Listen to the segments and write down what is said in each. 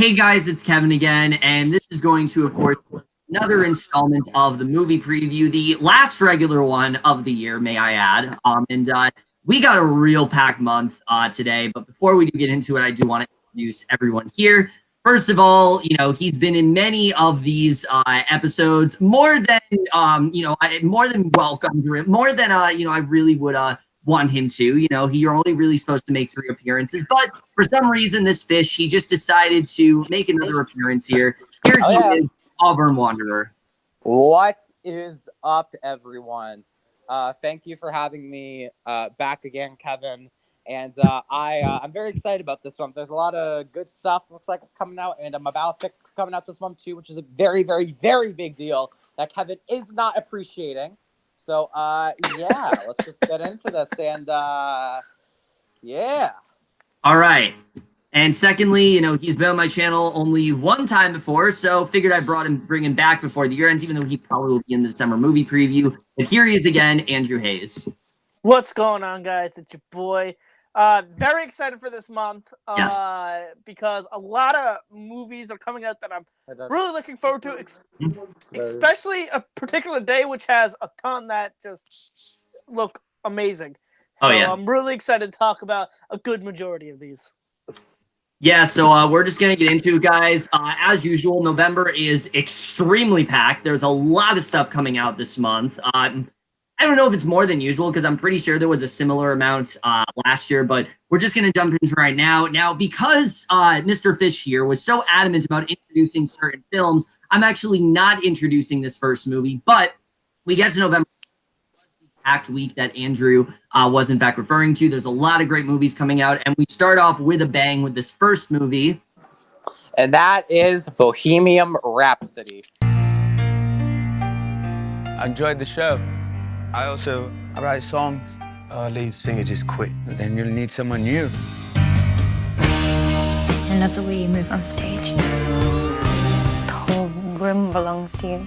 Hey guys, it's Kevin again, and this is going to, of course, another installment of the movie preview, the last regular one of the year, may I add. We got a real packed month today, but before we do get into it, I do want to introduce everyone here. First of all, he's been in many of these episodes, more than more than welcome, more than I really would want him to. You're only really supposed to make 3 appearances, but for some reason, this fish, he just decided to make another appearance here. Here he is, Auburn Wanderer. What is up, everyone? Thank you for having me back again, Kevin. And I'm very excited about this one. There's a lot of good stuff. Looks like it's coming out, and my biofic's coming out this month too, which is a very, very, very big deal that Kevin is not appreciating. So, yeah, let's just get into this. And, yeah. All right. And secondly, he's been on my channel only one time before, so figured I'd bring him back before the year ends, even though he probably will be in the summer movie preview. And here he is again, Andrew Hays. What's going on, guys? It's your boy. Very excited for this month Yes. because a lot of movies are coming out that I'm really looking forward to, especially a particular day which has a ton that just look amazing. So I'm really excited to talk about a good majority of these. Yeah, so we're just going to get into it, guys. As usual, November is extremely packed. There's a lot of stuff coming out this month. I don't know if it's more than usual because I'm pretty sure there was a similar amount last year, but we're just going to jump into right now. Now, because Mr. Fish here was so adamant about introducing certain films, I'm actually not introducing this first movie, but we get to November, packed week that Andrew was in fact referring to. There's a lot of great movies coming out, and we start off with a bang with this first movie. And that is Bohemian Rhapsody. I enjoyed the show. I write songs. Our lead singer just quit. Then you'll need someone new. I love the way you move on stage. The whole room belongs to you.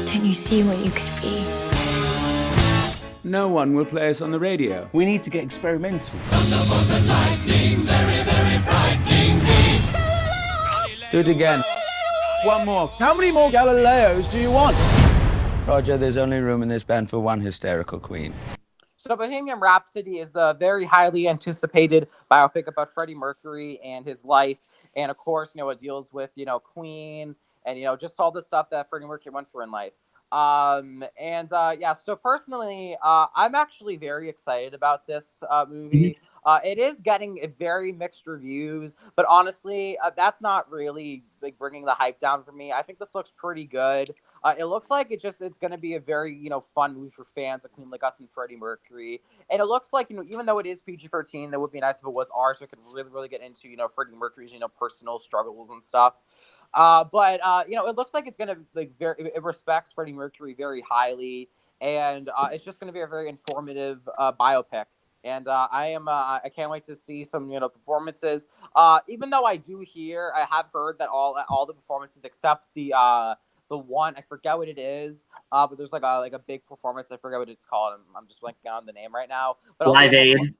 Don't you see what you could be? No one will play us on the radio. We need to get experimental. Thunderbolts and lightning, very, very frightening me. Do it again. One more. How many more Galileos do you want? Roger, there's only room in this band for one hysterical queen. So Bohemian Rhapsody is the very highly anticipated biopic about Freddie Mercury and his life. And of course, it deals with, Queen and, just all the stuff that Freddie Mercury went through in life. So personally, I'm actually very excited about this movie. It is getting very mixed reviews, but honestly, that's not really bringing the hype down for me. I think this looks pretty good. It looks like it's going to be a very, fun movie for fans of Queen like us and Freddie Mercury. And it looks like, even though it is PG-13, it would be nice if it was R, so it could really, really get into, Freddie Mercury's, personal struggles and stuff. It looks like it's going to it respects Freddie Mercury very highly, and it's just going to be a very informative biopic. And I can't wait to see some performances. Even though I have heard that all the performances except the one, I forget what it is, but there's like a big performance. I forget what it's called. I'm just blanking on the name right now. But Live Aid.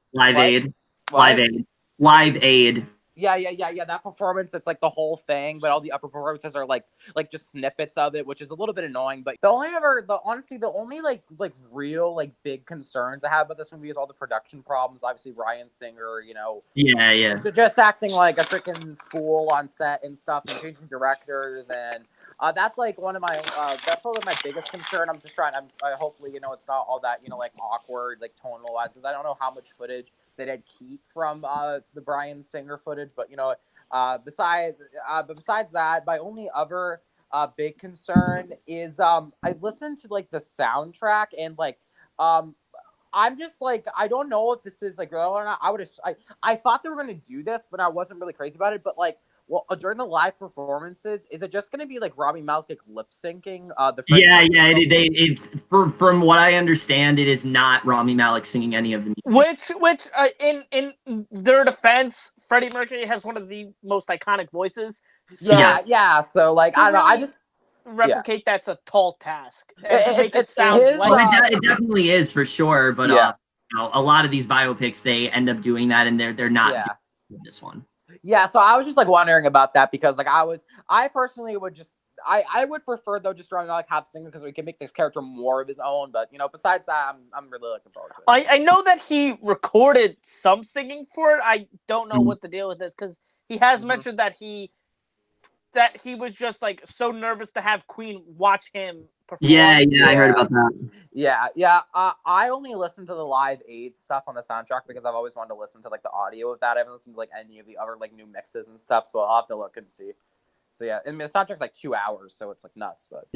Yeah. That performance, it's like the whole thing, but all the upper performances are like just snippets of it, which is a little bit annoying. But the only real big concerns I have about this movie is all the production problems. Obviously, Ryan Singer, just acting like a freaking fool on set and stuff, and changing directors, and that's one of my that's probably my biggest concern. I'm just trying. Hopefully, it's not all that awkward tonal wise, because I don't know how much footage they did keep from the Bryan Singer footage, but besides that, my only other big concern is I listened to the soundtrack, and I'm just I don't know if this is real or not. I thought they were gonna do this, but I wasn't really crazy about it. But during the live performances, is it just going to be Rami Malek lip syncing? It's from what I understand, it is not Rami Malek singing any of the music. Which in their defense, Freddie Mercury has one of the most iconic voices. So yeah. So I don't know. I just replicate that's a tall task. It definitely is for sure. But a lot of these biopics, they end up doing that, and they're not doing this one. Yeah, so I was just like wondering about that because like I personally would just I would prefer though just to like have singing because we can make this character more of his own. But besides that, I'm really looking forward to it. I know that he recorded some singing for it. I don't know what the deal with this because he has mentioned that he was just like so nervous to have Queen watch him perform. Yeah, I heard about that. Yeah. I only listen to the Live Aid stuff on the soundtrack because I've always wanted to listen to like the audio of that. I haven't listened to like any of the other like new mixes and stuff, so I'll have to look and see. So yeah, I mean the soundtrack's like 2 hours, so it's like nuts. But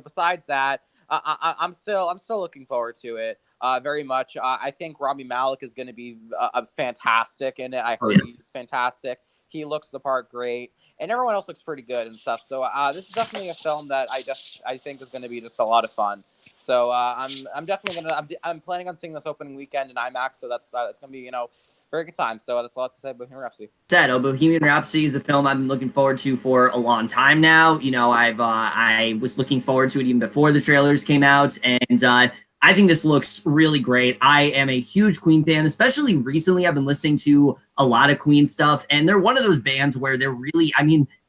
besides that, I'm still looking forward to it very much. I think Rami Malek is going to be fantastic in it. I heard he's fantastic. He looks the part great, and everyone else looks pretty good and stuff. So this is definitely a film that I think is going to be just a lot of fun. So I'm definitely I'm planning on seeing this opening weekend in IMAX. So it's going to be very good time. So that's a lot to say about Bohemian Rhapsody. Bohemian Rhapsody is a film I've been looking forward to for a long time now. I was looking forward to it even before the trailers came out, and I think this looks really great. I am a huge Queen fan, especially recently. I've been listening to a lot of Queen stuff, and they're one of those bands where they're really, I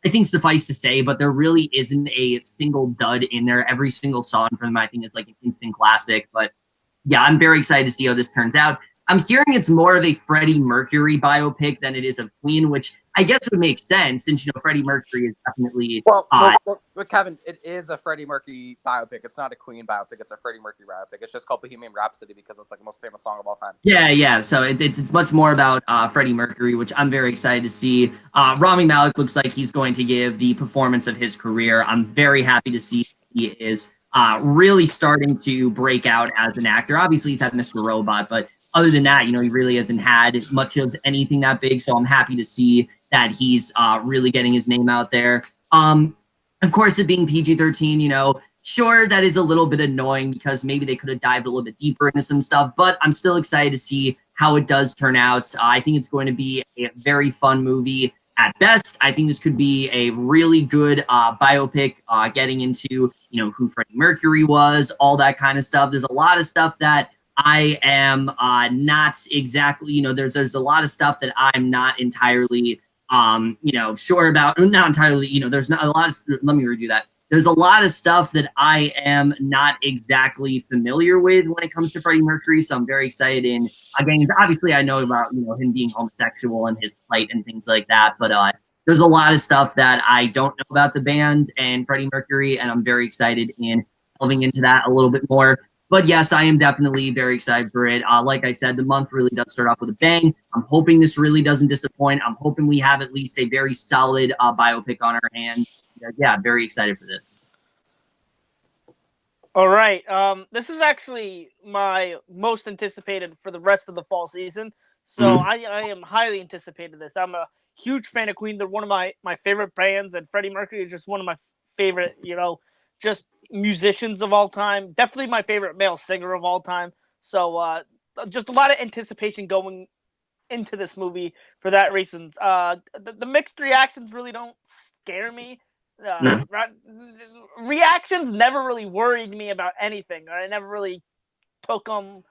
think suffice to say, but there really isn't a single dud in there. Every single song from them, I think, is like an instant classic. But yeah, I'm very excited to see how this turns out. I'm hearing it's more of a Freddie Mercury biopic than it is of Queen, which I guess would make sense since, Freddie Mercury is definitely... Well, Kevin, it is a Freddie Mercury biopic. It's not a Queen biopic. It's a Freddie Mercury biopic. It's just called Bohemian Rhapsody because it's like the most famous song of all time. Yeah. So it's much more about Freddie Mercury, which I'm very excited to see. Rami Malek looks like he's going to give the performance of his career. I'm very happy to see he is really starting to break out as an actor. Obviously, he's had Mr. Robot, but other than that, he really hasn't had much of anything that big. So I'm happy to see that he's really getting his name out there. Of course, it being PG-13, sure, that is a little bit annoying because maybe they could have dived a little bit deeper into some stuff, but I'm still excited to see how it does turn out. I think it's going to be a very fun movie at best. I think this could be a really good biopic getting into, who Freddie Mercury was, all that kind of stuff. There's a lot of stuff that I am not exactly, there's a lot of stuff that I'm not entirely, sure about. Not entirely, there's not a lot of, let me redo that. There's a lot of stuff that I am not exactly familiar with when it comes to Freddie Mercury. So I'm very excited. And again, obviously I know about, him being homosexual and his plight and things like that. But there's a lot of stuff that I don't know about the band and Freddie Mercury. And I'm very excited in delving into that a little bit more. But yes, I am definitely very excited for it. Like I said, the month really does start off with a bang. I'm hoping this really doesn't disappoint. I'm hoping we have at least a very solid biopic on our hands. Yeah, very excited for this. All right. This is actually my most anticipated for the rest of the fall season. So I am highly anticipated this. I'm a huge fan of Queen. They're one of my favorite bands, and Freddie Mercury is just one of my favorite, just musicians of all time. Definitely my favorite male singer of all time. So just a lot of anticipation going into this movie for that reasons. The mixed reactions really don't scare me. Reactions never really worried me about anything. I never really took them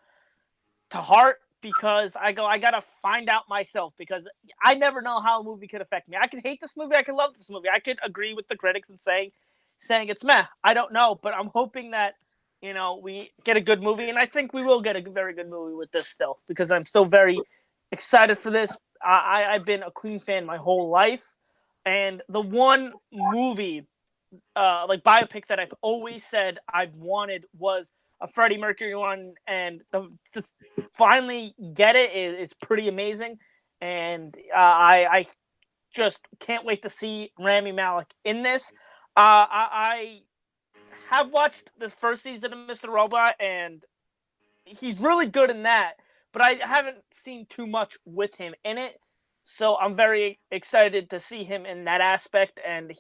to heart because I gotta find out myself because I never know how a movie could affect me. I could hate this movie. I could love this movie. I could agree with the critics and saying it's meh. I don't know, but I'm hoping that we get a good movie, and I think we will get a very good movie with this still because I'm still very excited for this. I've been a Queen fan my whole life, and the one movie like biopic that I've always said I've wanted was a Freddie Mercury one, and to finally get it is pretty amazing, and I just can't wait to see Rami Malek in this. I have watched the first season of Mr. Robot, and he's really good in that, but I haven't seen too much with him in it. So I'm very excited to see him in that aspect, and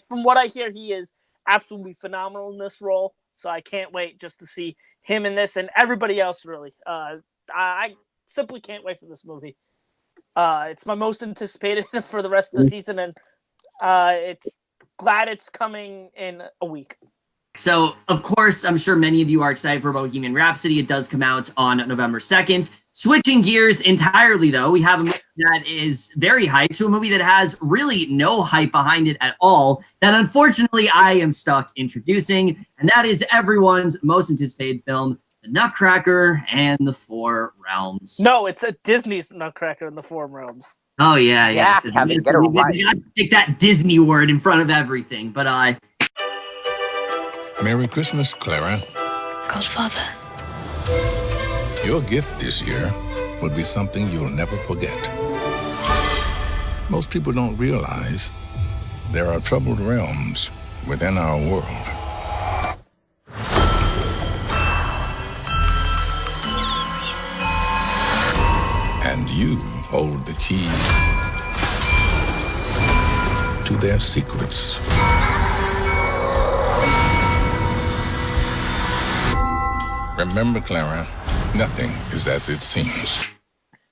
from what I hear, he is absolutely phenomenal in this role. So I can't wait just to see him in this and everybody else. Really, I simply can't wait for this movie. It's my most anticipated for the rest of the season, and it's glad it's coming in a week. So, of course, I'm sure many of you are excited for Bohemian Rhapsody. It does come out on November 2nd. Switching gears entirely, though, we have a movie that is very hyped to a movie that has really no hype behind it at all, that unfortunately I am stuck introducing, and that is everyone's most anticipated film, The Nutcracker and the Four Realms. No, it's a Disney's Nutcracker in the Four Realms. Oh, yeah. Yeah, Kevin, get it right. You gotta stick that Disney word in front of everything, but Merry Christmas, Clara. Godfather. Your gift this year will be something you'll never forget. Most people don't realize there are troubled realms within our world. And you hold the key to their secrets. Remember, Clara, nothing is as it seems.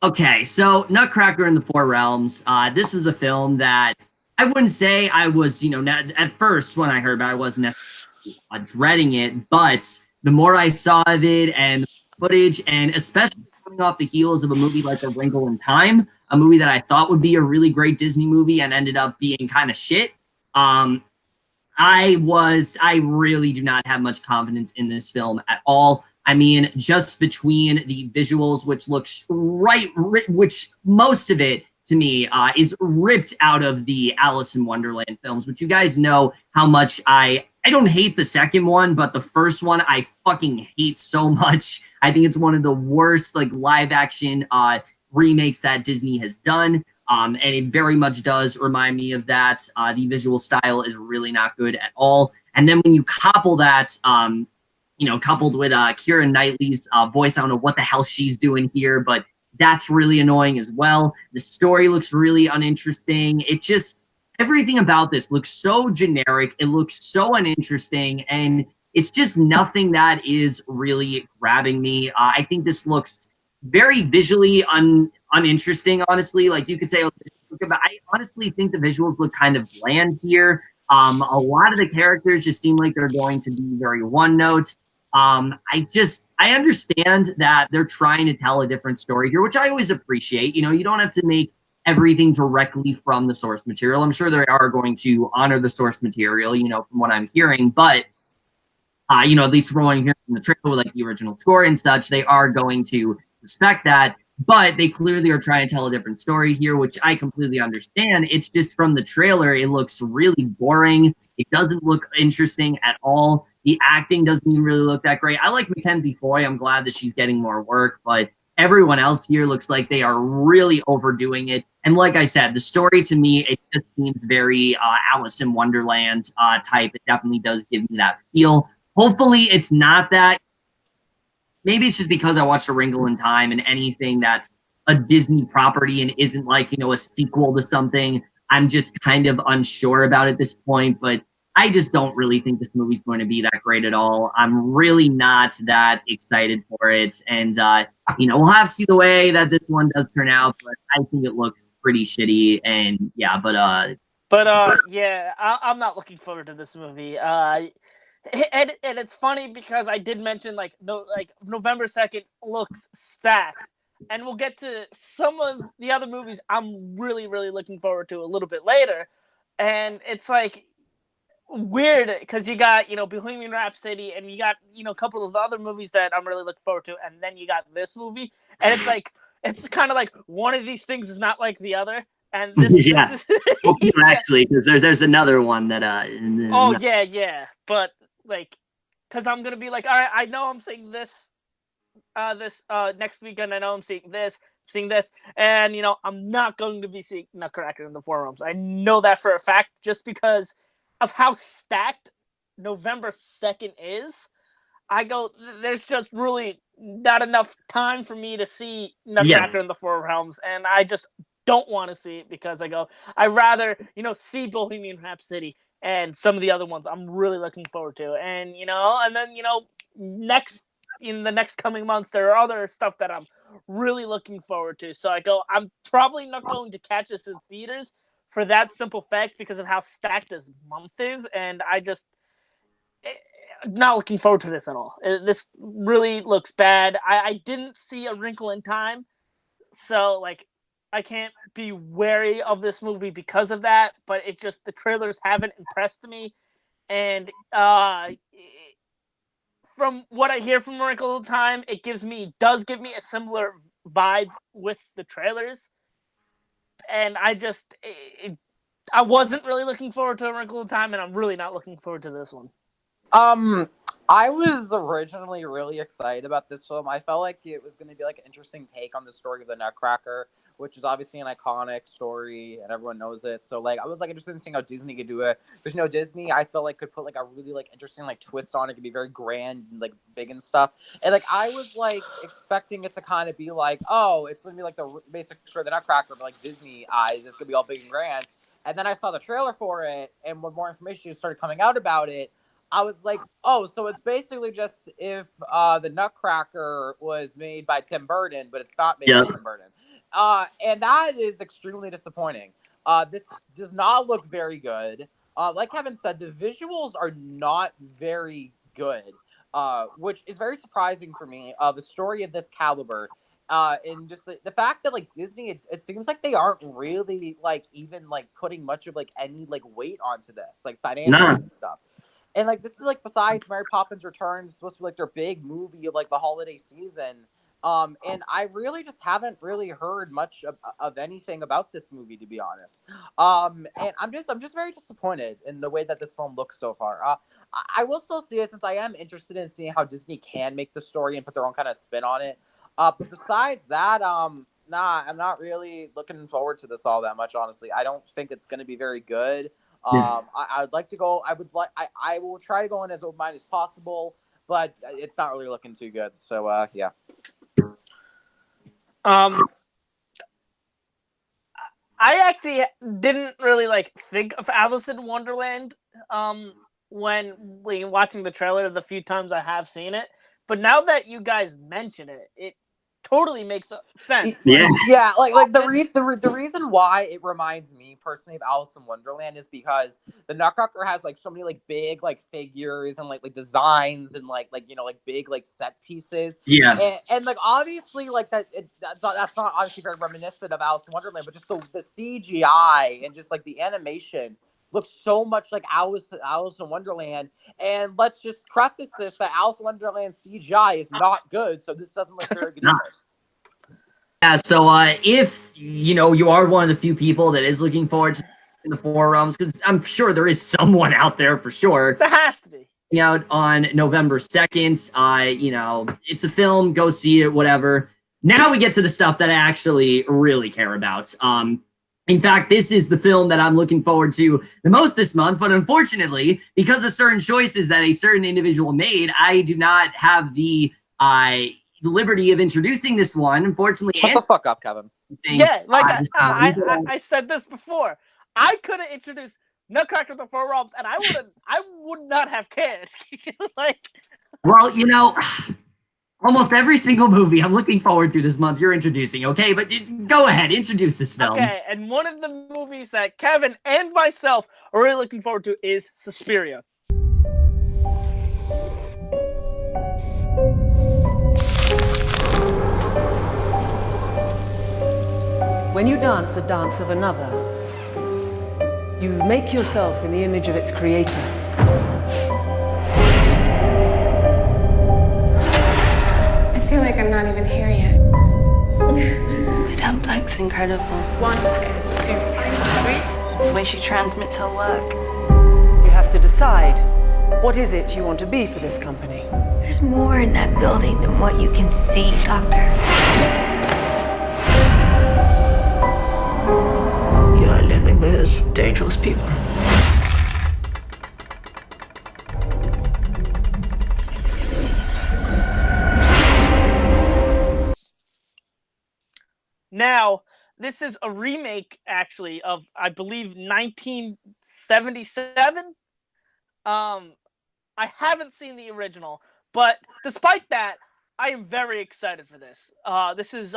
okay, so Nutcracker and the Four Realms. This was a film that I wouldn't say I was, at first when I heard about it, I wasn't necessarily dreading it, but the more I saw of it and footage, and especially coming off the heels of a movie like A Wrinkle in Time, a movie that I thought would be a really great Disney movie and ended up being kind of shit. I really do not have much confidence in this film at all. I mean, just between the visuals, which looks which most of it to me is ripped out of the Alice in Wonderland films, which you guys know how much I don't hate the second one, but the first one I fucking hate so much. I think it's one of the worst like live action remakes that Disney has done. And it very much does remind me of that. The visual style is really not good at all. And then when you couple that, coupled with Keira Knightley's voice, I don't know what the hell she's doing here, but that's really annoying as well. The story looks really uninteresting. Everything about this looks so generic. It looks so uninteresting, and it's just nothing that is really grabbing me. I think this looks very visually uninteresting, honestly. Like you could say, I honestly think the visuals look kind of bland here. A lot of the characters just seem like they're going to be very one notes. I understand that they're trying to tell a different story here, which I always appreciate. You don't have to make everything directly from the source material. I'm sure they are going to honor the source material, from what I'm hearing, but at least from what I'm hearing from the trailer, with like the original score and such, they are going to respect that. But they clearly are trying to tell a different story here, which I completely understand. It's just from the trailer, it looks really boring. It doesn't look interesting at all. The acting doesn't even really look that great. I like Mackenzie Foy. I'm glad that she's getting more work, but everyone else here looks like they are really overdoing it. And like I said, the story to me, it just seems very Alice in Wonderland type. It definitely does give me that feel. Hopefully it's not that. Maybe it's just because I watched A Wrinkle in Time, and anything that's a Disney property and isn't like, a sequel to something, I'm just kind of unsure about at this point. But I just don't really think this movie's going to be that great at all. I'm really not that excited for it. And, we'll have to see the way that this one does turn out. But I think it looks pretty shitty. And yeah, yeah, I'm not looking forward to this movie. And it's funny because I did mention November 2nd looks stacked, and we'll get to some of the other movies I'm really, really looking forward to a little bit later. And it's like weird because you got, Bohemian Rhapsody, and you got, a couple of other movies that I'm really looking forward to, and then you got this movie, and it's like, it's kind of like one of these things is not like the other. And this, yeah, this is, actually, because there's another one that yeah, but because I'm gonna be like, all right, I know I'm seeing this next weekend. I know I'm seeing this, and I'm not going to be seeing Nutcracker in the Four Realms. I know that for a fact, just because of how stacked November 2nd is. There's just really not enough time for me to see Nutcracker in the Four Realms, and I just don't want to see it because I'd rather see Bohemian Rhapsody and some of the other ones I'm really looking forward to. And, and then, in the next coming months, there are other stuff that I'm really looking forward to. So I'm probably not going to catch this in theaters for that simple fact because of how stacked this month is. And not looking forward to this at all. This really looks bad. I didn't see A Wrinkle in Time, so like I can't be wary of this movie because of that. But it just the trailers haven't impressed me, and from what I hear from A Wrinkle in Time, it does give me a similar vibe with the trailers, and I wasn't really looking forward to A Wrinkle in Time, and I'm really not looking forward to this one. I was originally really excited about this film. I felt like it was going to be like an interesting take on the story of the Nutcracker, which is obviously an iconic story and everyone knows it. So like I was like interested in seeing how Disney could do it. Because Disney I felt like could put like a really like interesting like twist on it. It could be very grand and like big and stuff. And like I was like expecting it to kind of be like, oh, it's gonna be like the basic story of the Nutcracker, but like Disney eyes, it's gonna be all big and grand. And then I saw the trailer for it, and when more information started coming out about it, I was like, oh, so it's basically just if the Nutcracker was made by Tim Burton, but it's not made by Tim Burton. And that is extremely disappointing. This does not look very good. Like Kevin said, the visuals are not very good, which is very surprising for me. The story of this caliber, and just the fact that like Disney, it seems like they aren't really like even like putting much of like any like weight onto this, like financially and stuff. And like this is like besides Mary Poppins Returns, it's supposed to be like their big movie of like the holiday season. And I really just haven't really heard much of anything about this movie, to be honest. And I'm just very disappointed in the way that this film looks so far. I will still see it since I am interested in seeing how Disney can make the story and put their own kind of spin on it. But besides that, I'm not really looking forward to this all that much, honestly. I don't think it's going to be very good. I'd like to go. I will try to go in as open-minded as possible, but it's not really looking too good. So yeah. I actually didn't really like think of Alice in Wonderland when watching the trailer the few times I have seen it, but now that you guys mention it, it totally makes sense. Yeah, like the reason why it reminds me personally of Alice in Wonderland is because the Nutcracker has like so many like big like figures and like designs and like big like set pieces. Yeah, and like obviously like that's not obviously very reminiscent of Alice in Wonderland, but just the CGI and just like the animation looks so much like Alice in Wonderland. And let's just preface this that Alice in Wonderland's CGI is not good, so this doesn't look very good either. Yeah, so if you are one of the few people that is looking forward to the Four Realms, because I'm sure there is someone out there for sure. There has to be. Out on November 2nd. It's a film, go see it, whatever. Now we get to the stuff that I actually really care about. In fact, this is the film that I'm looking forward to the most this month, but unfortunately, because of certain choices that a certain individual made, I do not have the liberty of introducing this one. Unfortunately, shut the fuck up, Kevin. Yeah, like I said this before. I could have introduced Nutcracker the Four Realms, and I would not have cared. Well, almost every single movie I'm looking forward to this month you're introducing, okay? But go ahead, introduce this film. Okay, and one of the movies that Kevin and myself are really looking forward to is Suspiria. When you dance the dance of another, you make yourself in the image of its creator. I feel like I'm not even here yet. Madame Blank's incredible. 1, 2, 3. The way she transmits her work. You have to decide, what is it you want to be for this company? There's more in that building than what you can see, Doctor. You are living with dangerous people. Now, this is a remake, actually, of, I believe, 1977. I haven't seen the original, but despite that, I am very excited for this. This is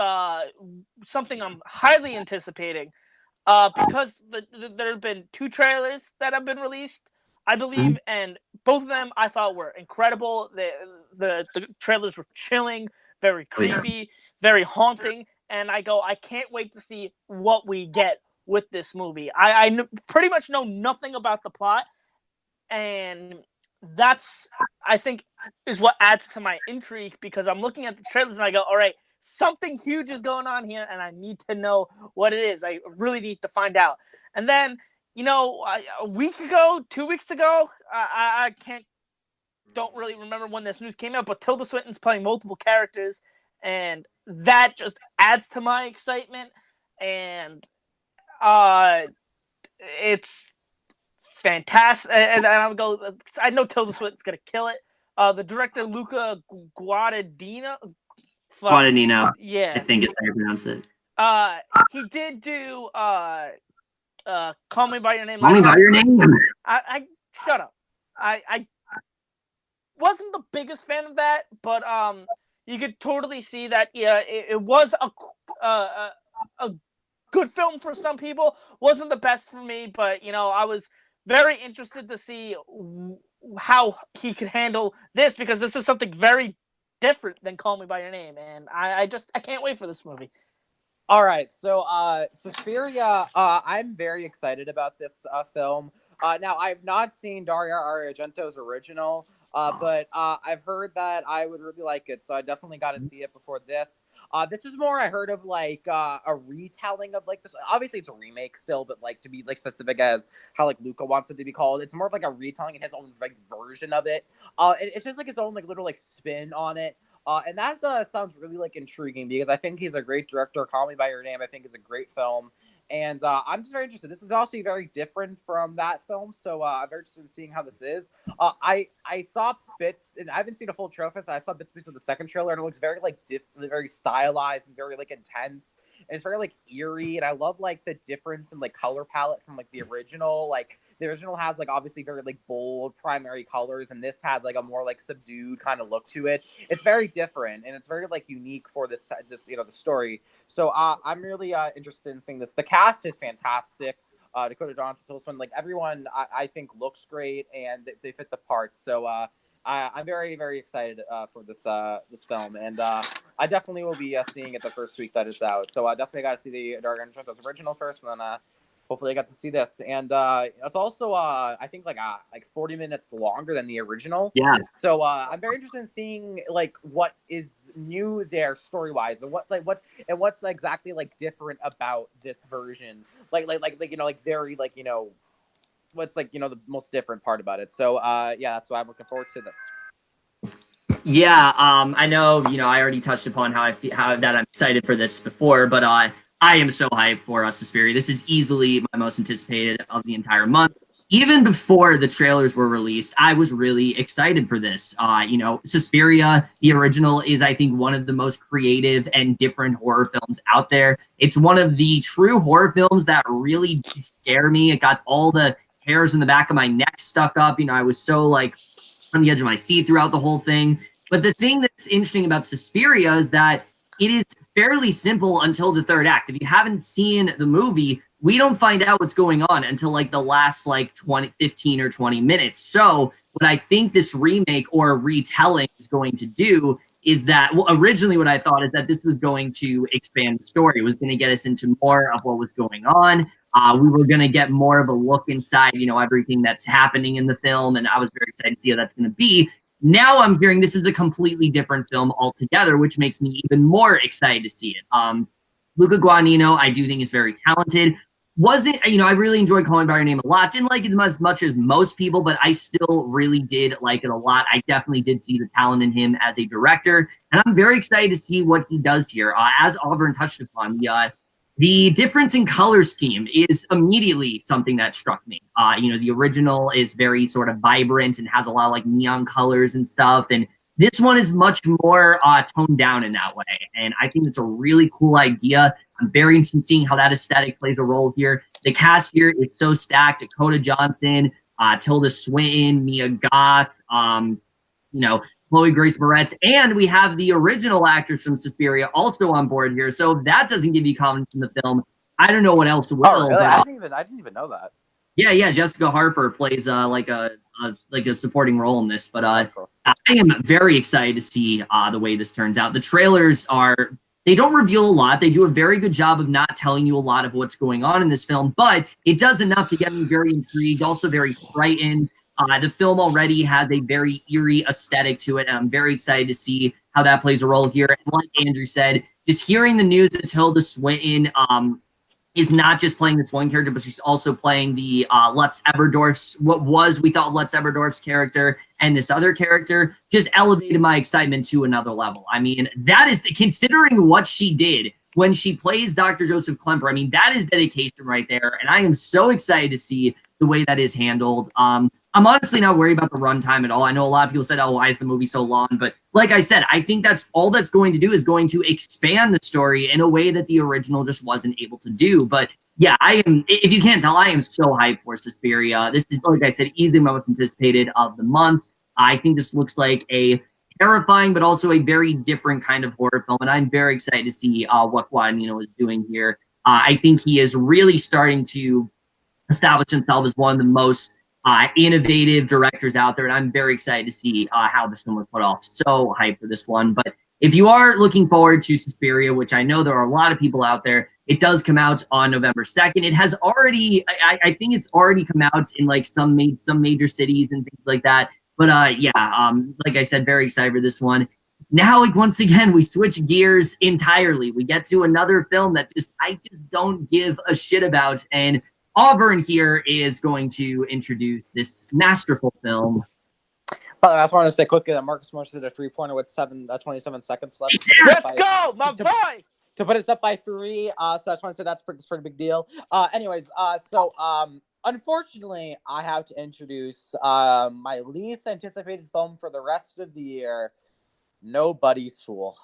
something I'm highly anticipating because there have been 2 trailers that have been released. I believe, and both of them I thought were incredible. The trailers were chilling, very creepy, very haunting, and I can't wait to see what we get with this movie. I pretty much know nothing about the plot, and that's, I think, is what adds to my intrigue, because I'm looking at the trailers and I go, all right, something huge is going on here, and I need to know what it is. I really need to find out. And then, a week ago, 2 weeks ago, I don't really remember when this news came out, but Tilda Swinton's playing multiple characters, and that just adds to my excitement. And it's fantastic. And I know Tilda Swinton's gonna kill it. The director, Luca Guadagnino. Yeah, I think is how you pronounce it. He did do Call Me by Your Name. Call Me by Your Name. I shut up. I wasn't the biggest fan of that, but you could totally see that. Yeah, it was a good film for some people. Wasn't the best for me, but I was very interested to see how he could handle this, because this is something very different than Call Me by Your Name, and I can't wait for this movie. All right, so Suspiria, I'm very excited about this film. Now, I've not seen Dario Argento's original, but I've heard that I would really like it, so I definitely got to see it before this. This is more, I heard of like a retelling of like this. Obviously, it's a remake still, but like to be like specific as how like Luca wants it to be called, it's more of like a retelling in his own like version of it. It's just like his own like little like spin on it. And that sounds really like intriguing, because I think he's a great director. Call Me by Your Name, I think, is a great film. And I'm just very interested. This is also very different from that film, so I'm very interested in seeing how this is. I saw bits, and I haven't seen a full trailer, so I saw bits of the second trailer, and it looks very like very stylized and very like intense. And it's very like eerie, and I love like the difference in like color palette from like the original. Like the original has like obviously very like bold primary colors, and this has like a more like subdued kind of look to it. It's very different, and it's very like unique for this the story. So I'm really interested in seeing this. The cast is fantastic. Dakota Johnson, Tilda Swinton, like everyone, I think looks great, and they fit the parts. So I'm very, very excited for this film, and I definitely will be seeing it the first week that it's out. So I definitely got to see the Dario Argento's original first, and then hopefully I got to see this. And it's also I think like 40 minutes longer than the original. Yeah. So I'm very interested in seeing like what is new there story wise, and what's exactly like different about this version. Like very like what's like the most different part about it. So yeah, that's why I'm looking forward to this. Yeah, I know, I already touched upon how I'm excited for this before, but I am so hyped for Suspiria. This is easily my most anticipated of the entire month. Even before the trailers were released, I was really excited for this. Suspiria, the original, is, I think, one of the most creative and different horror films out there. It's one of the true horror films that really did scare me. It got all the hairs in the back of my neck stuck up. I was so like on the edge of my seat throughout the whole thing. But the thing that's interesting about Suspiria is that it is fairly simple until the third act. If you haven't seen the movie, we don't find out what's going on until like the last like 15 or 20 minutes. So what I think this remake or retelling is going to do is that, well, originally what I thought is that this was going to expand the story. It was going to get us into more of what was going on. We were going to get more of a look inside, everything that's happening in the film. And I was very excited to see how that's going to be. Now I'm hearing this is a completely different film altogether, which makes me even more excited to see it. Luca Guadagnino, I do think, is very talented. I really enjoyed Calling by Your Name a lot. Didn't like it as much as most people, but I still really did like it a lot. I definitely did see the talent in him as a director, and I'm very excited to see what he does here. As Auburn touched upon, the difference in color scheme is immediately something that struck me. The original is very sort of vibrant and has a lot of like neon colors and stuff, and this one is much more toned down in that way, and I think it's a really cool idea. I'm very interested in seeing how that aesthetic plays a role here. The cast here is so stacked. Dakota Johnson, Tilda Swinton, Mia Goth, Chloe Grace Moretz, and we have the original actors from Suspiria also on board here. So if that doesn't give you confidence in the film, I don't know what else will. Oh, really? I didn't even know that. Yeah. Jessica Harper plays like a supporting role in this. But I am very excited to see the way this turns out. The trailers they don't reveal a lot. They do a very good job of not telling you a lot of what's going on in this film, but it does enough to get me very intrigued, also very frightened. The film already has a very eerie aesthetic to it, and I'm very excited to see how that plays a role here. And like Andrew said, just hearing the news that Tilda Swinton is not just playing this one character, but she's also playing the Lutz Eberdorf's, we thought Lutz Eberdorf's character, and this other character just elevated my excitement to another level. I mean, that is, considering what she did when she plays Dr. Joseph Klemper, I mean, that is dedication right there, and I am so excited to see the way that is handled. I'm honestly not worried about the runtime at all. I know a lot of people said, oh, why is the movie so long? But like I said, I think that's all that's going to do is going to expand the story in a way that the original just wasn't able to do. But yeah, I am, if you can't tell, I am so hyped for Suspiria. This is, like I said, easily my most anticipated of the month. I think this looks like a terrifying, but also a very different kind of horror film. And I'm very excited to see what Guadagnino is doing here. I think he is really starting to establish himself as one of the most innovative directors out there, and I'm very excited to see how this one was put off. So hyped for this one. But if you are looking forward to Suspiria, which I know there are a lot of people out there, it does come out on November 2nd. It has already, I think it's already come out in like some major cities and things like that. But like I said, very excited for this one. Now, like, once again, we switch gears entirely. We get to another film that I just don't give a shit about, and Auburn here is going to introduce this masterful film. By the way, I just wanted to say quickly that Marcus Morris did a 3-pointer with 27 seconds left. Let's go, my boy! To put us up by 3, so I just want to say that's pretty big deal. Unfortunately, I have to introduce my least anticipated film for the rest of the year, Nobody's Fool.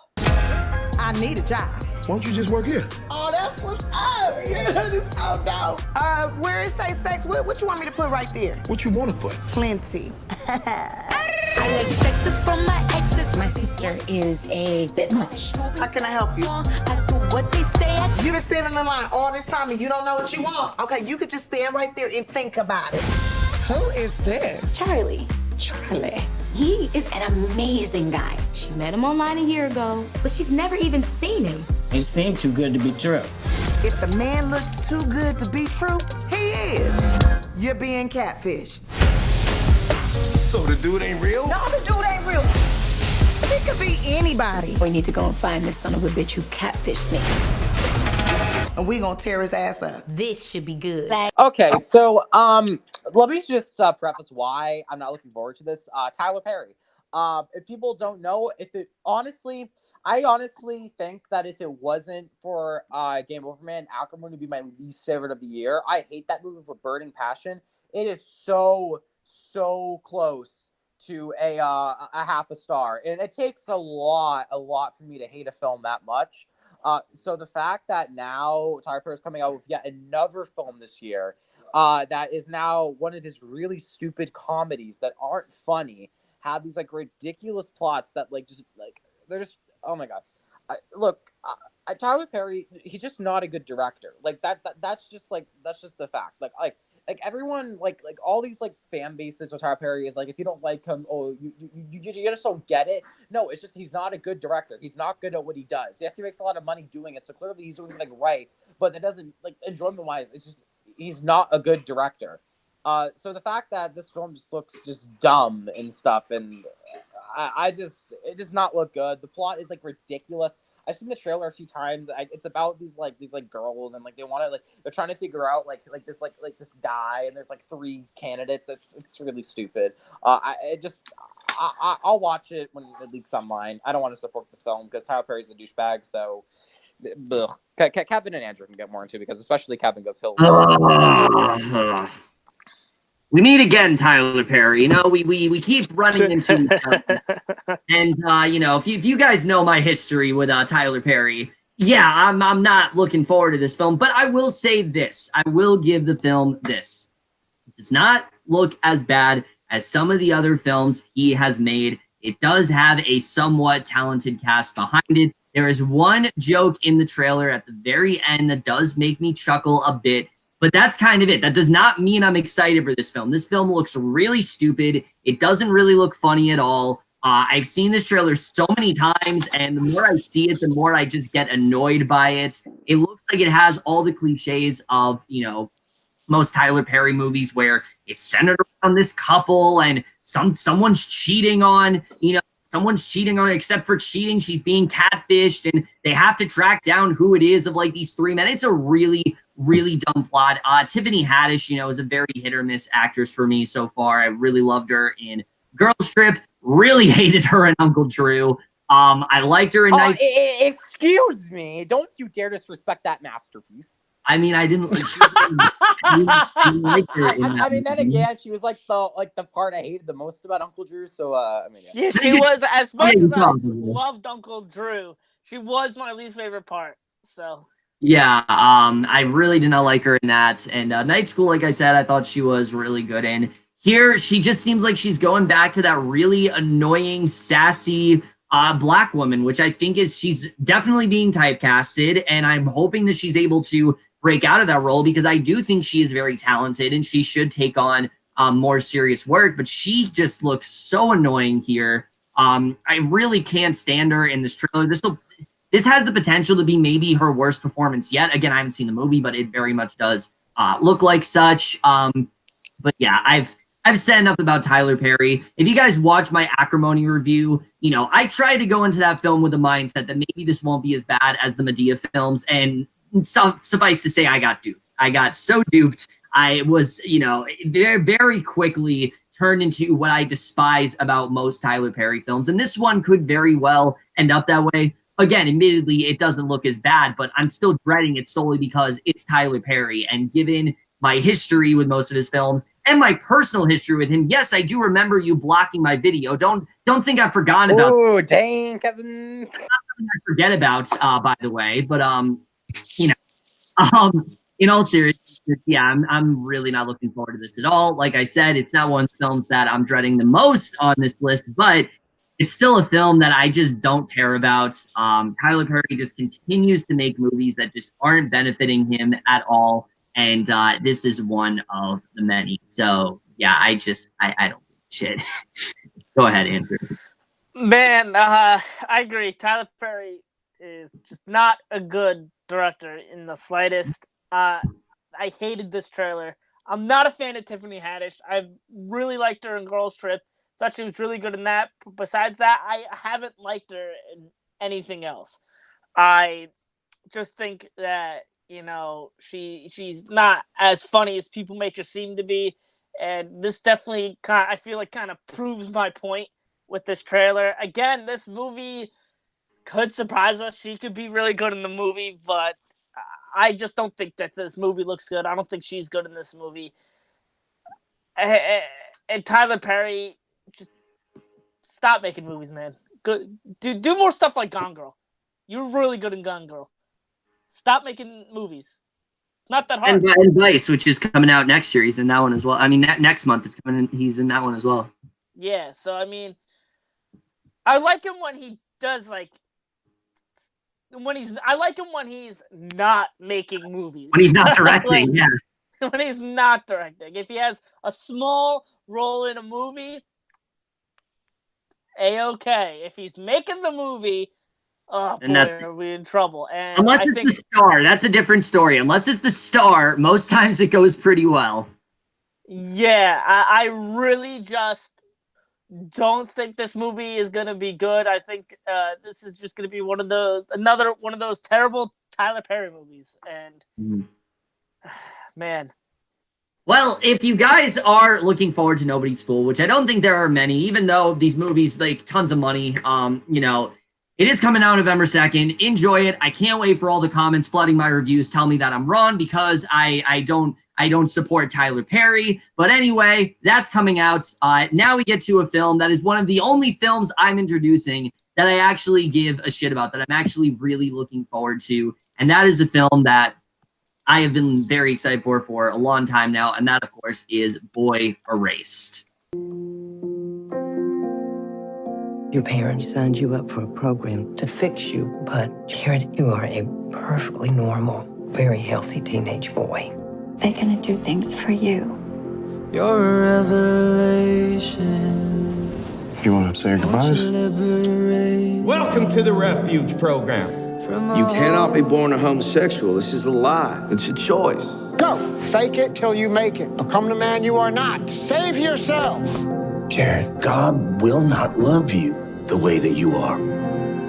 I need a job. Why don't you just work here? Oh, that's what's up. Yeah, that is so dope. Where it say sex, what you want me to put right there? What you want to put? Plenty. I like sexes from my exes. My sister is a bit much. How can I help you? I do what they say. You've been standing in line all this time and you don't know what you want. Okay, you could just stand right there and think about it. Who is this? Charlie. Charlie. He is an amazing guy. She met him online a year ago, but she's never even seen him. It seemed too good to be true. If the man looks too good to be true, he is. You're being catfished. So the dude ain't real? No, the dude ain't real. He could be anybody. We need to go and find this son of a bitch who catfished me. And we gonna tear his ass up. This should be good. Okay, so let me just preface why I'm not looking forward to this. Tyler Perry. If people don't know, I honestly think that if it wasn't for Game Over Man, Ackerman would be my least favorite of the year. I hate that movie with burning passion. It is so close to a half a star, and it takes a lot for me to hate a film that much. So the fact that now Tyler Perry is coming out with yet another film this year that is now one of his really stupid comedies that aren't funny, have these like ridiculous plots that they're just, oh my god. Tyler Perry, he's just not a good director. That's just the fact. Like everyone, like all these like fan bases with Tyler Perry is like, if you don't like him, oh, you just don't get it. No, it's just he's not a good director. He's not good at what he does. Yes, he makes a lot of money doing it, so clearly he's doing something right. But that doesn't, like, enjoyment wise, it's just he's not a good director. So the fact that this film just looks just dumb and stuff, and it does not look good. The plot is like ridiculous. I've seen the trailer a few times. It's about these girls, and like they're trying to figure out this guy, and there's like 3 candidates. It's really stupid. I'll watch it when it leaks online. I don't want to support this film because Tyler Perry's a douchebag. So, Kevin and Andrew can get more into it because especially Kevin goes he'll. We meet again, Tyler Perry. You know, we keep running into each other. And if you guys know my history with Tyler Perry, yeah, I'm not looking forward to this film. But I will say this: I will give the film this. It does not look as bad as some of the other films he has made. It does have a somewhat talented cast behind it. There is one joke in the trailer at the very end that does make me chuckle a bit. But that's kind of it. That does not mean I'm excited for this film. This film looks really stupid. It doesn't really look funny at all. I've seen this trailer so many times, and the more I see it, the more I just get annoyed by it. It looks like it has all the cliches of, you know, most Tyler Perry movies where it's centered around this couple and someone's cheating on, you know, someone's cheating on her. Except for cheating, she's being catfished, and they have to track down who it is of like these three men. It's a really, really dumb plot. Tiffany Haddish, you know, is a very hit or miss actress for me so far. I really loved her in Girls Trip. Really hated her in Uncle Drew. I liked her in Night. Excuse me. Don't you dare disrespect that masterpiece. I mean, I didn't like her in that then again, she was like the part I hated the most about Uncle Drew. So yeah, she was, as much as I loved Uncle Drew, she was my least favorite part. So yeah, I really did not like her in that. And Night School, like I said, I thought she was really good in. Here, she just seems like she's going back to that really annoying, sassy black woman, which I think is she's definitely being typecasted, and I'm hoping that she's able to break out of that role because I do think she is very talented and she should take on more serious work, but she just looks so annoying here. I really can't stand her in this trailer. This has the potential to be maybe her worst performance yet. Again, I haven't seen the movie, but it very much does look like such. But yeah, I've said enough about Tyler Perry. If you guys watch my Acrimony review, you know, I tried to go into that film with the mindset that maybe this won't be as bad as the Medea films, and suffice to say, I got duped. I got so duped. I was, you know, very, very quickly turned into what I despise about most Tyler Perry films, and this one could very well end up that way. Again, admittedly, it doesn't look as bad, but I'm still dreading it solely because it's Tyler Perry, and given my history with most of his films and my personal history with him. Yes, I do remember you blocking my video. Don't think I've forgotten about. Oh, dang, Kevin! I forget about, by the way. But you know, in all seriousness, yeah, I'm really not looking forward to this at all. Like I said, it's not one of the films that I'm dreading the most on this list, but it's still a film that I just don't care about. Tyler Perry just continues to make movies that just aren't benefiting him at all. And this is one of the many. So yeah, I don't shit. Go ahead, Andrew. Man, I agree. Tyler Perry is just not a good director in the slightest. I hated this trailer. I'm not a fan of Tiffany Haddish. I really liked her in Girls Trip. Thought she was really good in that. Besides that, I haven't liked her in anything else. I just think that, you know, she's not as funny as people make her seem to be, and this definitely I feel like kind of proves my point with this trailer. Again, this movie could surprise us. She could be really good in the movie, but I just don't think that this movie looks good. I don't think she's good in this movie. And Tyler Perry, just stop making movies, man. Good, do more stuff like Gone Girl. You're really good in Gone Girl. Stop making movies. Not that hard. And Vice, which is coming out next year, he's in that one as well. I mean, next month it's coming in, he's in that one as well. Yeah, so I mean, I like him when he does I like him when he's not making movies. When he's not directing, yeah. When he's not directing. If he has a small role in a movie, A-okay. If he's making the movie, oh boy, are we in trouble. And unless it's the star, that's a different story. Unless it's the star, most times it goes pretty well. Yeah, I really just don't think this movie is going to be good. I think this is just going to be another one of those terrible Tyler Perry movies. And man. Well, if you guys are looking forward to Nobody's Fool, which I don't think there are many, even though these movies like tons of money, you know, it is coming out November 2nd. Enjoy it. I can't wait for all the comments flooding my reviews. Tell me that I'm wrong because I don't support Tyler Perry. But anyway, that's coming out. Now we get to a film that is one of the only films I'm introducing that I actually give a shit about, that I'm actually really looking forward to. And that is a film that I have been very excited for a long time now. And that, of course, is Boy Erased. Your parents signed you up for a program to fix you, but Jared, you are a perfectly normal, very healthy teenage boy. They're gonna do things for you. You're a revelation. You want to say your goodbyes? Welcome to the refuge program. You cannot be born a homosexual. This is a lie. It's a choice. Go. Fake it till you make it. Become the man you are not. Save yourself. Jared, God will not love you the way that you are.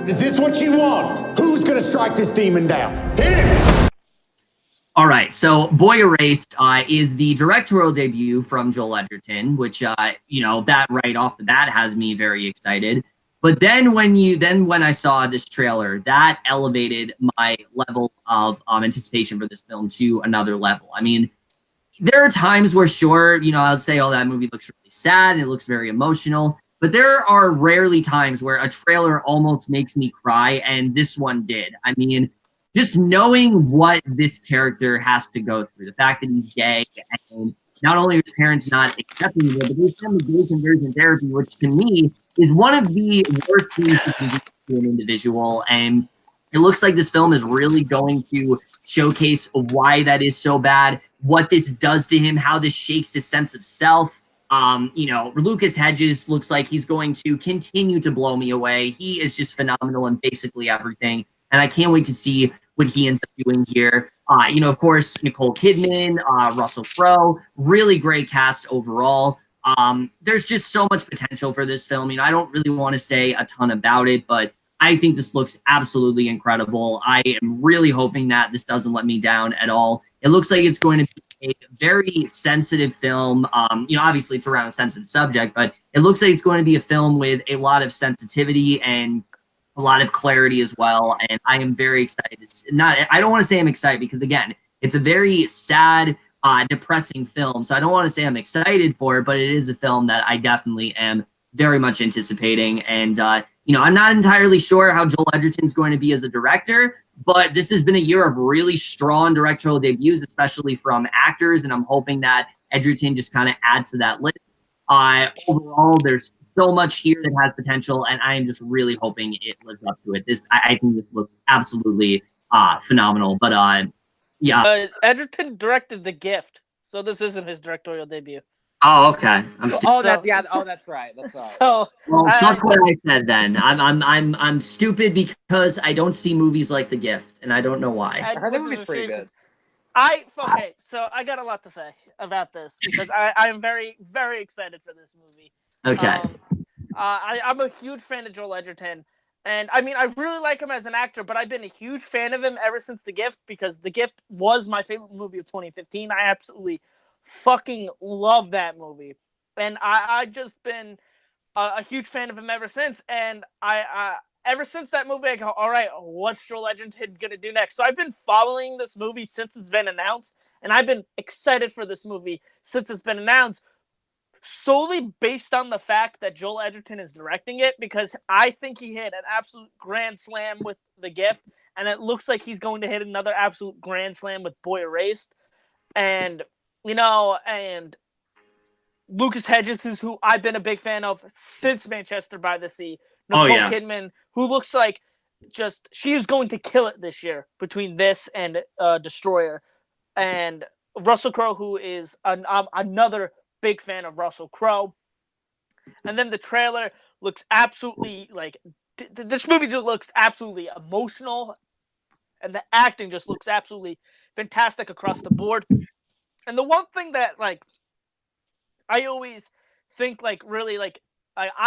Is this what you want? Who's gonna strike this demon down? Hit him! All right, so Boy Erased is the directorial debut from Joel Edgerton, which that right off the bat has me very excited. But then when I saw this trailer, that elevated my level of anticipation for this film to another level. I mean, there are times where, sure, I'll say, oh, that movie looks really sad and it looks very emotional. But there are rarely times where a trailer almost makes me cry, and this one did. I mean, just knowing what this character has to go through, the fact that he's gay, and not only his parents not accepting him, but they send him gay conversion therapy, which to me is one of the worst things you can do to an individual. And it looks like this film is really going to showcase why that is so bad, what this does to him, how this shakes his sense of self. Lucas Hedges looks like he's going to continue to blow me away. He is just phenomenal in basically everything. And I can't wait to see what he ends up doing here. Of course, Nicole Kidman, Russell Crowe, really great cast overall. There's just so much potential for this film. I don't really want to say a ton about it, but I think this looks absolutely incredible. I am really hoping that this doesn't let me down at all. It looks like it's going to be a very sensitive film. Obviously it's around a sensitive subject, but it looks like it's going to be a film with a lot of sensitivity and a lot of clarity as well. And I am very excited. I don't want to say I'm excited because, again, it's a very sad, depressing film. So I don't want to say I'm excited for it, but it is a film that I definitely am very much anticipating. And, I'm not entirely sure how Joel Edgerton's going to be as a director, but this has been a year of really strong directorial debuts, especially from actors. And I'm hoping that Edgerton just kind of adds to that list. Overall, there's so much here that has potential, and I am just really hoping it lives up to it. I think this looks absolutely phenomenal. But Edgerton directed The Gift, so this isn't his directorial debut. Oh, okay. That's right. So, fuck what I said then. I'm stupid because I don't see movies like The Gift, and I don't know why. I heard the movie's pretty good. So I got a lot to say about this because I am very, very excited for this movie. Okay. I'm a huge fan of Joel Edgerton. And I mean, I really like him as an actor, but I've been a huge fan of him ever since The Gift because The Gift was my favorite movie of 2015. I absolutely fucking love that movie. And I just been a huge fan of him ever since. And I ever since that movie, I go, all right, what's Joel Edgerton going to do next? So I've been following this movie since it's been announced. And I've been excited for this movie since it's been announced, solely based on the fact that Joel Edgerton is directing it, because I think he hit an absolute grand slam with The Gift, and it looks like he's going to hit another absolute grand slam with Boy Erased. And, and Lucas Hedges is who I've been a big fan of since Manchester by the Sea. Nicole Kidman, who looks like she is going to kill it this year between this and Destroyer. And Russell Crowe, who is another big fan of Russell Crowe. And then the trailer looks absolutely this movie just looks absolutely emotional, and the acting just looks absolutely fantastic across the board. And the one thing that I always think I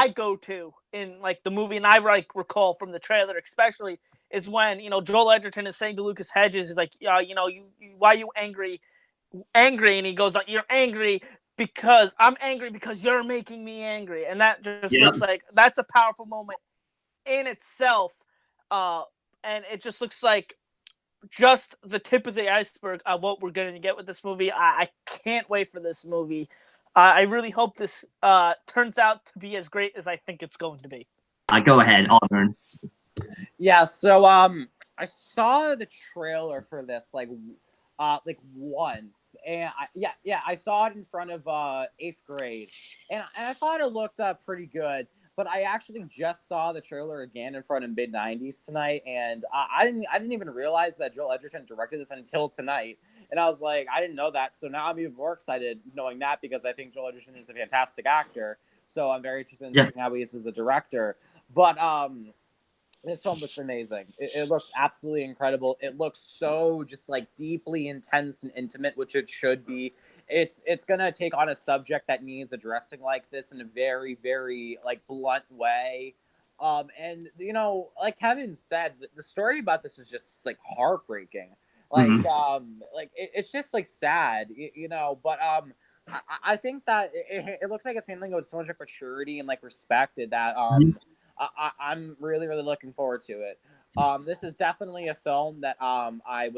go to in the movie, and I recall from the trailer especially, is when Joel Edgerton is saying to Lucas Hedges, is why are you angry, and he goes you're angry because I'm angry because you're making me angry. And that just looks like that's a powerful moment in itself. And it just looks like just the tip of the iceberg of what we're going to get with this movie. I can't wait for this movie. I really hope this turns out to be as great as I think it's going to be. Go ahead, Auburn. Yeah, so I saw the trailer for this once, and I saw it in front of 8th grade, and I thought it looked pretty good. But I actually just saw the trailer again in front of mid-90s tonight, and I didn't even realize that Joel Edgerton directed this until tonight. And I was like, I didn't know that. So now I'm even more excited knowing that, because I think Joel Edgerton is a fantastic actor. So I'm very interested in seeing how he is as a director. But this film looks amazing. It looks absolutely incredible. It looks so just like deeply intense and intimate, which it should be. It's gonna take on a subject that needs addressing like this in a very, very like blunt way. And you know, like Kevin said, the story about this is just like heartbreaking. Like, like it's just like sad, you know. But I think that it looks like it's handling it with so much like maturity and like respect that I'm really, really looking forward to it. This is definitely a film that I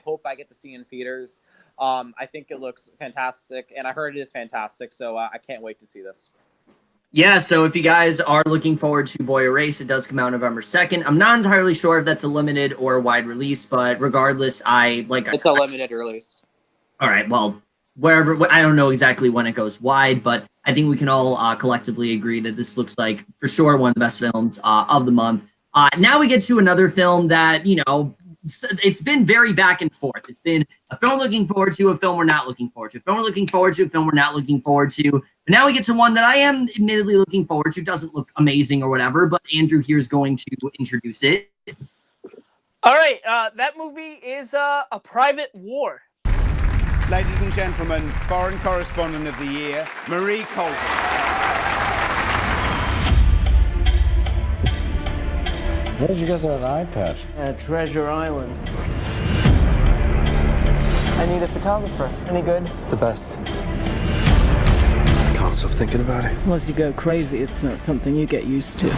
hope I get to see in theaters. I think it looks fantastic, and I heard it is fantastic, so I can't wait to see this. Yeah, so if you guys are looking forward to Boy Erased, it does come out November 2nd. I'm not entirely sure if that's a limited or a wide release, but regardless, it's a limited release. All right, well, wherever, I don't know exactly when it goes wide, but I think we can all collectively agree that this looks like, for sure, one of the best films of the month. Now we get to another film that, you know, it's been very back and forth. It's been a film looking forward to, a film we're not looking forward to, a film we're looking forward to, a film we're not looking forward to. But now we get to one that I am admittedly looking forward to. Doesn't look amazing or whatever, but Andrew here is going to introduce it. All right, that movie is A Private War. Ladies and gentlemen, Foreign Correspondent of the Year, Marie Colvin. Where did you get that eye patch? Treasure Island. I need a photographer. Any good? The best. Can't stop thinking about it. Once you go crazy, it's not something you get used to.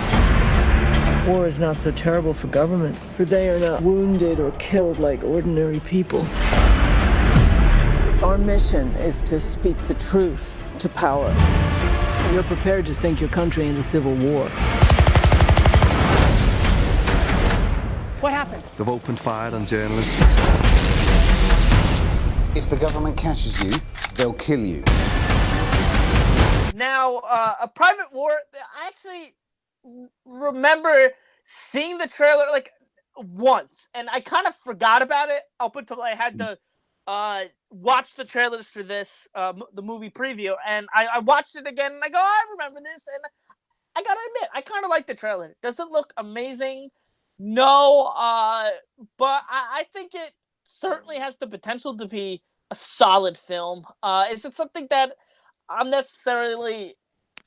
War is not so terrible for governments, for they are not wounded or killed like ordinary people. Our mission is to speak the truth to power. You're prepared to sink your country into civil war. What happened? They've opened fire on journalists. If the government catches you, they'll kill you. Now, A Private War, I actually remember seeing the trailer like once, and I kind of forgot about it up until I had to watch the trailers for this, the movie preview, and I watched it again, and I go, I remember this, and I gotta admit, I kind of like the trailer. Does it look amazing? No, but I think it certainly has the potential to be a solid film. Is it something that I'm necessarily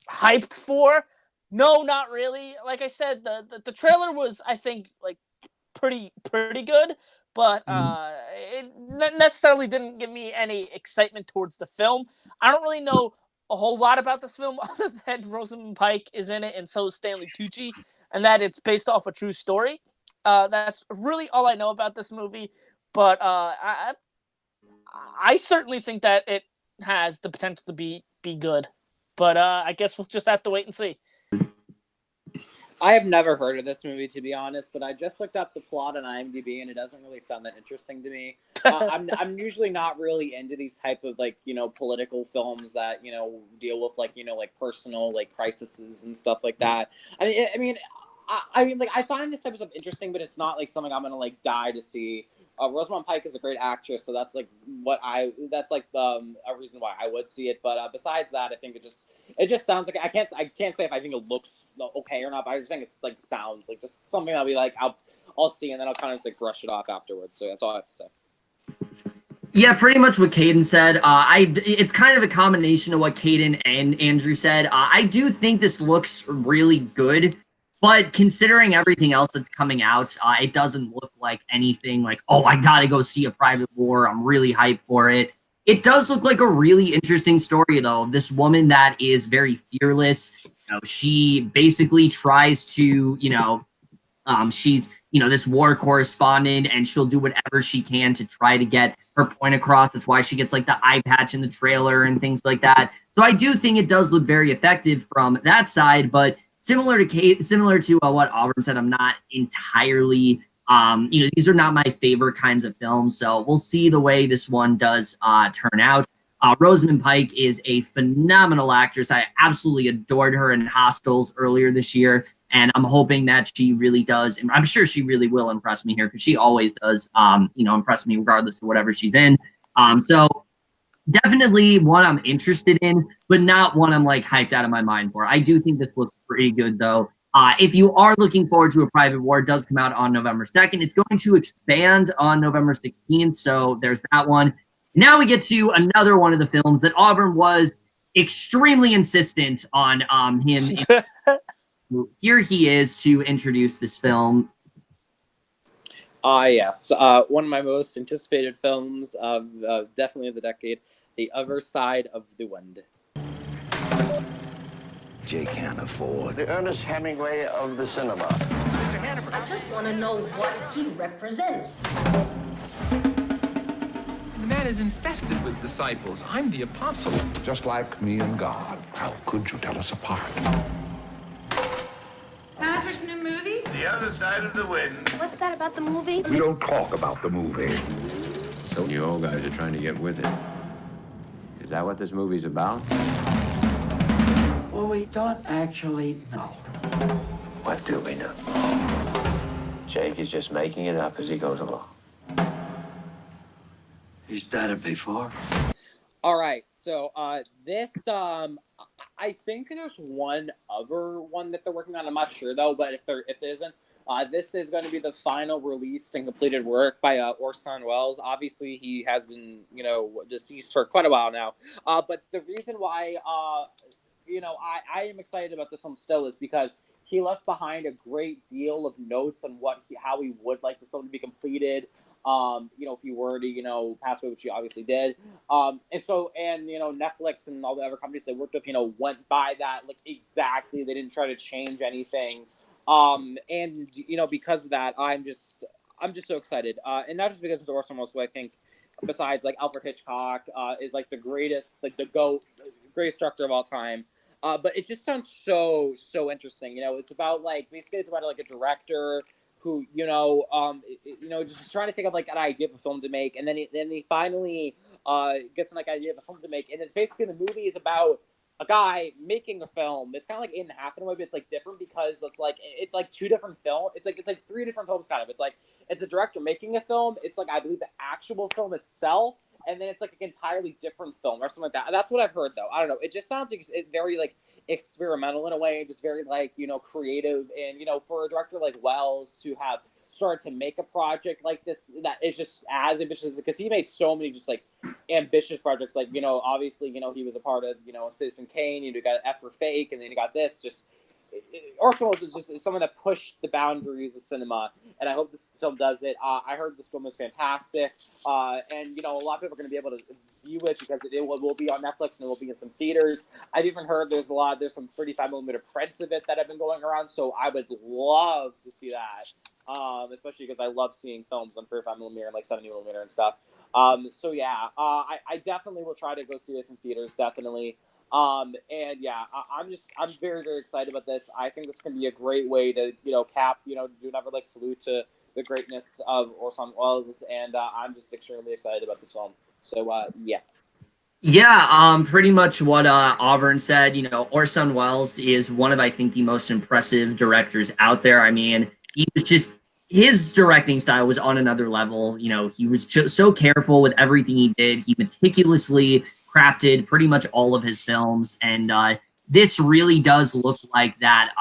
hyped for? No, not really. Like I said, the trailer was, I think, like pretty good, but it necessarily didn't give me any excitement towards the film. I don't really know a whole lot about this film other than Rosamund Pike is in it, and so is Stanley Tucci, and that it's based off a true story. That's really all I know about this movie, but I certainly think that it has the potential to be good. But I guess we'll just have to wait and see. I have never heard of this movie, to be honest, but I just looked up the plot on IMDb, and it doesn't really sound that interesting to me. I'm usually not really into these type of, like, you know, political films that, you know, deal with, like, you know, like personal, like, crises and stuff like that. I mean, like, I find this type of stuff interesting, but it's not like something I'm gonna like die to see. Rosamund Pike is a great actress, so that's like that's like a reason why I would see it. But besides that, I think it just sounds like I can't say if I think it looks okay or not. But I just think it's like sounds like just something I'll be like I'll see, and then I'll kind of like brush it off afterwards. So that's all I have to say. Yeah, pretty much what Caden said. It's kind of a combination of what Caden and Andrew said. I do think this looks really good. But considering everything else that's coming out, it doesn't look like anything like, oh, I gotta go see A Private War. I'm really hyped for it. It does look like a really interesting story, though, of this woman that is very fearless. You know, she basically tries to, she's, this war correspondent, and she'll do whatever she can to try to get her point across. That's why she gets like the eye patch in the trailer and things like that. So I do think it does look very effective from that side, but similar to what Auburn said, I'm not entirely, these are not my favorite kinds of films. So we'll see the way this one does turn out. Rosamund Pike is a phenomenal actress. I absolutely adored her in Hostiles earlier this year. And I'm hoping that she really does, and I'm sure she really will impress me here because she always does, impress me regardless of whatever she's in. So definitely one I'm interested in, but not one I'm like hyped out of my mind for. I do think this looks pretty good though. If you are looking forward to A Private War, it does come out on November 2nd. It's going to expand on November 16th, so there's that one. Now we get to another one of the films that Auburn was extremely insistent on him. Here he is to introduce this film. Yes. One of my most anticipated films of definitely of the decade, The Other Side of the Wind. Jay can't afford. The Ernest Hemingway of the cinema. I just want to know what he represents. The man is infested with disciples. I'm the apostle. Just like me and God. How could you tell us apart? Patrick's new movie? The Other Side of the Wind. What's that about the movie? We don't talk about the movie. So you old guys are trying to get with it. Is that what this movie's about? Well, we don't actually know. What do we know? Jake is just making it up as he goes along. He's done it before. All right, so this I think there's one other one that they're working on. I'm not sure though, but if there isn't, this is going to be the final released and completed work by Orson Welles. Obviously, he has been deceased for quite a while now. But the reason why I am excited about this one still is because he left behind a great deal of notes on how he would like this film to be completed. If he were to, pass away, which he obviously did. And Netflix and all the other companies they worked with, went by that, like, exactly. They didn't try to change anything. Because of that, I'm just so excited. And not just because of Orson Welles, who I think, besides, like, Alfred Hitchcock, is, like, the greatest, like, the GOAT, greatest director of all time. But it just sounds so interesting. It's about, like, basically it's about, like, a director who, just trying to think of, like, an idea of a film to make, and then he finally gets an idea of a film to make, and it's basically the movie is about a guy making a film. It's kind of like 8.5 in a way, but it's like different because it's like two different films. It's like three different films kind of. It's like it's a director making a film. It's like I believe the actual film itself, and then it's like an entirely different film or something like that. That's what I've heard though. I don't know. It just sounds like it's very like experimental in a way, just very like creative, and for a director like Wells to have started to make a project like this that is just as ambitious, because he made so many just like ambitious projects, like obviously he was a part of Citizen Kane, you got F for Fake, and then you got this. Just Orson Welles is just someone that pushed the boundaries of cinema, and I hope this film does it. I heard this film is fantastic, and a lot of people are going to be able to view it because it will be on Netflix and it will be in some theaters. I've even heard there's some 35mm prints of it that have been going around, so I would love to see that, especially because I love seeing films on 35mm and like 70mm and stuff. So yeah, I definitely will try to go see this in theaters, definitely. I'm very, very excited about this. I think this can be a great way to, do another like salute to the greatness of Orson Welles, and I'm just extremely excited about this film. So yeah. Yeah, pretty much what Auburn said. Orson Welles is one of, I think, the most impressive directors out there. I mean, he was just, his directing style was on another level. He was so careful with everything he did. He meticulously crafted pretty much all of his films, and this really does look like that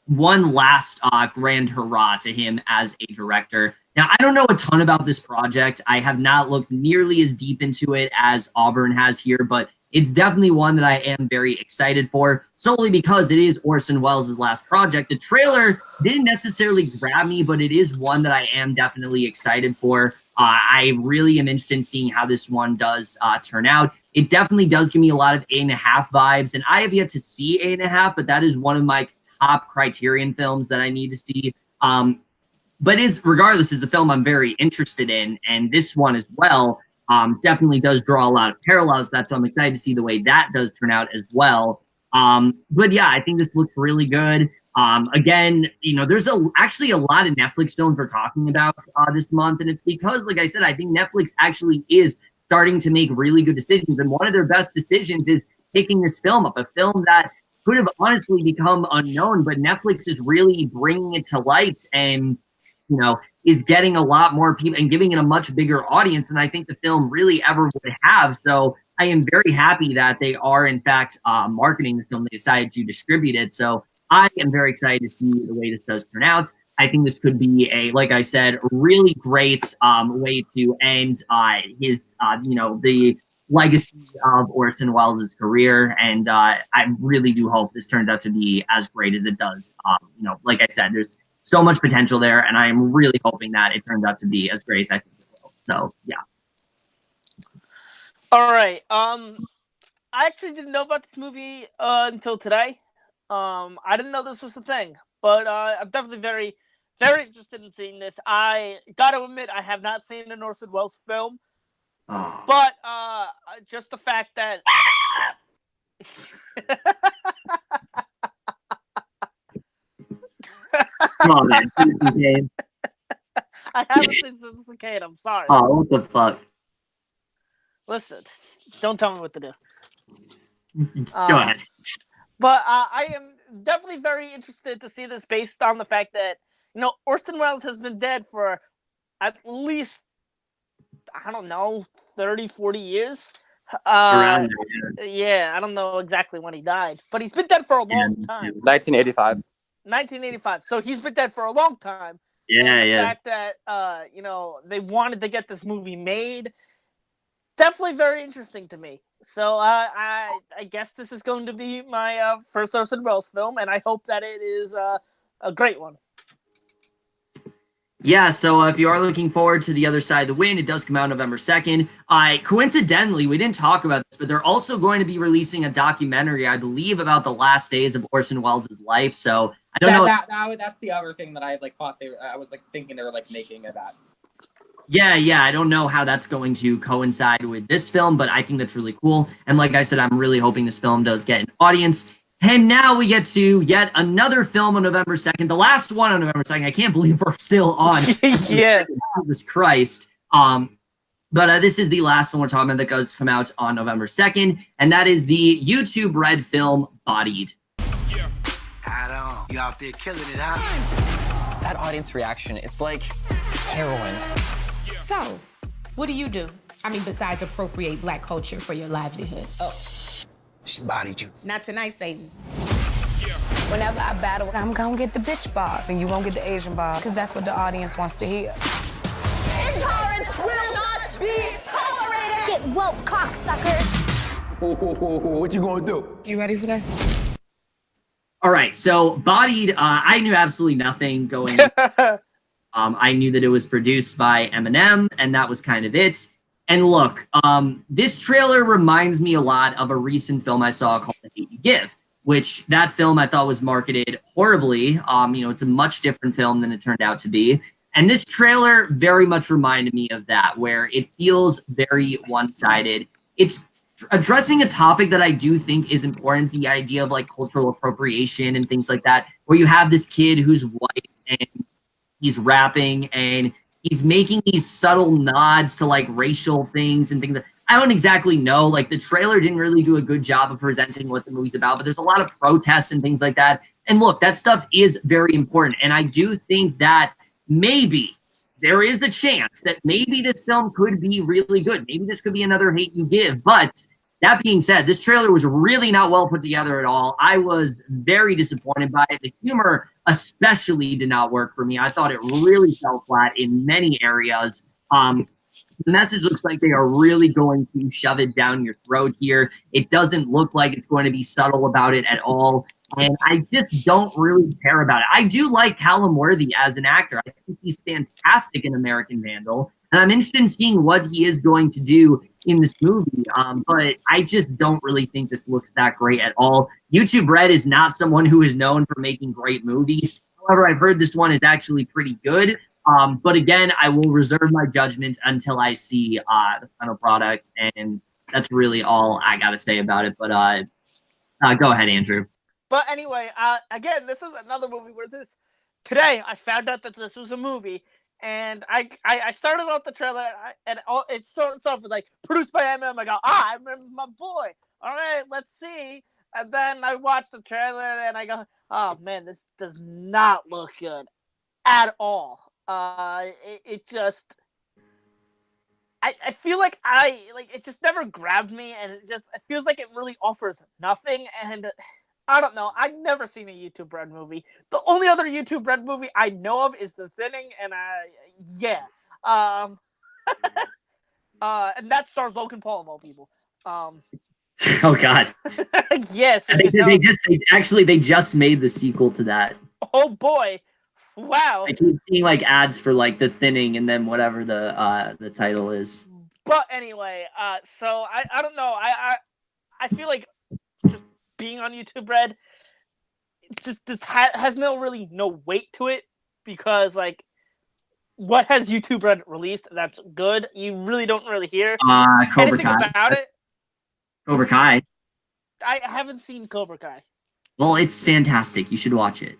one last grand hurrah to him as a director. Now, I don't know a ton about this project. I have not looked nearly as deep into it as Auburn has here, but it's definitely one that I am very excited for, solely because it is Orson Welles' last project. The trailer didn't necessarily grab me, but it is one that I am definitely excited for. I really am interested in seeing how this one does turn out. It definitely does give me a lot of 8.5 vibes, and I have yet to see 8.5, but that is one of my top Criterion films that I need to see. But regardless, is a film I'm very interested in, and this one as well definitely does draw a lot of parallels to that, so I'm excited to see the way that does turn out as well. But yeah, I think this looks really good. Again, there's actually a lot of Netflix films we're talking about this month, and it's because, like I said, I think Netflix actually is starting to make really good decisions, and one of their best decisions is picking this film up, a film that could have honestly become unknown, but Netflix is really bringing it to light and, you know, is getting a lot more people and giving it a much bigger audience than I think the film really ever would have. So I am very happy that they are, in fact, marketing this film. They decided to distribute it. So I am very excited to see the way this does turn out. I think this could be a, like I said, really great way to end his, you know, the legacy of Orson Welles' career. And I really do hope this turns out to be as great as it does. You know, like I said, there's so much potential there, and I am really hoping that it turns out to be as great as I think it will. So, yeah. All right. I actually didn't know about this movie until today. I didn't know this was a thing, but I'm definitely very, very interested in seeing this. I got to admit, I have not seen an Orson Welles film, but just the fact that Come on, man. Citizen Kane. I haven't seen Citizen Kane. I'm sorry. Oh, what the fuck? Listen, don't tell me what to do. Go ahead. But I am definitely very interested to see this based on the fact that, you know, Orson Welles has been dead for at least, I don't know, 30, 40 years. Around there, yeah, I don't know exactly when he died, but he's been dead for a long time. 1985. 1985. So he's been dead for a long time. Yeah, and the yeah. fact that, you know, they wanted to get this movie made, definitely very interesting to me. So I guess this is going to be my first Orson Welles film, and I hope that it is a great one. Yeah, so if you are looking forward to The Other Side of the Wind, it does come out November 2nd. Coincidentally, we didn't talk about this, but they're also going to be releasing a documentary, I believe, about the last days of Orson Welles' life. So I don't know. That's the other thing that I thought I was thinking they were making of that. Yeah, I don't know how that's going to coincide with this film, but I think that's really cool. And like I said, I'm really hoping this film does get an audience. And now we get to yet another film on November 2nd, the last one on November 2nd. I can't believe we're still on. Yeah. Jesus Christ. But this is the last one we're talking about that goes to come out on November 2nd, and that is the YouTube Red film Bodied. Right on. You out there killing it, huh? That audience reaction, it's like heroin. So, what do? I mean, besides appropriate Black culture for your livelihood? Oh. She bodied you. Not tonight, Satan. Whenever I battle, I'm gonna get the bitch boss, and you won't get the Asian boss, because that's what the audience wants to hear. Intolerance will not be tolerated! Get woke, cocksuckers! What you gonna do? You ready for this? All right, so Bodied, I knew absolutely nothing going I knew that it was produced by Eminem, and that was kind of it. And look, this trailer reminds me a lot of a recent film I saw called The Hate You Give, which that film I thought was marketed horribly. You know, it's a much different film than it turned out to be. And this trailer very much reminded me of that, where it feels very one-sided. It's addressing a topic that I do think is important, the idea of like cultural appropriation and things like that, where you have this kid who's white and he's rapping and he's making these subtle nods to like racial things and things that I don't exactly know. Like the trailer didn't really do a good job of presenting what the movie's about, but there's a lot of protests and things like that. And look, that stuff is very important. And I do think that maybe there is a chance that maybe this film could be really good. Maybe this could be another Hate You Give. But that being said, this trailer was really not well put together at all. I was very disappointed by it. The humor especially did not work for me. I thought it really fell flat in many areas. The message looks like they are really going to shove it down your throat here. It doesn't look like it's going to be subtle about it at all. And I just don't really care about it. I do like Callum Worthy as an actor. I think he's fantastic in American Vandal. And I'm interested in seeing what he is going to do in this movie. But I just don't really think this looks that great at all. YouTube Red is not someone who is known for making great movies. However, I've heard this one is actually pretty good. But again, I will reserve my judgment until I see the final product. And that's really all I got to say about it. But go ahead, Andrew. But anyway, again, this is another movie where today I found out that this was a movie. And I started off the trailer, and it starts off with like produced by MM. I go, I remember my boy. All right, let's see. And then I watched the trailer and I go, oh man, this does not look good at all. It just, I feel like it just never grabbed me, and it feels like it really offers nothing. And I don't know. I've never seen a YouTube Red movie. The only other YouTube Red movie I know of is The Thinning, and and that stars Logan Paul of all people. Oh God. Yes. They just made the sequel to that. Oh boy. Wow. I keep seeing like ads for like The Thinning and then whatever the title is. But anyway, so I don't know. I feel like just being on YouTube Red just has no weight to it, because like what has YouTube Red released that's good? You really don't really hear Cobra anything Kai. about it. Cobra Kai. I haven't seen Cobra Kai. Well, it's fantastic. You should watch it.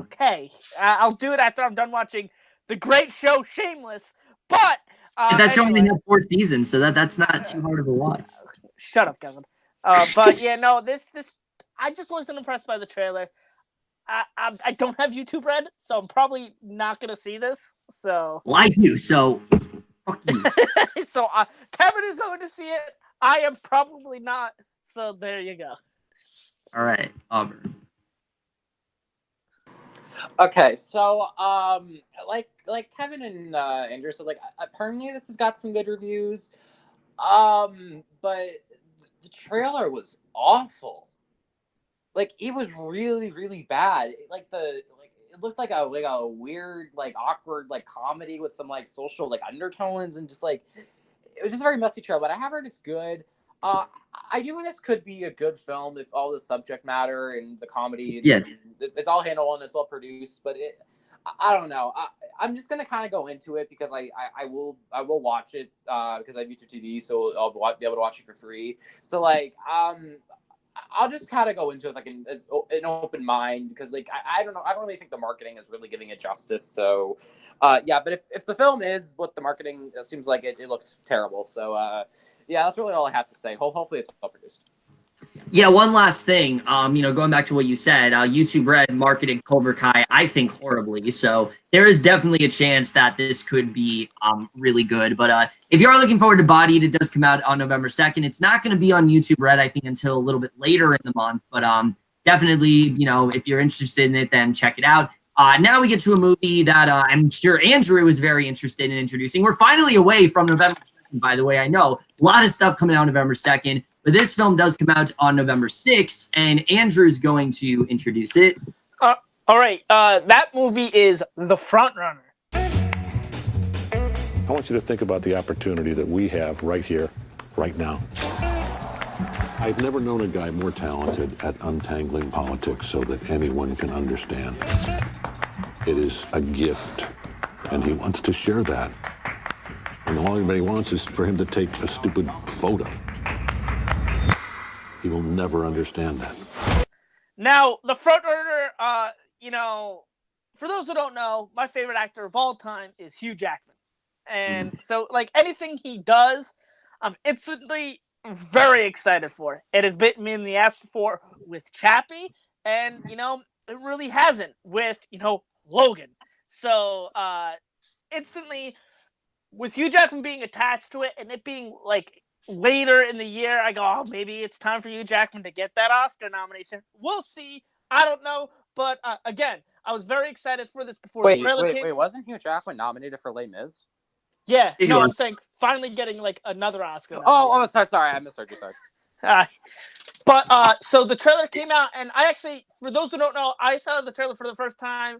Okay, I'll do it after I'm done watching the great show Shameless. But That's anyway. only have 4 seasons, so that's not too hard of a watch. Shut up, Kevin. But yeah, no, this I just wasn't impressed by the trailer. I don't have YouTube Red, so I'm probably not gonna see this. So well, I do. So fuck you. So Kevin is going to see it. I am probably not. So there you go. All right, Auburn. Okay, so like Kevin and Andrew said, like apparently this has got some good reviews, but the trailer was awful. Like it was really, really bad. It looked like a weird, like awkward, like comedy with some like social like undertones, and just like it was just a very messy trailer. But I have heard it's good. I do think this could be a good film if all the subject matter and the comedy, it's all handled and it's well produced. But I don't know. I'm just gonna kind of go into it because I will watch it because I have YouTube TV, so I'll be able to watch it for free. So like I'll just kind of go into it like an open mind, because like I don't know, I don't really think the marketing is really giving it justice. So yeah, but if the film is what the marketing seems like, it looks terrible. So yeah, that's really all I have to say. Hopefully it's well produced. Yeah, one last thing. Going back to what you said, YouTube Red marketed Cobra Kai, I think, horribly. So there is definitely a chance that this could be really good. But if you are looking forward to Bodied, it does come out on November 2nd. It's not going to be on YouTube Red, I think, until a little bit later in the month. But definitely, if you're interested in it, then check it out. Now we get to a movie that I'm sure Andrew was very interested in introducing. We're finally away from November 2nd, by the way. I know a lot of stuff coming out November 2nd. But this film does come out on November 6th, and Andrew's going to introduce it. All right. That movie is The Frontrunner. I want you to think about the opportunity that we have right here, right now. I've never known a guy more talented at untangling politics so that anyone can understand. It is a gift, and he wants to share that. And all anybody wants is for him to take a stupid photo. He will never understand that. Now, The Frontrunner, for those who don't know, my favorite actor of all time is Hugh Jackman. And so, like, anything he does, I'm instantly very excited for. It has bitten me in the ass before with Chappie, and, it really hasn't with, Logan. So, instantly, with Hugh Jackman being attached to it and it being, like, later in the year, I go, oh, maybe it's time for Hugh Jackman to get that Oscar nomination. We'll see. I don't know. But again, I was very excited for this before the trailer came. Wait, wasn't Hugh Jackman nominated for Les Mis? Yeah, no, I'm saying finally getting like another Oscar. Oh, sorry, I misheard you. Sorry. But so the trailer came out, and I actually, for those who don't know, I saw the trailer for the first time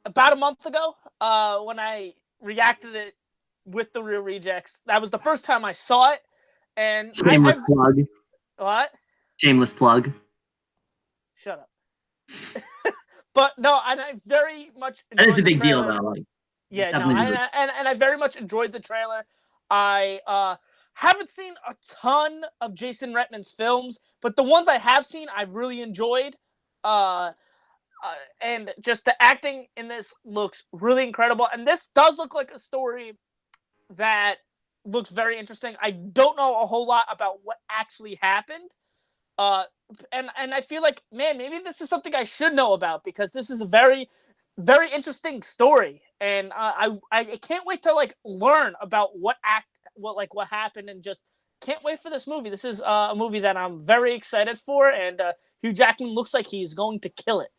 about a month ago when I reacted it with the Real Rejects. That was the first time I saw it, and Shameless plug. What? Shameless plug. Shut up. But no, and I very much enjoyed that is a big the deal, trailer. though. Like, yeah, no, and I very much enjoyed the trailer. I haven't seen a ton of Jason Reitman's films, but the ones I have seen, I really enjoyed. And just the acting in this looks really incredible. And this does look like a story that looks very interesting. I don't know a whole lot about what actually happened, And I feel like, man, maybe this is something I should know about because this is a very, very interesting story, and I can't wait to like learn about what happened, and just can't wait for this movie. This is a movie that I'm very excited for, and Hugh Jackman looks like he's going to kill it.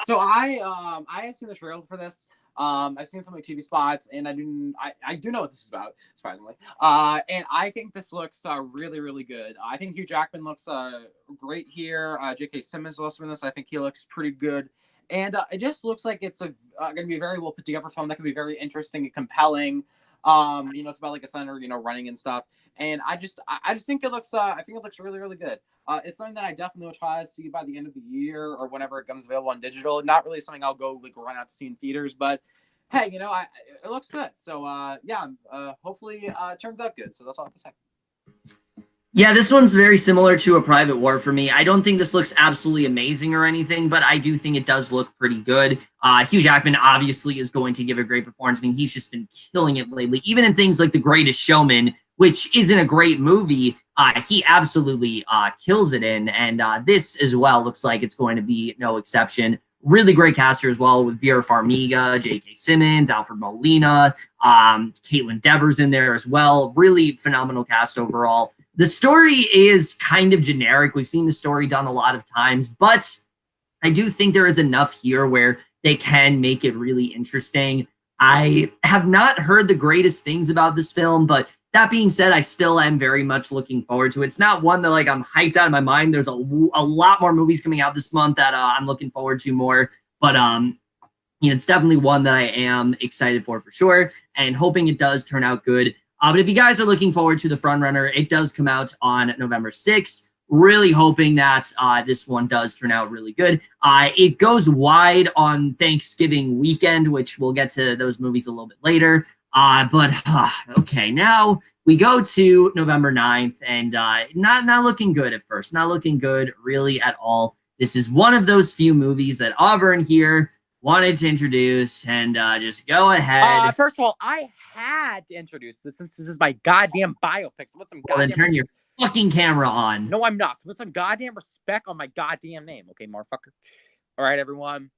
So I had seen the trailer for this. I've seen some like TV spots, and I do know what this is about, surprisingly. And I think this looks really, really good. I think Hugh Jackman looks great here. J.K. Simmons also in this. I think he looks pretty good. And it just looks like it's going to be a very well put together film that can be very interesting and compelling. It's about like a senator, running and stuff. And I just think it looks, I think it looks really, really good. It's something that I definitely will try to see by the end of the year or whenever it comes available on digital. Not really something I'll go like run out to see in theaters, but hey, it looks good. So hopefully it turns out good. So that's all I have to say. Yeah, this one's very similar to A Private War for me. I don't think this looks absolutely amazing or anything, but I do think it does look pretty good. Hugh Jackman obviously is going to give a great performance. I mean, he's just been killing it lately. Even in things like The Greatest Showman, which isn't a great movie, he absolutely kills it in. And this as well looks like it's going to be no exception. Really great caster as well with Vera Farmiga, J.K. Simmons, Alfred Molina, Caitlin Devers in there as well. Really phenomenal cast overall. The story is kind of generic. We've seen the story done a lot of times, but I do think there is enough here where they can make it really interesting. I have not heard the greatest things about this film, but that being said, I still am very much looking forward to it. It's not one that like I'm hyped out of my mind. There's a lot more movies coming out this month that I'm looking forward to more, but it's definitely one that I am excited for sure, and hoping it does turn out good. But if you guys are looking forward to The Frontrunner, it does come out on November 6th. Really hoping that this one does turn out really good. It goes wide on Thanksgiving weekend, which we'll get to those movies a little bit later. Okay, now we go to November 9th, and not looking good at first. Not looking good really at all. This is one of those few movies that Auburn here wanted to introduce, and just go ahead. First of all, I had to introduce this since this is my goddamn biopic. So what's some goddamn... Then turn your fucking camera on. No, I'm not. So put some goddamn respect on my goddamn name, okay, motherfucker? All right, everyone.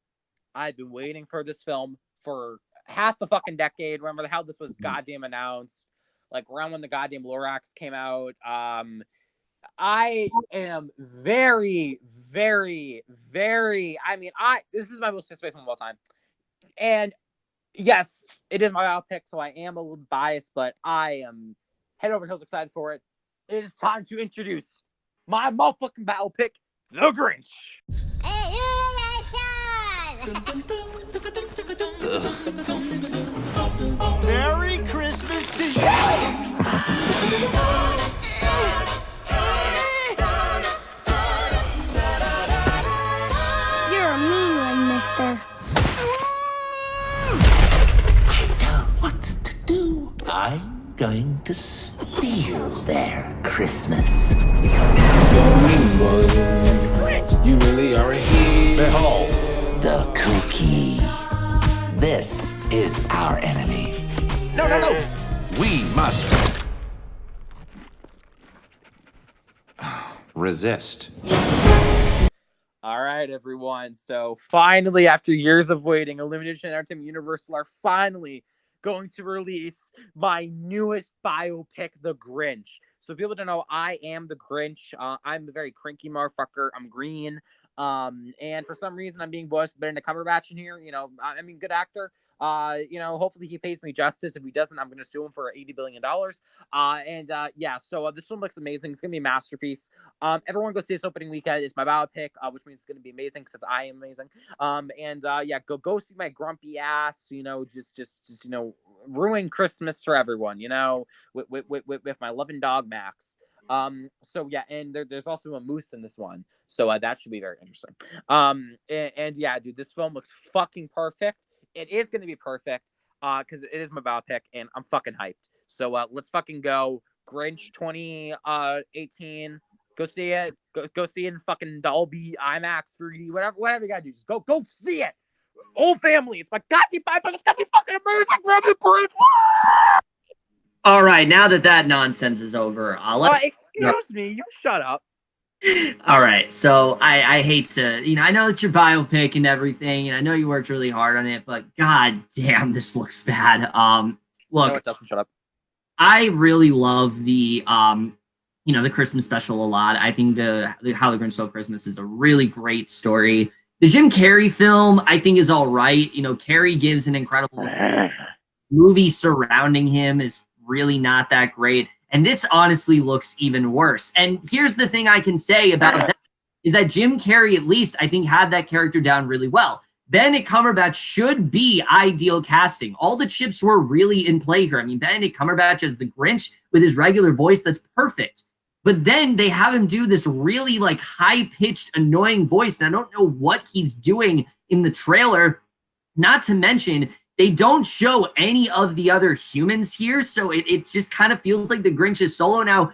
I've been waiting for this film for half the fucking decade. Remember the hell this was goddamn announced? Like around when the goddamn Lorax came out. I am very, very, very... this is my most anticipated film of all time. And yes, it is my biopic, so I am a little biased, but I am head over heels excited for it. It is time to introduce my motherfucking biopic, The Grinch. Merry Christmas to you! You're a mean one, mister. I'm going to steal their Christmas. You really are a he. Behold, the cookie. This is our enemy. No. We must resist. All right, everyone. So finally, after years of waiting, Illumination Entertainment Universal are finally going to release my newest biopic, The Grinch. So people don't know, I am the Grinch. I'm a very cranky motherfucker. I'm green. And for some reason, I'm being voiced by Benedict Cumberbatch in here. Good actor. Hopefully he pays me justice. If he doesn't, I'm going to sue him for $80 billion. So this one looks amazing. It's going to be a masterpiece. Everyone go see this opening weekend. It's my biopic, which means it's going to be amazing since I am amazing. Go see my grumpy ass, ruin Christmas for everyone, with my loving dog, Max. And there's also a moose in this one. So that should be very interesting. Dude, this film looks fucking perfect. It is going to be perfect because it is my biopic and I'm fucking hyped. So let's fucking go. Grinch 2018. Go see it. Go see it in fucking Dolby, IMAX, 3D, whatever you gotta do. Just go see it. Whole family. It's my goddamn biopic. It's gonna be fucking amazing. Grab the Grinch. All right, now that nonsense is over, let's... excuse me. You shut up. All right, so I hate to, I know it's your biopic and everything, and I know you worked really hard on it, but god damn, this looks bad. Look, No, it doesn't. Shut up. I really love the the Christmas special a lot. I think the How the Grinch Stole Christmas is a really great story. The Jim Carrey film, I think, is all right. Carrey gives an incredible movie surrounding him is really not that great. And this honestly looks even worse. And here's the thing I can say about that is that Jim Carrey, at least, I think, had that character down really well. Benedict Cumberbatch should be ideal casting. All the chips were really in play here. I mean, Benedict Cumberbatch as the Grinch with his regular voice, that's perfect. But then they have him do this really like high-pitched, annoying voice. And I don't know what he's doing in the trailer. Not to mention, they don't show any of the other humans here, so it just kind of feels like the Grinch is solo. Now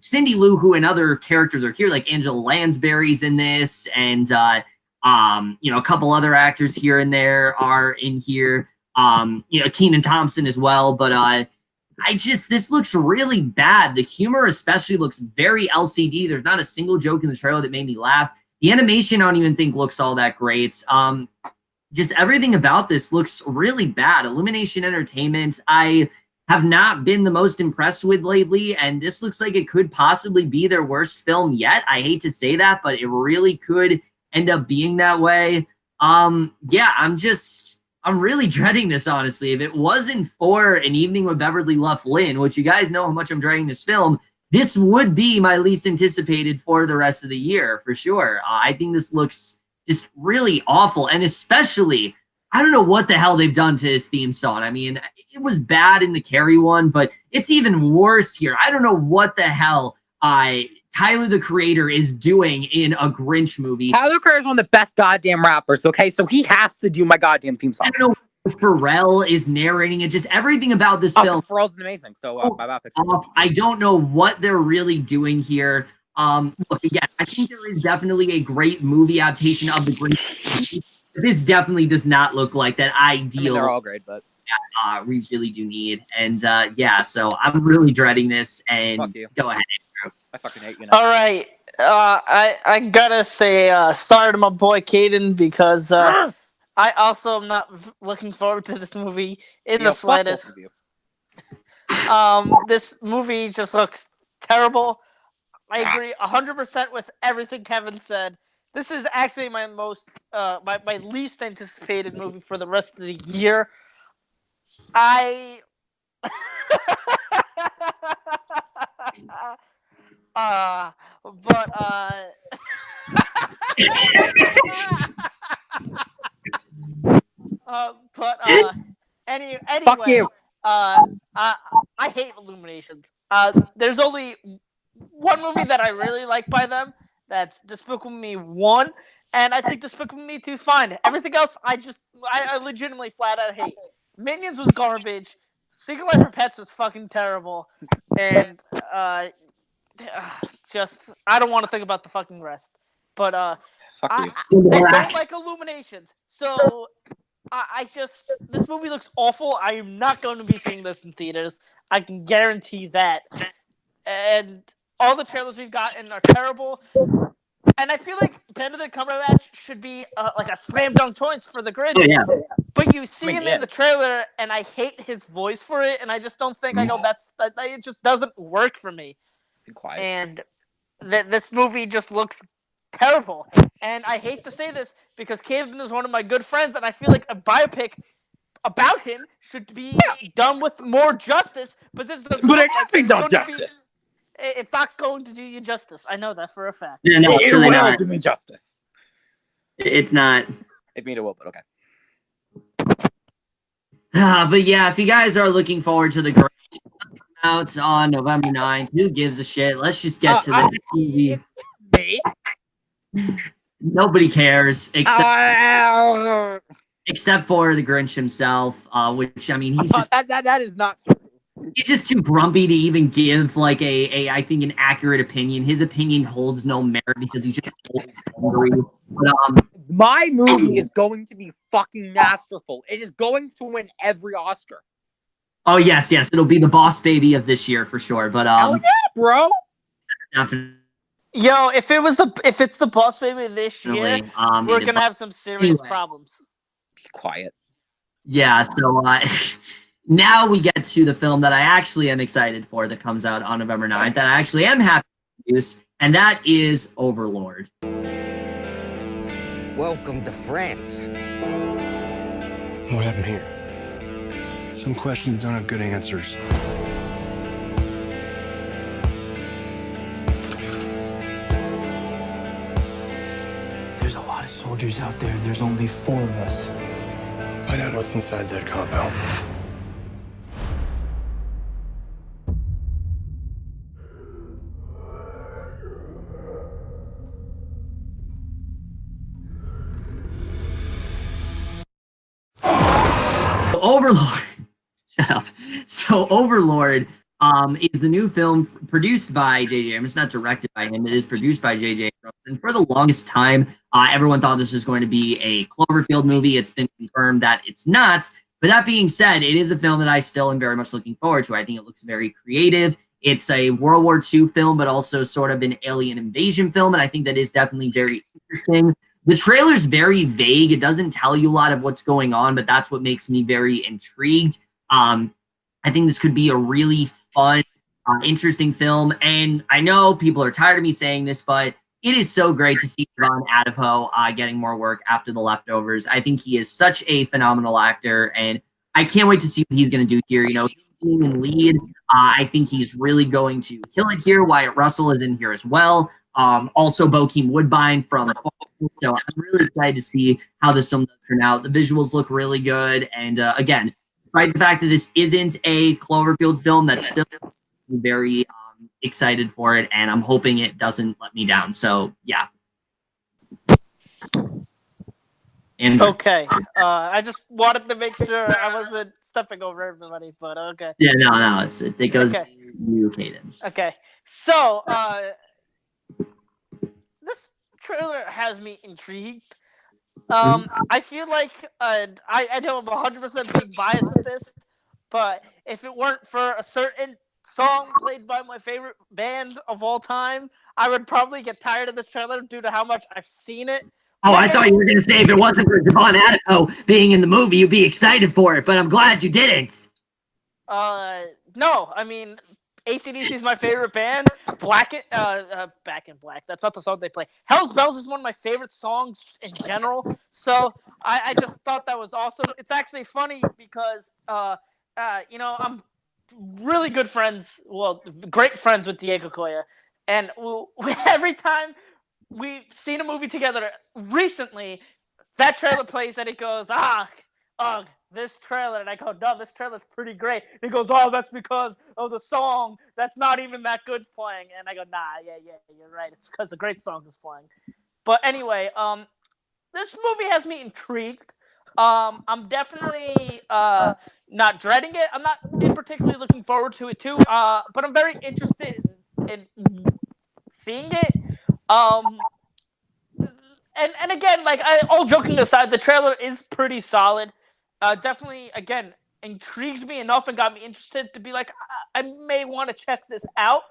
Cindy Lou Who and other characters are here, like Angela Lansbury's in this, and a couple other actors here and there are in here. Kenan Thompson as well, but this looks really bad. The humor especially looks very LCD. There's not a single joke in the trailer that made me laugh. The animation I don't even think looks all that great. Just everything about this looks really bad. Illumination Entertainment, I have not been the most impressed with lately, and this looks like it could possibly be their worst film yet. I hate to say that, but it really could end up being that way. I'm really dreading this, honestly. If it wasn't for An Evening with Beverly Luff Lynn, which you guys know how much I'm dreading this film, this would be my least anticipated for the rest of the year, for sure. I think this looks just really awful. And especially, I don't know what the hell they've done to his theme song. I mean, it was bad in the Carrie one, but it's even worse here. I don't know what the hell Tyler, the Creator, is doing in a Grinch movie. Tyler the Creator is one of the best goddamn rappers, okay? So he has to do my goddamn theme song. I don't know if Pharrell is narrating it. Just everything about this film. Pharrell's amazing. So I don't know what they're really doing here. Look, again, I think there is definitely a great movie adaptation of the Grinch. This definitely does not look like that ideal. They're all great, but we really do need. And so I'm really dreading this. And fuck you. Go ahead, Andrew. I fucking hate you now. All right, I gotta say sorry to my boy Caden because I also am not looking forward to this movie in the slightest. This movie just looks terrible. I agree 100% with everything Kevin said. This is actually my my least anticipated movie for the rest of the year. Anyway, fuck you. I hate Illuminations. There's only one movie that I really like by them. That's Despicable Me 1, and I think Despicable Me 2 is fine. Everything else, I legitimately flat out hate. Minions was garbage. Single Life for Pets was fucking terrible, and I don't want to think about the fucking rest. But I don't like Illuminations, so this movie looks awful. I am not going to be seeing this in theaters. I can guarantee that. And all the trailers we've gotten are terrible. And I feel like Benedict Cumberbatch should be like a slam dunk choice for the Grinch. Oh, yeah. But you see him in the trailer, and I hate his voice for it, and I just don't think it just doesn't work for me. Be quiet. And this movie just looks terrible. And I hate to say this because Caden is one of my good friends, and I feel like a biopic about him should be done with more justice. But this doesn't. But it has been done justice. It's not going to do you justice. I know that for a fact. Yeah, no, it will do me justice. It's not. It mean it will, but okay. But yeah, if you guys are looking forward to the Grinch out on November 9th, who gives a shit? Let's just get to the movie. Nobody cares except for the Grinch himself, which I mean, he's just that is not true. He's just too grumpy to even give like I think an accurate opinion. His opinion holds no merit because he's just always angry. But, my movie is going to be fucking masterful. It is going to win every Oscar. Oh yes, it'll be the boss baby of this year for sure. But hell yeah, bro. Definitely Yo, if it's the Boss Baby this year, we're gonna have some serious problems. Be quiet. Yeah, so now we get to the film that I actually am excited for that comes out on November 9th, that I actually am happy to introduce, and that is Overlord. Welcome to France. What happened here? Some questions don't have good answers. There's a lot of soldiers out there, and there's only 4 of us. Find out what's inside that compound. Overlord. Shut up. So Overlord is the new film produced by J.J. Abrams. It's not directed by him. It is produced by J.J. Abrams. And for the longest time, everyone thought this was going to be a Cloverfield movie. It's been confirmed that it's not. But that being said, it is a film that I still am very much looking forward to. I think it looks very creative. It's a World War II film, but also sort of an alien invasion film. And I think that is definitely very interesting. The trailer's very vague. It doesn't tell you a lot of what's going on, but that's what makes me very intrigued. I think this could be a really fun, interesting film. And I know people are tired of me saying this, but it is so great to see Ron Adipo getting more work after The Leftovers. I think he is such a phenomenal actor, and I can't wait to see what he's going to do here. You know, being in lead, I think he's really going to kill it here. Wyatt Russell is in here as well. Also, Bokeem Woodbine from Falk. So I'm really excited to see how this film does turn out. The visuals look really good. And again, despite the fact that this isn't a Cloverfield film, that's still very excited for it. And I'm hoping it doesn't let me down. So, yeah. Andrew. Okay. I just wanted to make sure I wasn't stepping over everybody, but okay. Yeah, no. It goes okay. Mutated. Okay. So, this trailer has me intrigued. I feel like I know I'm 100% being biased at this, but if it weren't for a certain song played by my favorite band of all time, I would probably get tired of this trailer due to how much I've seen it. Oh, I thought you were going to say if it wasn't for Devon Adipo being in the movie, you'd be excited for it, but I'm glad you didn't. No, I mean, AC/DC is my favorite band. Back in Black. That's not the song they play. Hell's Bells is one of my favorite songs in general. So I just thought that was awesome. It's actually funny because, I'm really good friends. Well, great friends with Diego Coya. And every time we've seen a movie together recently, that trailer plays and it goes, this trailer. And I go, no, this trailer's pretty great. And he goes, oh, that's because of the song that's not even that good playing. And I go, nah, yeah, you're right. It's because the great song is playing. But anyway, this movie has me intrigued. I'm definitely not dreading it. I'm not in particularly looking forward to it too. But I'm very interested in seeing it. And again, like all joking aside, the trailer is pretty solid. Definitely, again, intrigued me enough and got me interested to be like, I may want to check this out.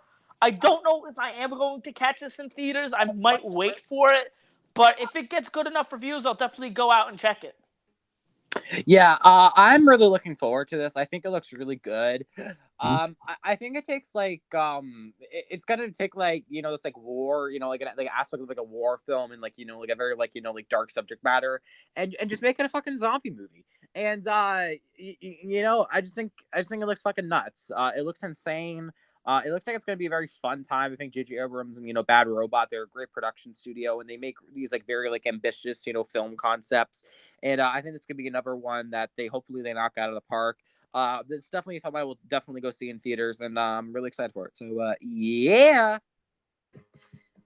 I don't know if I am going to catch this in theaters. I might wait for it. But if it gets good enough reviews, I'll definitely go out and check it. Yeah, I'm really looking forward to this. I think it looks really good. I think it takes like it's gonna take like this like war, like an aspect of like a war film and like like a very like like dark subject matter and just make it a fucking zombie movie. And I just think it looks fucking nuts. It looks insane. It looks like it's going to be a very fun time. I think J.J. Abrams and, Bad Robot, they're a great production studio, and they make these, like, very, like, ambitious, film concepts. And I think this could be another one that hopefully they knock out of the park. This is definitely a film I will definitely go see in theaters, and I'm really excited for it. So, yeah.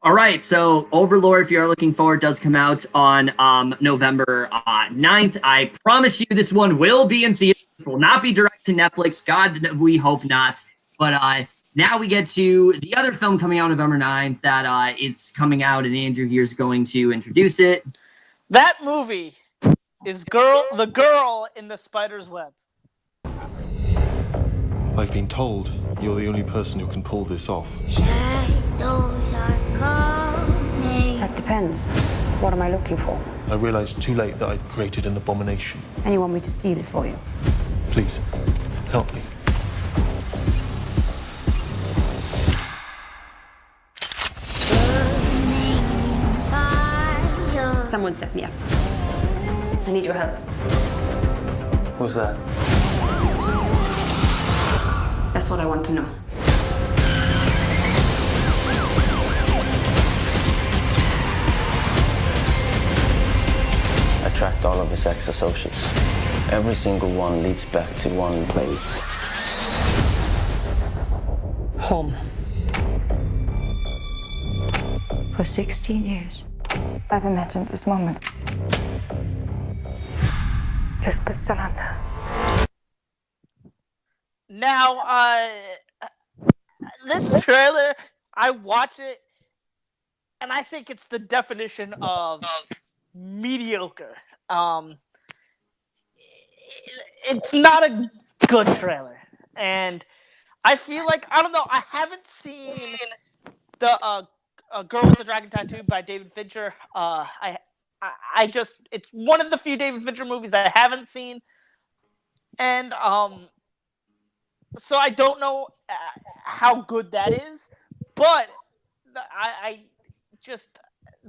All right, so Overlord, if you're looking forward, does come out on November 9th. I promise you this one will be in theaters. It will not be direct to Netflix. God, we hope not. But now we get to the other film coming out November 9th that it's coming out, and Andrew here is going to introduce it. That movie is The Girl in the Spider's Web. I've been told you're the only person who can pull this off. Shadows are calling. Depends. What am I looking for? I realized too late that I'd created an abomination. And you want me to steal it for you? Please, help me. Someone set me up. I need your help. Who's that? That's what I want to know. I tracked all of his ex-associates. Every single one leads back to one place. Home. For 16 years, I've imagined this moment. Lisbeth. Now, this trailer, I watch it, and I think it's the definition of mediocre. It's not a good trailer, and I feel like, I don't know, I haven't seen the Girl with the Dragon Tattoo by David Fincher. I just, it's one of the few David Fincher movies I haven't seen, and so I don't know how good that is, but I just,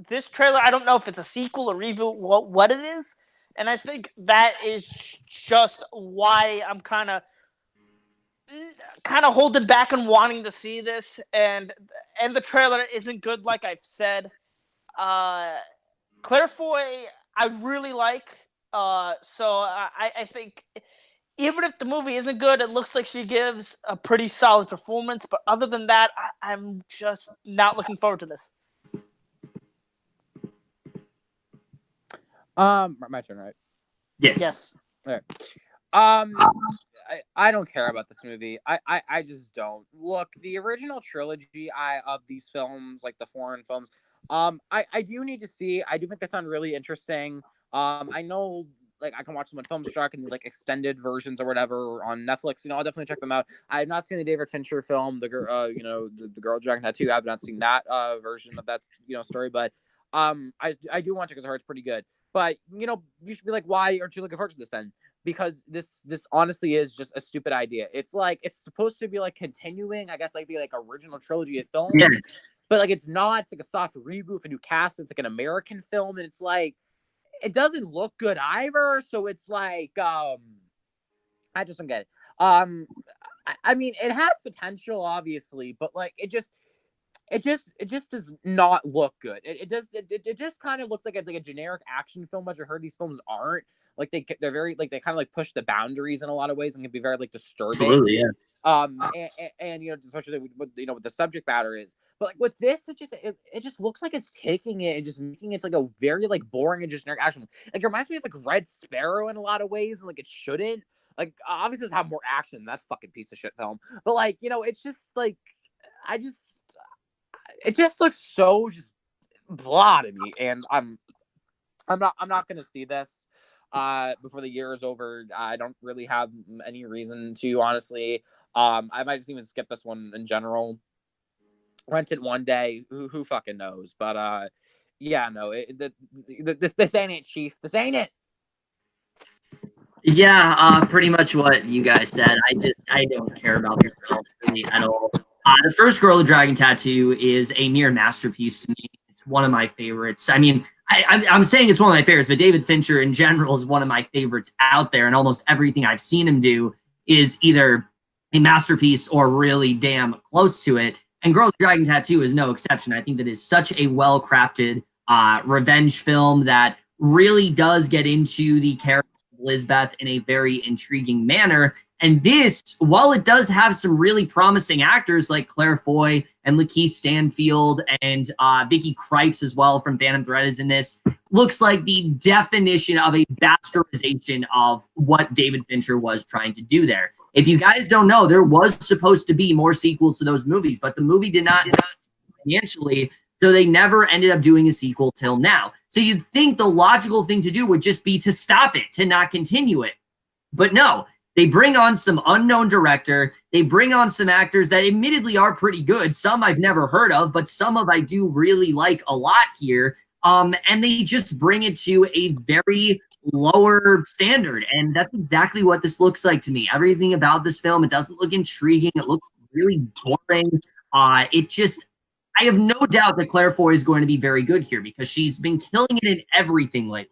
this trailer, I don't know if it's a sequel or reboot, what it is, and I think that is just why I'm kind of holding back and wanting to see this, and the trailer isn't good, like I've said. Claire Foy, I really like, so I think even if the movie isn't good, it looks like she gives a pretty solid performance, but other than that, I'm just not looking forward to this. My turn, right? Yeah. Yes. Okay. I don't care about this movie. I just don't. Look, the original trilogy of these films, like the foreign films, I do need to see. I do think they sound really interesting. I know, like, I can watch them on Filmstruck and like extended versions or whatever on Netflix. You know, I'll definitely check them out. I have not seen the David Fincher film, the girl, the Girl with Dragon Tattoo. I have not seen that version of that, story, but I do want to, because I heard it's pretty good. But, you should be like, why aren't you looking forward to this then? Because this honestly is just a stupid idea. It's like, it's supposed to be like continuing, I guess, like the original trilogy of films. Yeah. But like, it's not. It's like a soft reboot, a new cast. It's like an American film, and it's like, it doesn't look good either. So it's like, I just don't get it. I mean, it has potential, obviously, but like, it just does not look good. It just kind of looks like a generic action film, which I heard these films aren't. Like, they're very, like, they kind of like push the boundaries in a lot of ways and can be very like disturbing. Absolutely, yeah. And especially with what the subject matter is. But like with this, it just looks like it's taking it and just making it like a very like boring and generic action. Like, it reminds me of like Red Sparrow in a lot of ways, and like it shouldn't. Like, obviously it's have more action. That's fucking piece of shit film. But like, it's just like, it just looks so just blah to me, and I'm not gonna see this before the year is over. I don't really have any reason to, honestly. I might just even skip this one in general. Rent it one day. Who fucking knows? But yeah, no. This ain't it, Chief. This ain't it. Yeah, pretty much what you guys said. I don't care about this film really at all. The first Girl with Dragon Tattoo is a near masterpiece to me. It's one of my favorites. I mean, I'm saying it's one of my favorites, but David Fincher in general is one of my favorites out there, and almost everything I've seen him do is either a masterpiece or really damn close to it. And Girl with Dragon Tattoo is no exception. I think that is such a well-crafted revenge film that really does get into the character of Lisbeth in a very intriguing manner. And this, while it does have some really promising actors like Claire Foy and Lakeith Stanfield and Vicky Krieps as well from Phantom Thread is in this, looks like the definition of a bastardization of what David Fincher was trying to do there. If you guys don't know, there was supposed to be more sequels to those movies, but the movie did not financially, so they never ended up doing a sequel till now. So you'd think the logical thing to do would just be to stop it, to not continue it. But no. They bring on some unknown director. They bring on some actors that admittedly are pretty good. Some I've never heard of, but some of I do really like a lot here. and they just bring it to a very lower standard, and that's exactly what this looks like to me. Everything about this film, it doesn't look intriguing. It looks really boring. I have no doubt that Claire Foy is going to be very good here because she's been killing it in everything lately.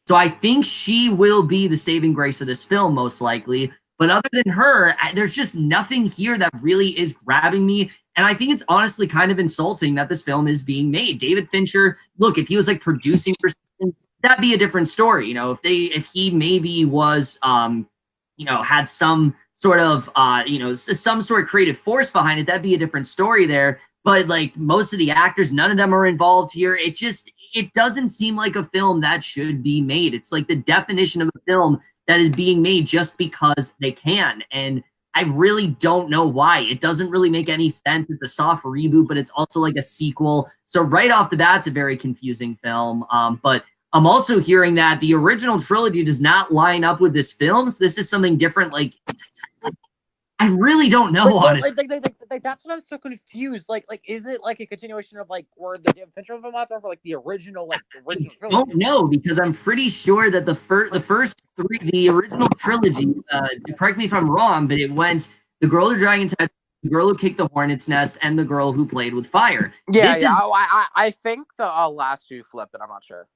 So I think she will be the saving grace of this film, most likely. But other than her, there's just nothing here that really is grabbing me. And I think it's honestly kind of insulting that this film is being made. David Fincher, look, if he was like producing for something, that'd be a different story. If he maybe was, had some sort of, some sort of creative force behind it, that'd be a different story there. But like most of the actors, none of them are involved here. It doesn't seem like a film that should be made. It's like the definition of a film that is being made just because they can. And I really don't know why. It doesn't really make any sense. It's a soft reboot, but it's also like a sequel. So right off the bat, it's a very confusing film. But I'm also hearing that the original trilogy does not line up with this film. So this is something different. Like, I really don't know, honestly. That's what I'm so confused. Like, is it like a continuation of like where the David Fincher film out, or like the original trilogy? I don't know, because I'm pretty sure that the first three, the original trilogy. Correct me if I'm wrong, but it went the girl who dragon's head, the girl who kicked the hornet's nest, and the girl who played with fire. I think the last two flipped, but I'm not sure.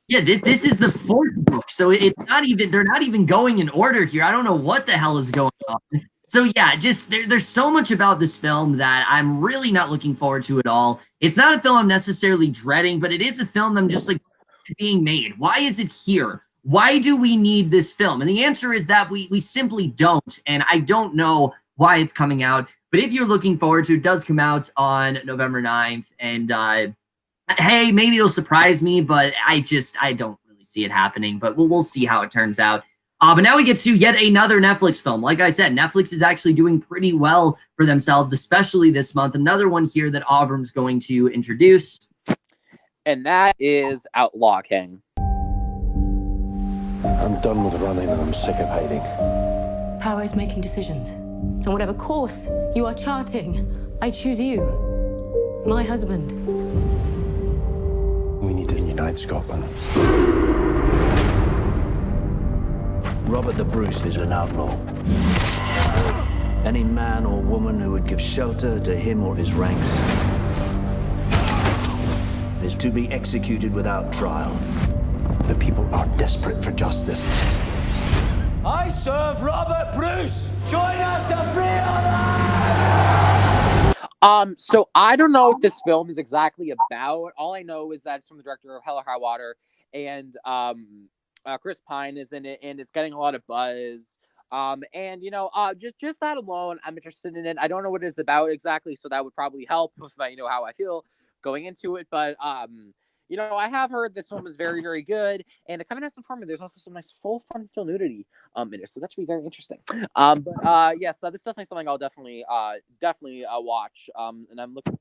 Yeah, this is the fourth book, so it's not even. They're not even going in order here. I don't know what the hell is going on. So yeah, just there's so much about this film that I'm really not looking forward to at all. It's not a film I'm necessarily dreading, but it is a film I'm just like being made. Why is it here? Why do we need this film? And the answer is that we simply don't, and I don't know why it's coming out. But if you're looking forward to it, does come out on November 9th, and hey, maybe it'll surprise me, but I don't really see it happening, but we'll see how it turns out. But now we get to yet another Netflix film. Like I said, Netflix is actually doing pretty well for themselves, especially this month. Another one here that Auburn's going to introduce. And that is Outlaw King. I'm done with running and I'm sick of hiding. Power is making decisions. And whatever course you are charting, I choose you. My husband. We need to unite Scotland. Robert the Bruce is an outlaw. Any man or woman who would give shelter to him or his ranks is to be executed without trial. The people are desperate for justice. I serve Robert Bruce! Join us to free our So I don't know what this film is exactly about. All I know is that it's from the director of Hell or High Water, and Chris Pine is in it, and it's getting a lot of buzz. Just that alone, I'm interested in it. I don't know what it is about exactly, so that would probably help if I know how I feel going into it. But I have heard this film is very, very good, and Kevin has informed me there's also some nice full frontal nudity in it, so that should be very interesting. So this is definitely something I'll definitely watch. And I'm looking.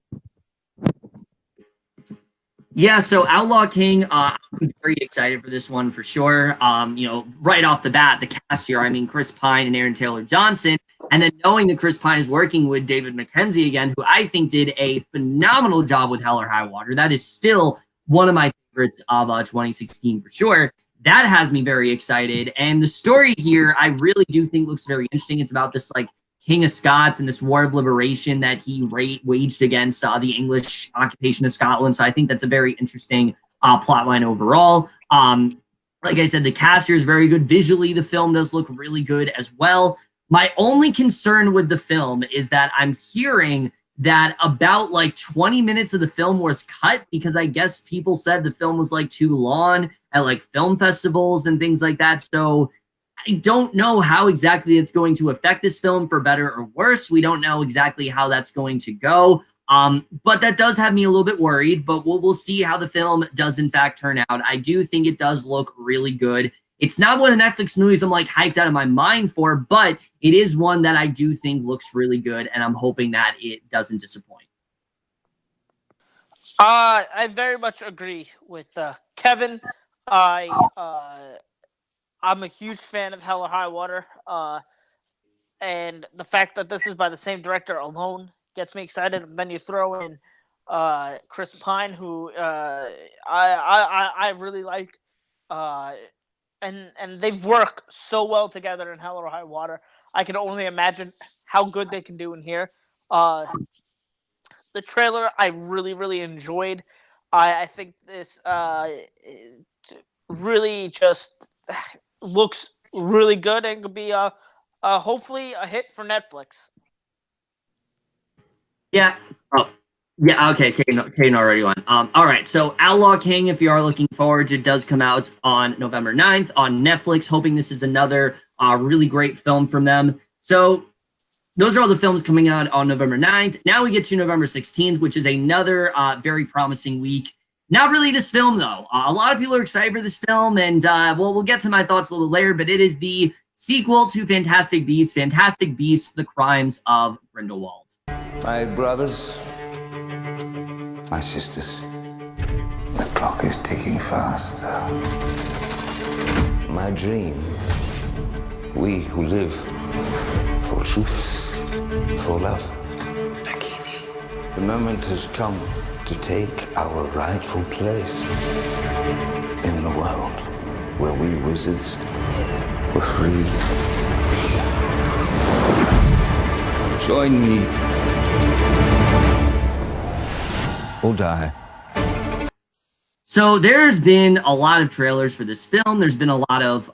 Yeah, so Outlaw King, I'm very excited for this one for sure. Right off the bat, the cast here, Chris Pine and Aaron Taylor Johnson, and then knowing that Chris Pine is working with David Mackenzie again, who I think did a phenomenal job with Hell or High Water. That is still one of my favorites of 2016 for sure. That has me very excited. And the story here, I really do think looks very interesting. It's about this like King of Scots and this war of liberation that he waged against the English occupation of Scotland. So I think that's a very interesting plotline overall. Like I said, the cast here is very good. Visually, the film does look really good as well. My only concern with the film is that I'm hearing that about like 20 minutes of the film was cut because I guess people said the film was like too long at like film festivals and things like that. So I don't know how exactly it's going to affect this film for better or worse. We don't know exactly how that's going to go. But that does have me a little bit worried, but we'll see how the film does in fact turn out. I do think it does look really good. It's not one of the Netflix movies I'm like hyped out of my mind for, but it is one that I do think looks really good, and I'm hoping that it doesn't disappoint. I very much agree with Kevin. I'm a huge fan of Hell or High Water, and the fact that this is by the same director alone gets me excited. And then you throw in Chris Pine, who I really like, and they've worked so well together in Hell or High Water. I can only imagine how good they can do in here. The trailer I really enjoyed. I think this really just looks really good and could be hopefully a hit for Netflix. Yeah. Oh, yeah. Okay. Kane already won. All right. So Outlaw King, if you are looking forward, it does come out on November 9th on Netflix. Hoping this is another really great film from them. So those are all the films coming out on November 9th. Now we get to November 16th, which is another very promising week. Not really this film, though. A lot of people are excited for this film, and we'll get to my thoughts a little later, but it is the sequel to Fantastic Beasts, The Crimes of Grindelwald. My brothers, my sisters, the clock is ticking faster. My dream, we who live for truth, for love. The moment has come to take our rightful place in the world where we wizards were free. Join me or die. So there's been a lot of trailers for this film. There's been a lot of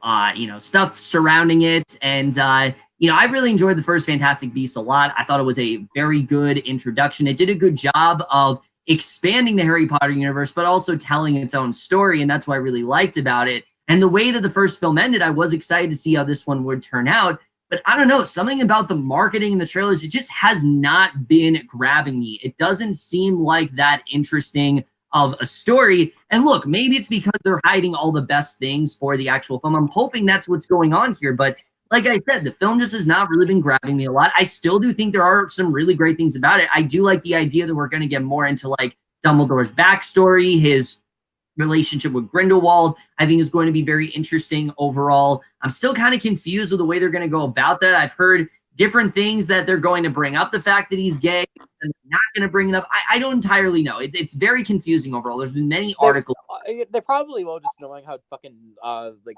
stuff surrounding it, and I really enjoyed the first Fantastic Beasts a lot. I thought it was a very good introduction. It did a good job of expanding the Harry Potter universe, but also telling its own story, and that's what I really liked about it. And the way that the first film ended, I was excited to see how this one would turn out. But I don't know, something about the marketing and the trailers, it just has not been grabbing me. It doesn't seem like that interesting of a story. And look, maybe it's because they're hiding all the best things for the actual film. I'm hoping that's what's going on here. But like I said, the film just has not really been grabbing me a lot. I still do think there are some really great things about it. I do like the idea that we're going to get more into like Dumbledore's backstory, his relationship with Grindelwald. I think is going to be very interesting overall. I'm still kind of confused with the way they're going to go about that. I've heard different things that they're going to bring up the fact that he's gay and not going to bring it up. I don't entirely know. It's very confusing overall. There's been many articles. They probably will, just knowing how fucking like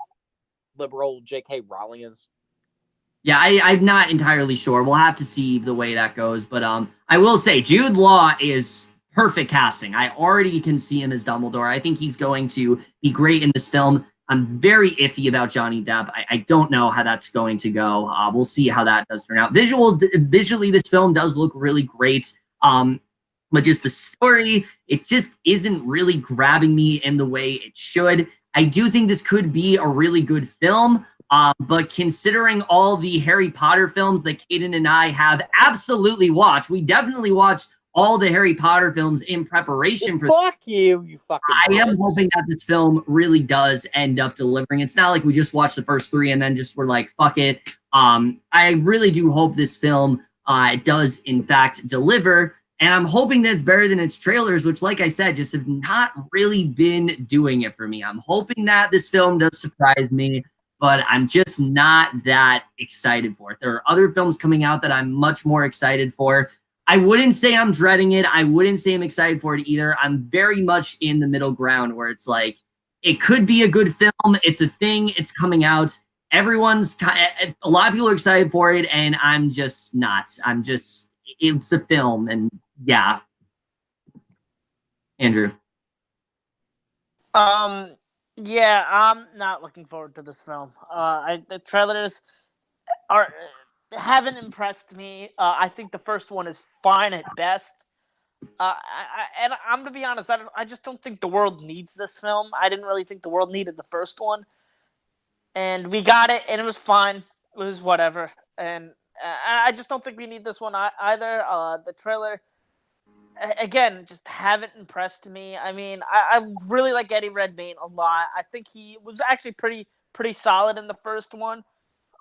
liberal J.K. Rowling is. Yeah, I'm not entirely sure. We'll have to see the way that goes. But I will say Jude Law is perfect casting. I already can see him as Dumbledore. I think he's going to be great in this film. I'm very iffy about Johnny Depp. I don't know how that's going to go. We'll see how that does turn out. Visually, this film does look really great. But just the story, it just isn't really grabbing me in the way it should. I do think this could be a really good film. But considering all the Harry Potter films that Caden and I have absolutely watched, we definitely watched all the Harry Potter films in preparation for fuck you fucking I am hoping that this film really does end up delivering. It's not like we just watched the first three and then just were like, fuck it. I really do hope this film does in fact deliver. And I'm hoping that it's better than its trailers, which, like I said, just have not really been doing it for me. I'm hoping that this film does surprise me, but I'm just not that excited for it. There are other films coming out that I'm much more excited for. I wouldn't say I'm dreading it. I wouldn't say I'm excited for it either. I'm very much in the middle ground where it's like, it could be a good film. It's a thing. It's coming out. A lot of people are excited for it, and I'm just not. It's a film, and yeah. Andrew. Yeah, I'm not looking forward to this film. The trailers haven't impressed me. I think the first one is fine at best. And I'm gonna be honest. I just don't think the world needs this film. I didn't really think the world needed the first one, and we got it, and it was fine. It was whatever, and I just don't think we need this one either. The trailer, again, just haven't impressed me. I mean, I really like Eddie Redmayne a lot. I think he was actually pretty solid in the first one.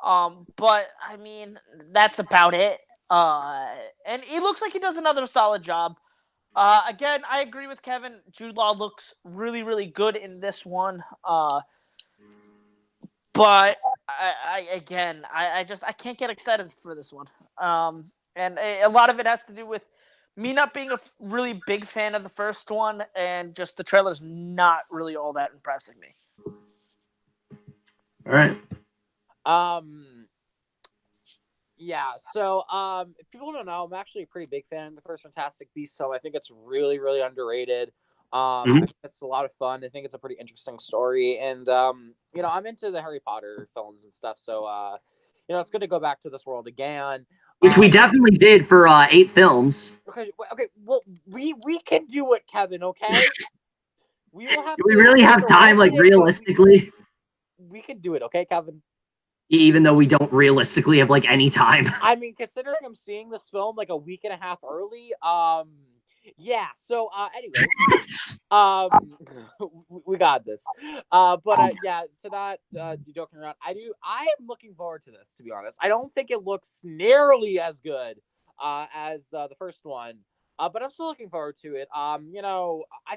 But I mean, that's about it. And he looks like he does another solid job. Again, I agree with Kevin. Jude Law looks really good in this one. But I can't get excited for this one. And a lot of it has to do with me not being a really big fan of the first one, and just the trailer's not really all that impressing me. All right. Yeah, so if people don't know, I'm actually a pretty big fan of the first Fantastic Beasts, so I think it's really, really underrated. I think it's a lot of fun. I think it's a pretty interesting story, and I'm into the Harry Potter films and stuff, so it's good to go back to this world again. Which we definitely did for 8 films. Okay, well, we can do it, Kevin. Okay, we will have. Do we really have time, like realistically? We can do it, okay, Kevin. Even though we don't realistically have like any time. I mean, considering I'm seeing this film like a week and a half early, yeah. So, anyway, we got this. Yeah, to not joking around, I am looking forward to this. To be honest, I don't think it looks nearly as good as the first one. But I'm still looking forward to it. I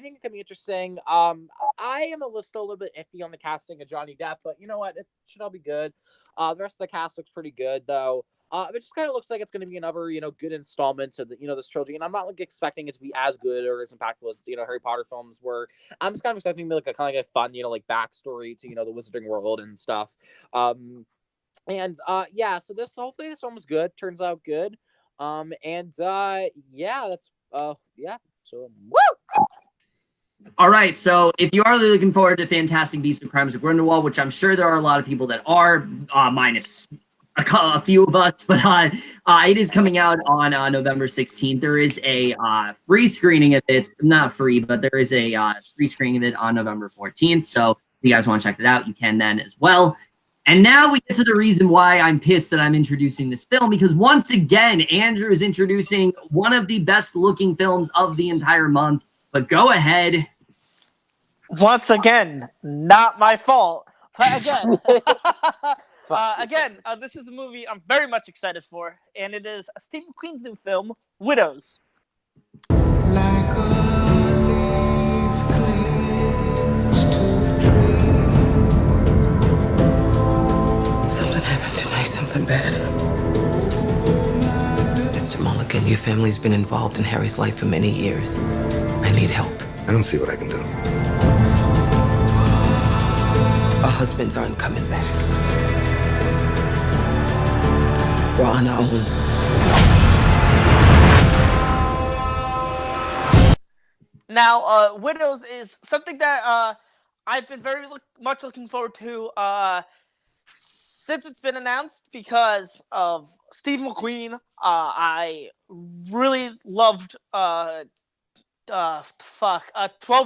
think it can be interesting. I am still a little bit iffy on the casting of Johnny Depp, but you know what? It should all be good. The rest of the cast looks pretty good, though. It just kind of looks like it's going to be another, good installment to the, this trilogy. And I'm not like expecting it to be as good or as impactful as, Harry Potter films were. I'm just kind of expecting like a kind of fun, like backstory to, the Wizarding World and stuff. Yeah, so hopefully this one was good. Turns out good. Yeah, that's yeah. So woo! All right, so if you are really looking forward to Fantastic Beasts and Crimes of Grindelwald, which I'm sure there are a lot of people that are, minus a few of us, but it is coming out on November 16th. There is a free screening of it. Not free, but there is a free screening of it on November 14th. So if you guys want to check it out, you can then as well. And now we get to the reason why I'm pissed that I'm introducing this film, because once again, Andrew is introducing one of the best looking films of the entire month. But go ahead. Once again, not my fault. But again, this is a movie I'm very much excited for, and it is Steve McQueen's new film, Widows. Something happened tonight, something bad. Mr. Mulligan, your family's been involved in Harry's life for many years. I need help. I don't see what I can do. Our husbands aren't coming back. We're on our own. Now, Widows is something that I've been very much looking forward to since it's been announced because of Steve McQueen. I really loved 12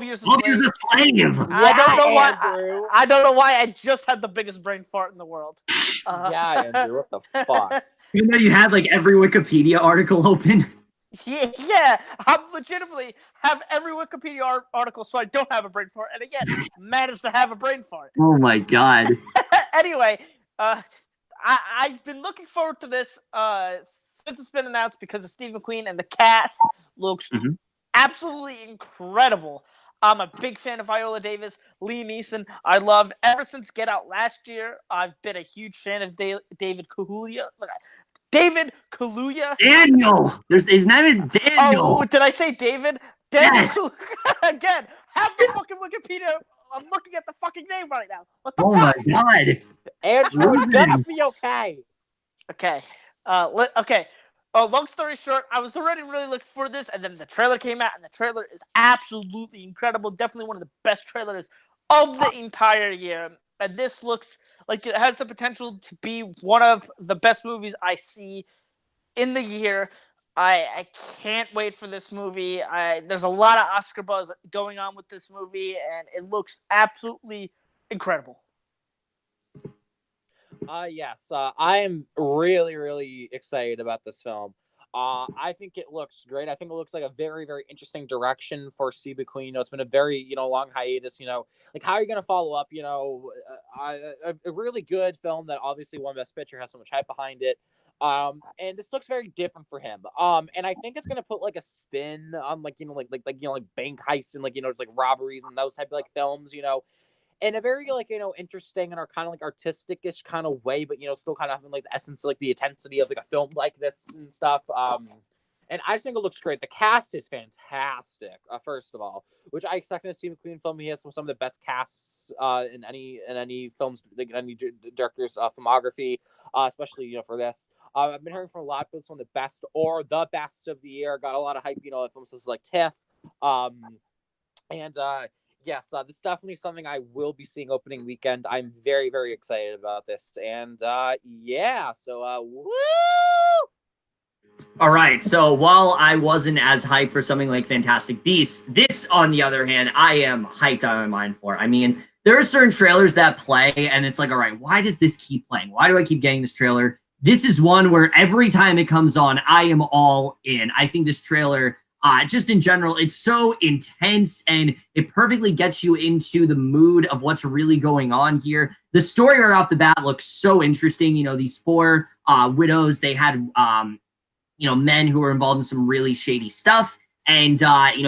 Years a Slave. I don't know why I just had the biggest brain fart in the world. Yeah, Andrew, what the fuck? You know, you had like every Wikipedia article open. Yeah, I'm legitimately have every Wikipedia article, so I don't have a brain fart, and again, managed to have a brain fart. Oh my god. Anyway, I've been looking forward to this since it's been announced because of Steve McQueen, and the cast looks absolutely incredible. I'm a big fan of Viola Davis, Liam Neeson. I loved ever since Get Out last year. I've been a huge fan of David Kaluuya. Daniel! His name is Daniel. Oh, did I say David? Yes. Again, have the fucking Wikipedia. I'm looking at the fucking name right now. What the fuck? My god. Andrew, it's gonna be okay. Okay. Okay. Long story short, I was already really looking for this, and then the trailer came out, and the trailer is absolutely incredible. Definitely one of the best trailers of the entire year. And this looks like it has the potential to be one of the best movies I see in the year. I can't wait for this movie. There's a lot of Oscar buzz going on with this movie, and it looks absolutely incredible. Yes, I am really, really excited about this film. I think it looks great. I think it looks like a very, very interesting direction for Steve McQueen. It's been a very, long hiatus. Like how are you going to follow up? A really good film that obviously won Best Picture, has so much hype behind it. And this looks very different for him. And I think it's going to put like a spin on like bank heist and it's like robberies and those type of like films. In a very interesting and kind of like artistic-ish kind of way, but still kind of having like the essence of like the intensity of like a film like this and stuff. And I just think it looks great. The cast is fantastic, first of all, which I expect in a Steve McQueen film. He has some of the best casts in any films, like any director's filmography, especially for this. I've been hearing from a lot of people it's one of the best or the best of the year. Got a lot of hype, films like TIFF. Yes, this is definitely something I will be seeing opening weekend. I'm very, very excited about this. And yeah, so woo! All right, so while I wasn't as hyped for something like Fantastic Beasts, this, on the other hand, I am hyped out of my mind for. I mean, there are certain trailers that play, and it's like, all right, why does this keep playing? Why do I keep getting this trailer? This is one where every time it comes on, I am all in. I think this trailer, just in general, it's so intense, and it perfectly gets you into the mood of what's really going on here. The story right off the bat looks so interesting. These 4 widows, they had... men who were involved in some really shady stuff. And,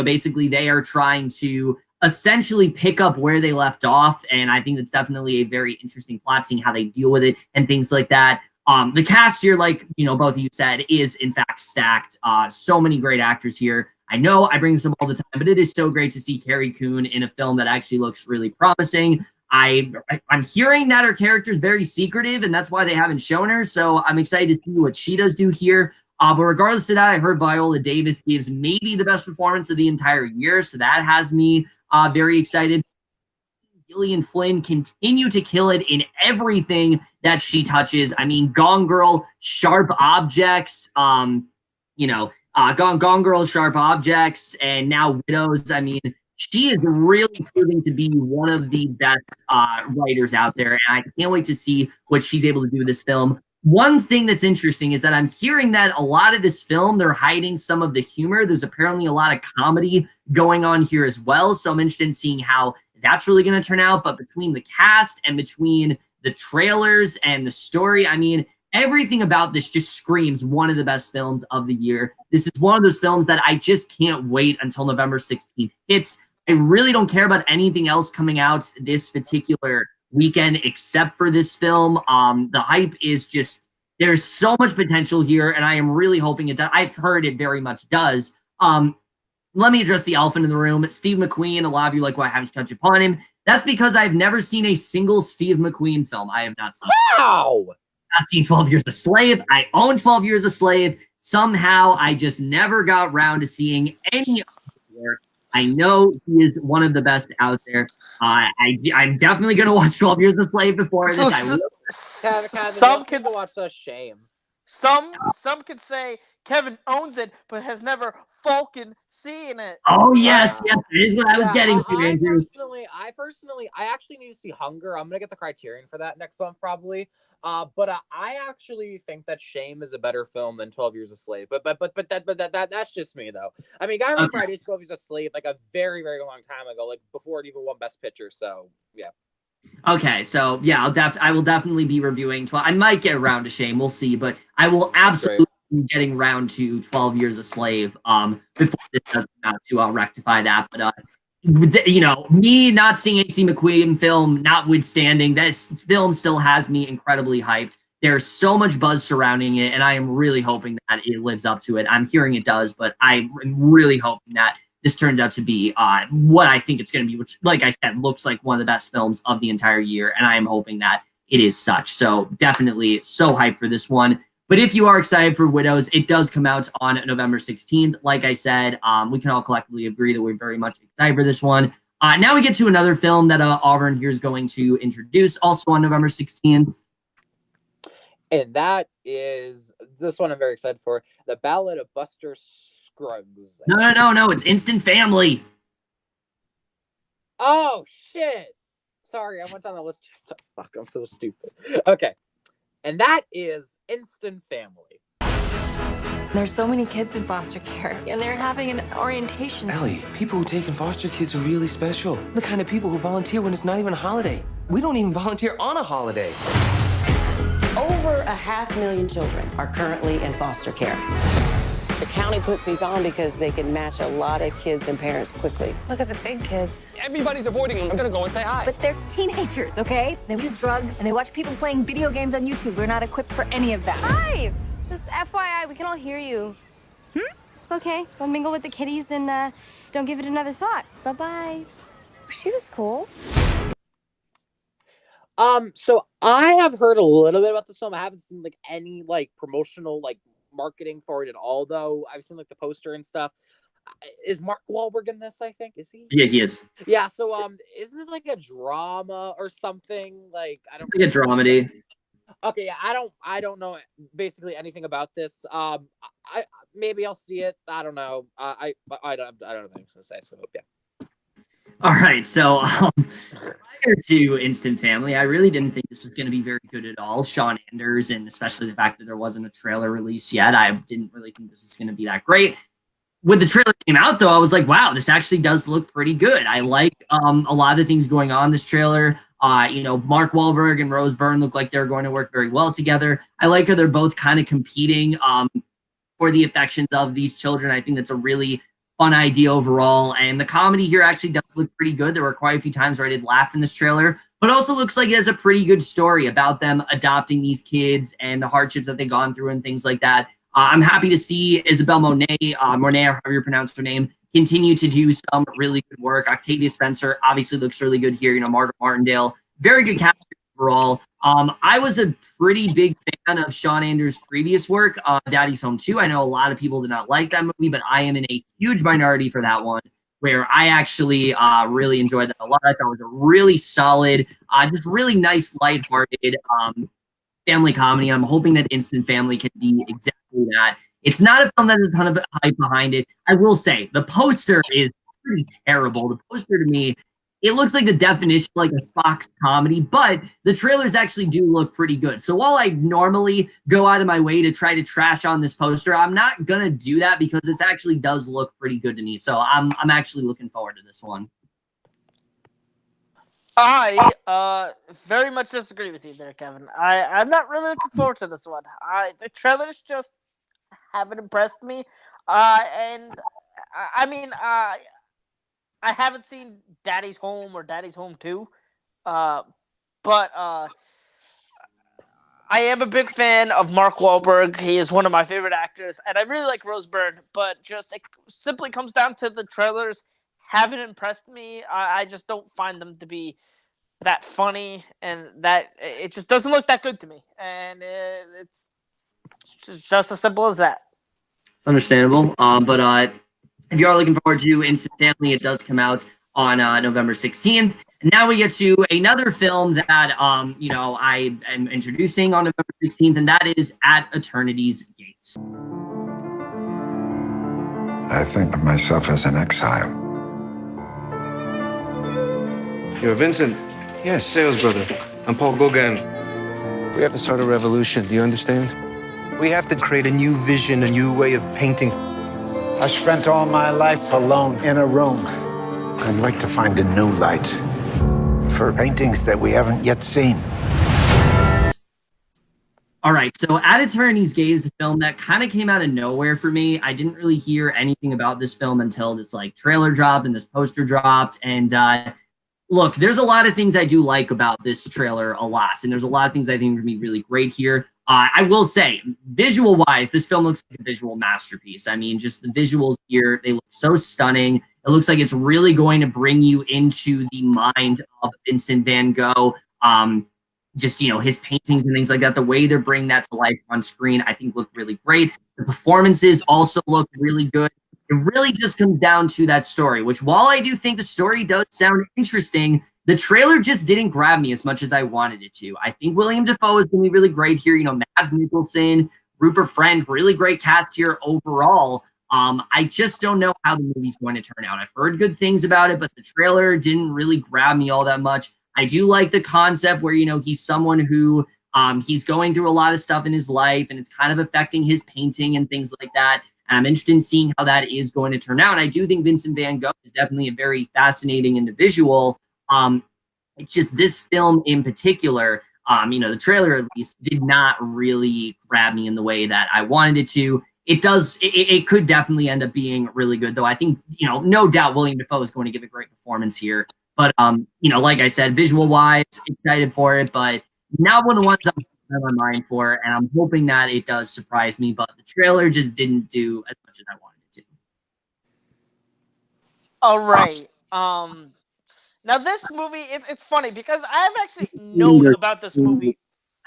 basically they are trying to essentially pick up where they left off. And I think that's definitely a very interesting plot, seeing how they deal with it and things like that. The cast here, like, both of you said, is in fact stacked. So many great actors here. I know I bring this up all the time, but it is so great to see Carrie Coon in a film that actually looks really promising. I'm hearing that her character is very secretive, and that's why they haven't shown her. So I'm excited to see what she does do here. But regardless of that, I heard Viola Davis gives maybe the best performance of the entire year, so that has me very excited. Gillian Flynn continue to kill it in everything that she touches. I mean, Gone Girl, Sharp Objects, Gone Girl, Sharp Objects, and now Widows. I mean, she is really proving to be one of the best writers out there, and I can't wait to see what she's able to do with this film. One thing that's interesting is that I'm hearing that a lot of this film, they're hiding some of the humor. There's apparently a lot of comedy going on here as well. So I'm interested in seeing how that's really going to turn out. But between the cast and between the trailers and the story, I mean, everything about this just screams one of the best films of the year. This is one of those films that I just can't wait until November 16th hits. I really don't care about anything else coming out this particular weekend except for this film. The hype is just, there's so much potential here, and I am really hoping it does. I've heard it very much does. Let me address the elephant in the room. Steve McQueen, a lot of you like, why haven't you touched upon him? That's because I've never seen a single Steve McQueen film. I have not seen. Wow! I've seen 12 Years a Slave. I own 12 Years a Slave. Somehow, I just never got around to seeing any of his work. I know he is one of the best out there. I'm definitely going to watch 12 Years a Slave before this. Some could watch a shame. Some could say Kevin owns it, but has never fucking seen it. Oh yes, that is what I was getting to, Andrew. I actually need to see Hunger. I'm gonna get the Criterion for that next month probably. But I actually think that Shame is a better film than 12 Years a Slave. But that's just me though. I mean, I remember I did 12 Years a Slave like a very, very long time ago, like before it even won Best Picture. So yeah. Okay, so yeah, I will definitely be reviewing 12. I might get around to Shame, we'll see, but I will absolutely be getting around to 12 Years a Slave before this does come out to rectify that. But me not seeing a C. McQueen film notwithstanding, this film still has me incredibly hyped. There's so much buzz surrounding it, and I am really hoping that it lives up to it. I'm hearing it does, but I'm really hoping that this turns out to be what I think it's going to be, which, like I said, looks like one of the best films of the entire year, and I am hoping that it is such. So definitely so hyped for this one. But if you are excited for Widows, it does come out on November 16th. Like I said, we can all collectively agree that we're very much excited for this one. Now we get to another film that Auburn here is going to introduce, also on November 16th. And that is this one I'm very excited for, The Ballad of Buster Scruggs. No, it's Instant Family. Oh, shit. Sorry, I went down the list. Fuck, I'm so stupid. Okay. And that is Instant Family. There's so many kids in foster care, and they're having an orientation. Ellie, people who take in foster kids are really special. The kind of people who volunteer when it's not even a holiday. We don't even volunteer on a holiday. Over 500,000 children are currently in foster care. The county puts these on because they can match a lot of kids and parents quickly. Look at the big kids. Everybody's avoiding them. I'm gonna go and say hi. But they're teenagers, okay? They use drugs and they watch people playing video games on YouTube. We're not equipped for any of that. Hi! Just FYI, we can all hear you. It's okay. Go mingle with the kitties and don't give it another thought. Bye-bye. She was cool. So I have heard a little bit about this film. I haven't seen like any like promotional like marketing for it at all, though. I've seen like the poster and stuff. Is Mark Wahlberg in this? I think, is he? Yeah, he is. Yeah. So isn't this like a drama or something? Like I don't. Like a dramedy. Okay, yeah, I don't know basically anything about this. I maybe I'll see it. I don't know. I don't know what I'm gonna say. So yeah. All right, so prior to Instant Family, I really didn't think this was going to be very good at all. Sean Anders, and especially the fact that there wasn't a trailer release yet, I didn't really think this was going to be that great. When the trailer came out, though, I was like, wow, this actually does look pretty good. I like a lot of the things going on in this trailer. Mark Wahlberg and Rose Byrne look like they're going to work very well together. I like how they're both kind of competing for the affections of these children. I think that's a really fun idea overall, and the comedy here actually does look pretty good. There were quite a few times where I did laugh in this trailer, but also looks like it has a pretty good story about them adopting these kids and the hardships that they've gone through and things like that. I'm happy to see Isabel Monet, or however you pronounce her name, continue to do some really good work. Octavia Spencer obviously looks really good here. Margaret Martindale, very good casting overall. I was a pretty big fan of Sean Anders' previous work, Daddy's Home 2. I know a lot of people did not like that movie, but I am in a huge minority for that one, where I actually really enjoyed that a lot. I thought it was a really solid, just really nice, lighthearted family comedy. I'm hoping that Instant Family can be exactly that. It's not a film that has a ton of hype behind it. I will say, the poster is pretty terrible. The poster to me, it looks like the definition of like a Fox comedy, but the trailers actually do look pretty good. So while I normally go out of my way to try to trash on this poster, I'm not gonna do that because this actually does look pretty good to me. So I'm actually looking forward to this one. I very much disagree with you there, Kevin. I'm not really looking forward to this one. The trailers just haven't impressed me. I haven't seen Daddy's Home or Daddy's Home 2, but I am a big fan of Mark Wahlberg. He is one of my favorite actors, and I really like Rose Byrne, but just it simply comes down to the trailers haven't impressed me. I just don't find them to be that funny, and that it just doesn't look that good to me, and it's just as simple as that. It's understandable, but if you are looking forward to Instant Family, it does come out on November 16th. And now we get to another film that I am introducing on November 16th, and that is At Eternity's Gates. I think of myself as an exile. You're Vincent? Yes, sales brother. I'm Paul Gauguin. We have to start a revolution, do you understand? We have to create a new vision, a new way of painting. I spent all my life alone in a room. I'd like to find a new light for paintings that we haven't yet seen. All right, so At Eternity's Gate is a film that kind of came out of nowhere for me. I didn't really hear anything about this film until this trailer dropped and this poster dropped. And look, there's a lot of things I do like about this trailer a lot, and there's a lot of things I think are going to be really great here. I will say, visual-wise, this film looks like a visual masterpiece. I mean, just the visuals here, they look so stunning. It looks like it's really going to bring you into the mind of Vincent van Gogh. His paintings and things like that, the way they're bringing that to life on screen, I think look really great. The performances also look really good. It really just comes down to that story, which while I do think the story does sound interesting, the trailer just didn't grab me as much as I wanted it to. I think William Dafoe is going to be really great here. Mads Mikkelsen, Rupert Friend, really great cast here overall. I just don't know how the movie's going to turn out. I've heard good things about it, but the trailer didn't really grab me all that much. I do like the concept where, he's someone who he's going through a lot of stuff in his life, and it's kind of affecting his painting and things like that. And I'm interested in seeing how that is going to turn out. I do think Vincent van Gogh is definitely a very fascinating individual. It's just this film in particular, the trailer at least did not really grab me in the way that I wanted it to. It could definitely end up being really good, though. I think, no doubt William Dafoe is going to give a great performance here. But, like I said, visual-wise, excited for it, but not one of the ones I'm in my mind for, and I'm hoping that it does surprise me, but the trailer just didn't do as much as I wanted it to. All right. Now this movie, it's funny because I have actually known about this movie.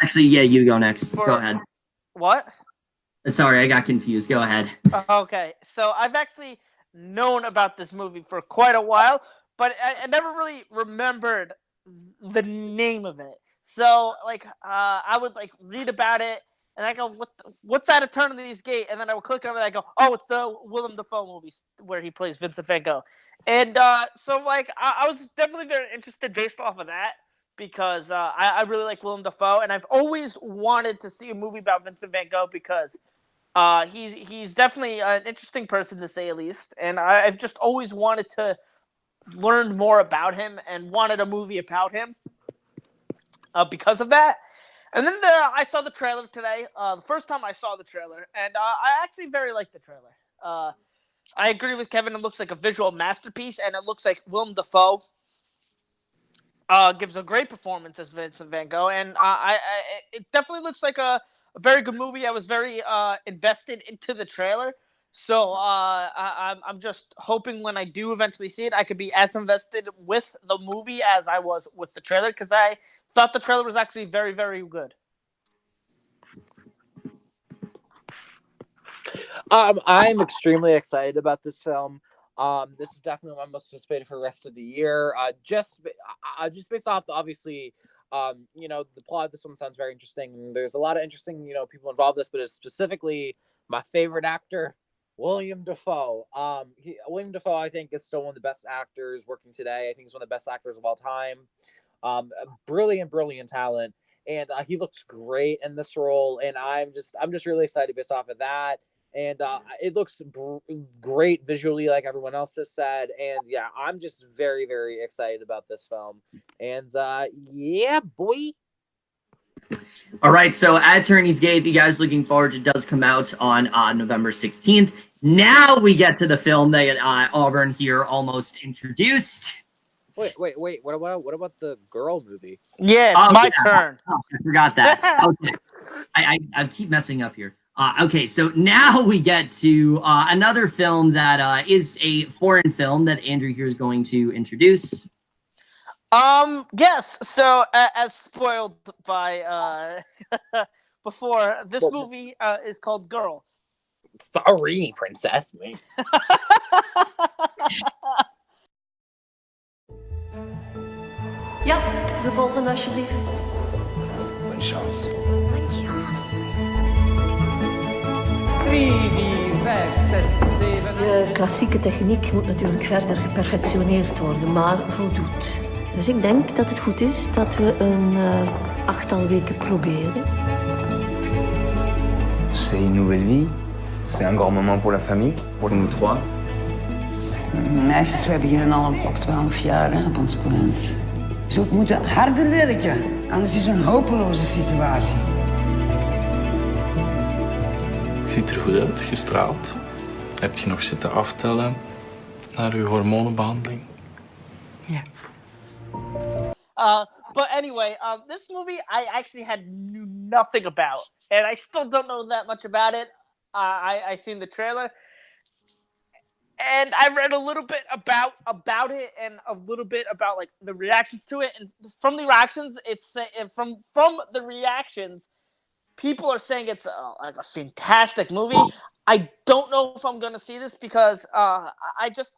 Actually, yeah, you go next. Go ahead. What? Sorry, I got confused. Go ahead. Okay, so I've actually known about this movie for quite a while, but I never really remembered the name of it. So, like, I would like read about it, and I go, "What's that Eternity's Gate?" And then I would click on it, and I go, "Oh, it's the Willem Dafoe movie where he plays Vincent Van Gogh." And so, like, I was definitely very interested based off of that because I really like Willem Dafoe, and I've always wanted to see a movie about Vincent Van Gogh because he's definitely an interesting person to say the least, and I've just always wanted to learn more about him and wanted a movie about him because of that. And then I saw the trailer today, the first time I saw the trailer, and I actually very liked the trailer. I agree with Kevin. It looks like a visual masterpiece, and it looks like Willem Dafoe gives a great performance as Vincent Van Gogh, and it definitely looks like a very good movie. I was very invested into the trailer, so I'm just hoping when I do eventually see it, I could be as invested with the movie as I was with the trailer, because I thought the trailer was actually very, very good. I'm extremely excited about this film. This is definitely my most anticipated for the rest of the year. Just based off, obviously, the plot of this one sounds very interesting. There's a lot of interesting, people involved in this, but it's specifically my favorite actor, William Dafoe. William Dafoe, I think, is still one of the best actors working today. I think he's one of the best actors of all time. Brilliant talent, and he looks great in this role. And I'm just really excited based off of that. And it looks great visually, like everyone else has said. And yeah, I'm just very, very excited about this film. And yeah, boy. All right, so At Attorney's Gate, if you guys looking forward, it does come out on November 16th. Now we get to the film that Auburn here almost introduced. Wait. What about the girl movie? Yeah, it's my turn. Oh, I forgot that. Okay. I keep messing up here. Okay, so now we get to another film that is a foreign film that Andrew here is going to introduce. Yes. So as spoiled by before, this movie is called Girl. Sorry, princess. Ja, de volgende alsjeblieft. Bonne chance. 3, 4, 5, 6, 7... De klassieke techniek moet natuurlijk verder geperfectioneerd worden, maar voldoet. Dus ik denk dat het goed is dat we een 8-tal weken proberen. C'est une nouvelle vie. C'est un grand moment pour la famille, pour nous trois. Meisjes, we hebben hier al ook 12 jaar op ons plaats. Je zult moeten harder werken, anders is het een hopeloze situatie. Je ziet er goed uit, gestraald. Heb je nog zitten aftellen naar je hormonenbehandeling? Ja. But anyway, this movie I actually knew nothing about, and I still don't know that much about it. I seen the trailer, and I read a little bit about it, and a little bit about like the reactions to it. And from the reactions, from the reactions, people are saying it's like a fantastic movie. I don't know if I'm gonna see this because I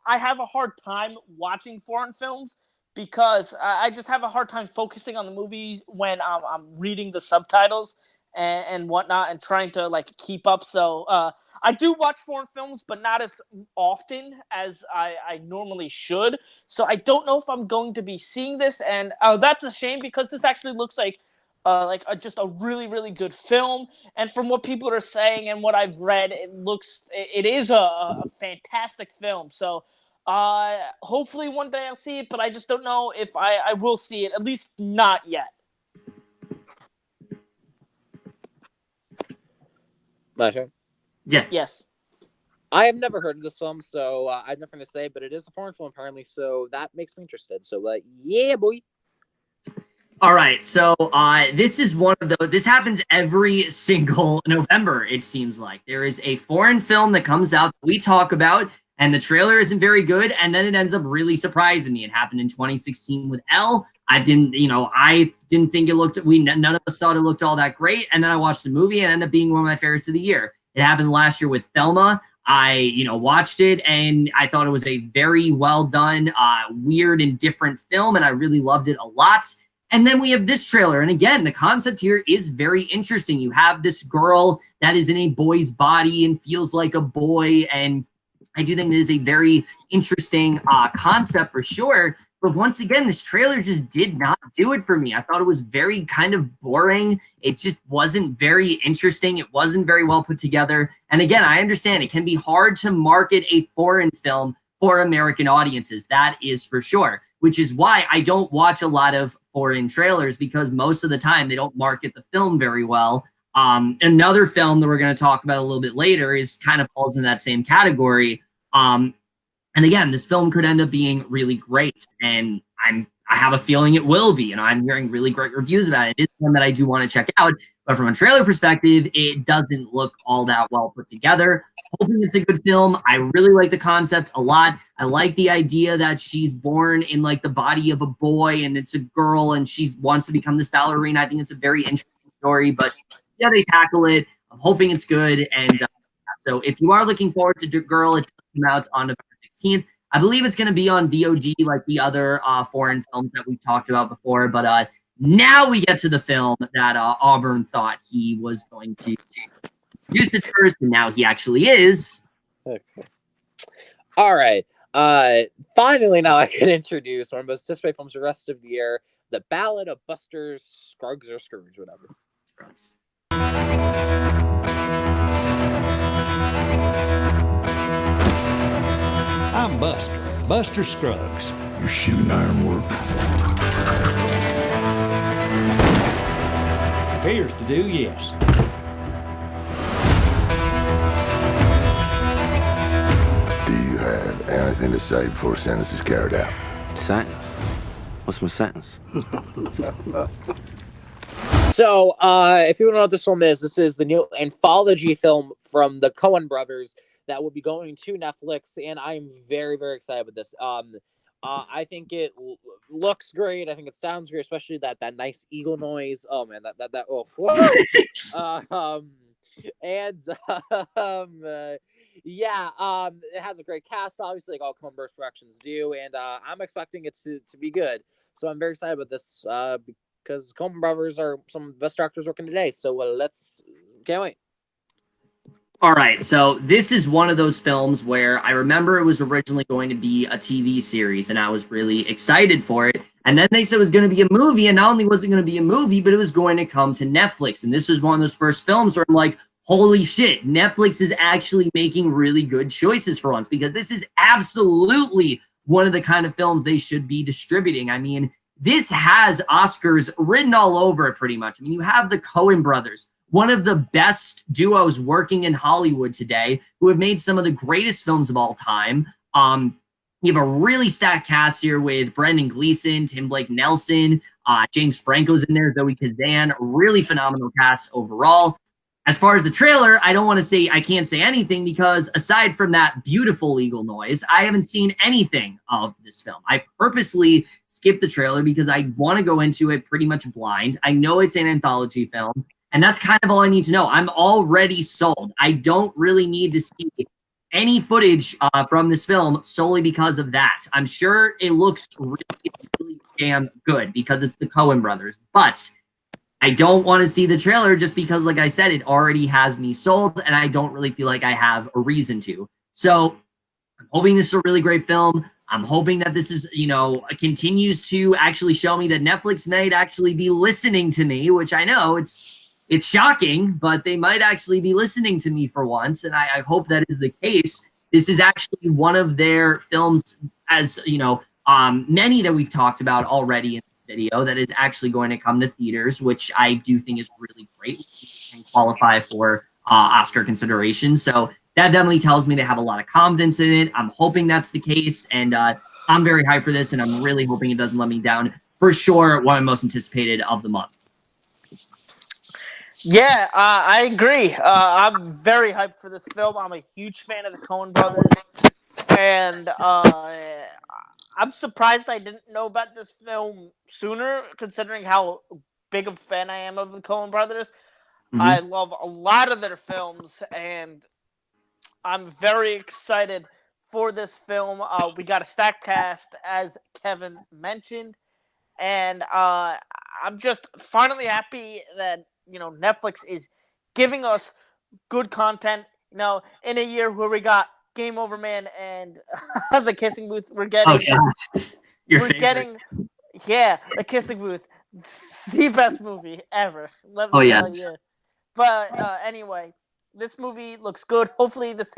have a hard time watching foreign films because I just have a hard time focusing on the movies when I'm reading the subtitles and whatnot and trying to like keep up. So I do watch foreign films, but not as often as I normally should. So I don't know if I'm going to be seeing this, and that's a shame because this actually looks like just a really, really good film. And from what people are saying and what I've read, it is a fantastic film. So hopefully one day I'll see it, but I just don't know if I will see it, at least not yet. My turn? Yeah. Yes. I have never heard of this film, so I have nothing to say, but it is a foreign film apparently, so that makes me interested. So yeah, boy. All right, so this is one of the. This happens every single November. It seems like there is a foreign film that comes out that we talk about. And the trailer isn't very good, and then it ends up really surprising me. It happened in 2016 with Elle. I didn't think it looked. None of us thought it looked all that great, and then I watched the movie and it ended up being one of my favorites of the year. It happened last year with Thelma. I watched it and I thought it was a very well done, weird and different film, and I really loved it a lot. And then we have this trailer, and again, the concept here is very interesting. You have this girl that is in a boy's body and feels like a boy, and I do think this is a very interesting concept for sure. But once again, this trailer just did not do it for me. I thought it was very kind of boring. It just wasn't very interesting. It wasn't very well put together. And again, I understand it can be hard to market a foreign film for American audiences. That is for sure, which is why I don't watch a lot of foreign trailers, because most of the time they don't market the film very well. Another film that we're going to talk about a little bit later is kind of falls in that same category. And again, this film could end up being really great, and I have a feeling it will be. And I'm hearing really great reviews about it. It is one that I do want to check out, but from a trailer perspective, it doesn't look all that well put together. Hoping it's a good film. I really like the concept a lot. I like the idea that she's born in like the body of a boy, and it's a girl, and she wants to become this ballerina. I think it's a very interesting story, but yeah, they tackle it. I'm hoping it's good. And so if you are looking forward to Girl, it does come out on November 16th. I believe it's going to be on VOD like the other foreign films that we've talked about before. But now we get to the film that Auburn thought he was going to use it first, and now he actually is. Okay. All right. Finally, now I can introduce one of the most anticipated films for the rest of the year, The Ballad of Buster Scruggs or Scrooge, whatever. Scruggs. I'm Buster Scruggs. Your shooting iron work. Appears to do, yes. Do you have anything to say before the sentence is carried out? Sentence? What's my sentence? So, if you don't know what this film is, this is the new anthology film from the Coen brothers that will be going to Netflix, and I'm very, very excited with this. I think it looks great. I think it sounds great, especially that nice eagle noise. Oh man, it has a great cast, obviously, like all Coen Brothers productions do, and I'm expecting it to be good. So I'm very excited about this because Coen Brothers are some of the best directors working today. So can't wait. All right, so this is one of those films where I remember it was originally going to be a TV series, and I was really excited for it. And then they said it was going to be a movie, and not only was it going to be a movie, but it was going to come to Netflix. And this was one of those first films where I'm like, holy shit, Netflix is actually making really good choices for once, because this is absolutely one of the kind of films they should be distributing. I mean, this has Oscars written all over it pretty much. I mean, you have the Coen brothers, one of the best duos working in Hollywood today, who have made some of the greatest films of all time. You have a really stacked cast here with Brendan Gleeson, Tim Blake Nelson, James Franco's in there, Zoe Kazan, really phenomenal cast overall. As far as the trailer, I can't say anything because aside from that beautiful eagle noise, I haven't seen anything of this film. I purposely skipped the trailer because I want to go into it pretty much blind. I know it's an anthology film, and that's kind of all I need to know. I'm already sold. I don't really need to see any footage from this film solely because of that. I'm sure it looks really, really damn good because it's the Coen brothers, but I don't want to see the trailer just because, like I said, it already has me sold, and I don't really feel like I have a reason to. So I'm hoping this is a really great film. I'm hoping that this is, continues to actually show me that Netflix might actually be listening to me, which I know it's shocking, but they might actually be listening to me for once, and I hope that is the case. This is actually one of their films, as many that we've talked about already in this video, that is actually going to come to theaters, which I do think is really great and qualify for Oscar consideration. So that definitely tells me they have a lot of confidence in it. I'm hoping that's the case, and I'm very hyped for this, and I'm really hoping it doesn't let me down. For sure, one of the most anticipated of the month. Yeah, I agree. I'm very hyped for this film. I'm a huge fan of the Coen brothers. and I'm surprised I didn't know about this film sooner, considering how big of a fan I am of the Coen brothers. I love a lot of their films, and I'm very excited for this film. We got a stacked cast, as Kevin mentioned, and I'm just finally happy that Netflix is giving us good content. In a year where we got Game Over Man and The Kissing Booth, we're getting The Kissing Booth, the best movie ever. Let me tell you. But anyway, this movie looks good. Hopefully, this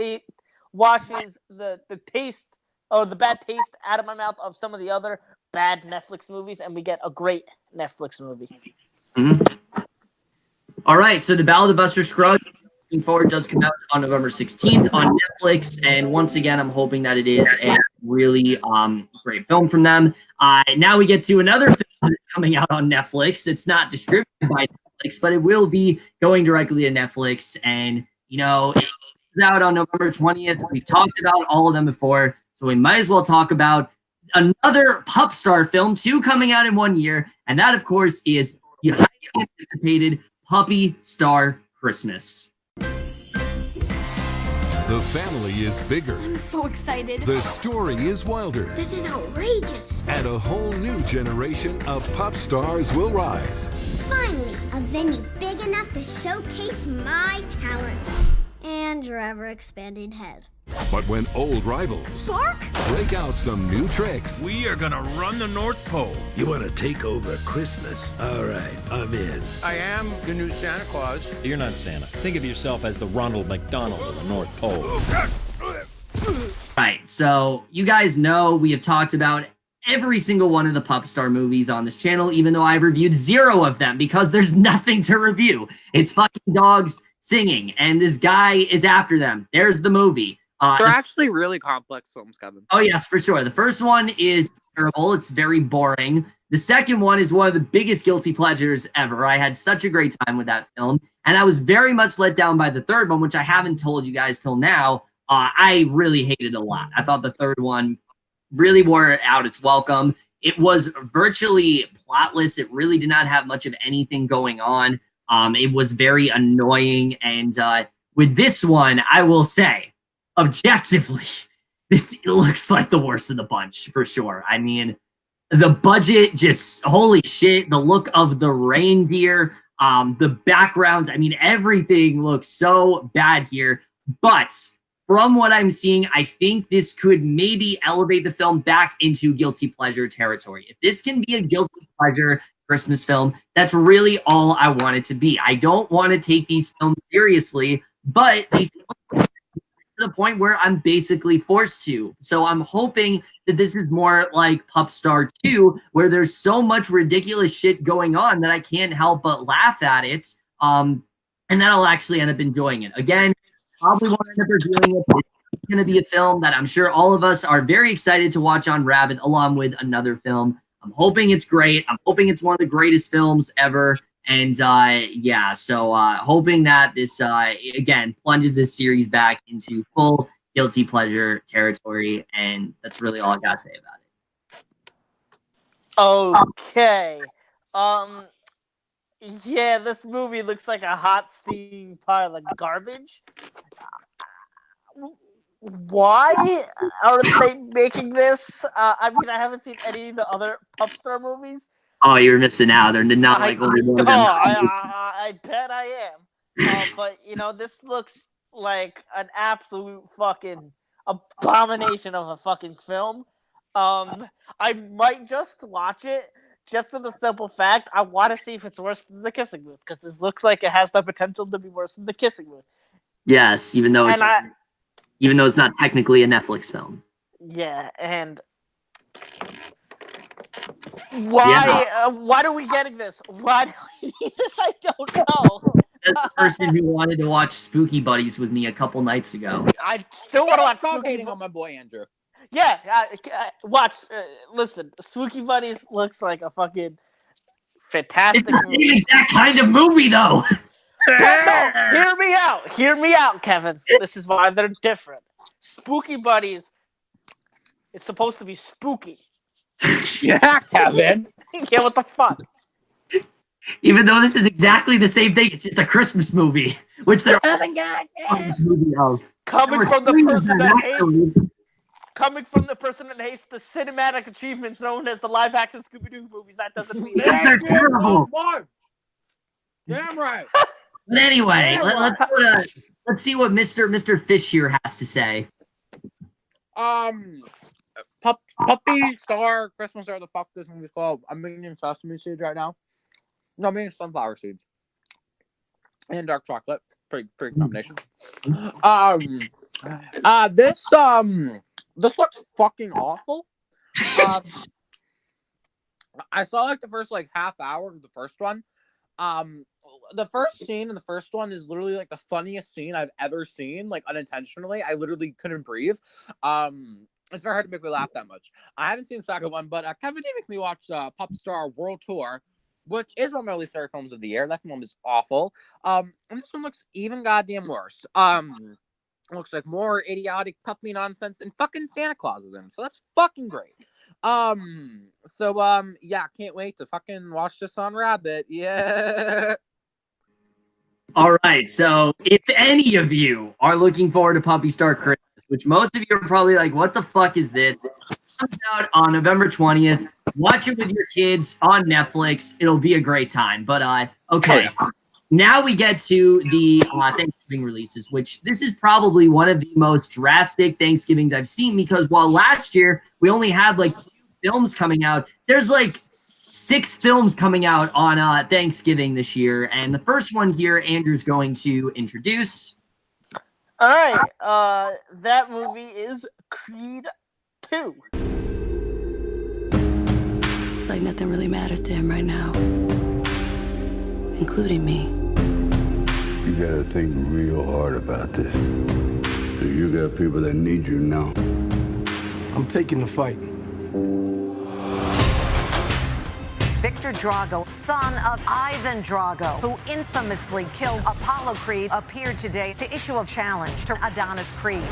washes the taste or the bad taste out of my mouth of some of the other bad Netflix movies, and we get a great Netflix movie. All right, so The Ballad of Buster Scruggs, looking forward, does come out on November 16th on Netflix, and once again, I'm hoping that it is a really great film from them. Now we get to another film that's coming out on Netflix. It's not distributed by Netflix, but it will be going directly to Netflix, and it's out on November 20th. We've talked about all of them before, so we might as well talk about another Pup Star film, 2 coming out in 1 year, and that, of course, is the highly anticipated Puppy Star Christmas. The family is bigger. I'm so excited. The story is wilder. This is outrageous. And a whole new generation of pop stars will rise. Finally, a venue big enough to showcase my talents. And your ever-expanding head. But when old rivals break out some new tricks. We are gonna run the North Pole. You want to take over Christmas? All right, I'm in. I am the new Santa Claus. You're not Santa. Think of yourself as the Ronald McDonald of the North Pole. Right, so you guys know we have talked about every single one of the Pup Star movies on this channel, even though I've reviewed 0 of them because there's nothing to review. It's fucking dogs singing, and this guy is after them. There's the movie. They're actually really complex films, Kevin. Oh, yes, for sure. The first one is terrible. It's very boring. The second one is one of the biggest guilty pleasures ever. I had such a great time with that film, and I was very much let down by the third one, which I haven't told you guys till now. I really hated a lot. I thought the third one really wore out its welcome. It was virtually plotless. It really did not have much of anything going on. It was very annoying. And with this one, I will say, objectively, this looks like the worst of the bunch, for sure. I mean, the budget, just holy shit. The look of the reindeer, the backgrounds. I mean, everything looks so bad here. But from what I'm seeing, I think this could maybe elevate the film back into guilty pleasure territory. If this can be a guilty pleasure Christmas film, that's really all I want it to be. I don't want to take these films seriously, but these films to the point where I'm basically forced to. So I'm hoping that this is more like Pup Star 2, where there's so much ridiculous shit going on that I can't help but laugh at it. And then I'll actually end up enjoying it. Again, probably won't end up reviewing it. It's going to be a film that I'm sure all of us are very excited to watch on Rabbit, along with another film. I'm hoping it's great. I'm hoping it's one of the greatest films ever. And yeah, so hoping that this, again, plunges this series back into full guilty pleasure territory. And that's really all I got to say about it. Okay. Yeah, this movie looks like a hot steaming pile of garbage. Why are they making this? I mean, I haven't seen any of the other Pup Star movies. Oh, you're missing out. They're not like only one of them. I bet I am. But, you know, this looks like an absolute fucking abomination of a fucking film. I might just watch it just for the simple fact I want to see if it's worse than The Kissing Booth, because this looks like it has the potential to be worse than The Kissing Booth. Yes, even though it's not technically a Netflix film. Yeah, and why are we getting this? Why do we need this? I don't know. The person who wanted to watch Spooky Buddies with me a couple nights ago. I still want to watch Stop Spooky hating on my boy Andrew. Yeah, watch. Listen, Spooky Buddies looks like a fucking fantastic it's movie. the exact kind of movie, though. But no, hear me out. Hear me out, Kevin. This is why they're different. Spooky Buddies is supposed to be spooky. Yeah, Kevin. Yeah, what the fuck? Even though this is exactly the same thing, it's just a Christmas movie, which they're movie of. Coming from the person that hates the cinematic achievements known as the live-action Scooby-Doo movies, that doesn't mean Because they're terrible. Damn right. But anyway, let's see what Mr. Fish here has to say. Puppy Star Christmas, or the fuck this movie's called. I'm eating sesame seeds right now. No, I'm eating sunflower seeds. And dark chocolate. Pretty combination. This looks fucking awful. I saw like the first like half hour of the first one. The first scene in the first one is literally like the funniest scene I've ever seen, like unintentionally. I literally couldn't breathe. It's very hard to make me laugh that much. I haven't seen the second one, but Kevin did make me watch Pup Star World Tour, which is one of my least favorite films of the year. That film is awful. And this one looks even goddamn worse. It looks like more idiotic puppy nonsense, and fucking Santa Claus is in it, so that's fucking great. Yeah, can't wait to fucking watch this on Rabbit. Yeah. All right, so if any of you are looking forward to Puppy Star Christmas, which most of you are probably like, what the fuck is this? It comes out on November 20th. Watch it with your kids on Netflix. It'll be a great time. But, okay. Now we get to the Thanksgiving releases, which this is probably one of the most drastic Thanksgivings I've seen, because while last year we only had like 2 films coming out, there's like 6 films coming out on Thanksgiving this year. And the first one here, Andrew's going to introduce. All right. That movie is Creed 2. It's like nothing really matters to him right now, including me. You gotta think real hard about this. You got people that need you now. I'm taking the fight. Victor Drago, son of Ivan Drago, who infamously killed Apollo Creed, appeared today to issue a challenge to Adonis Creed.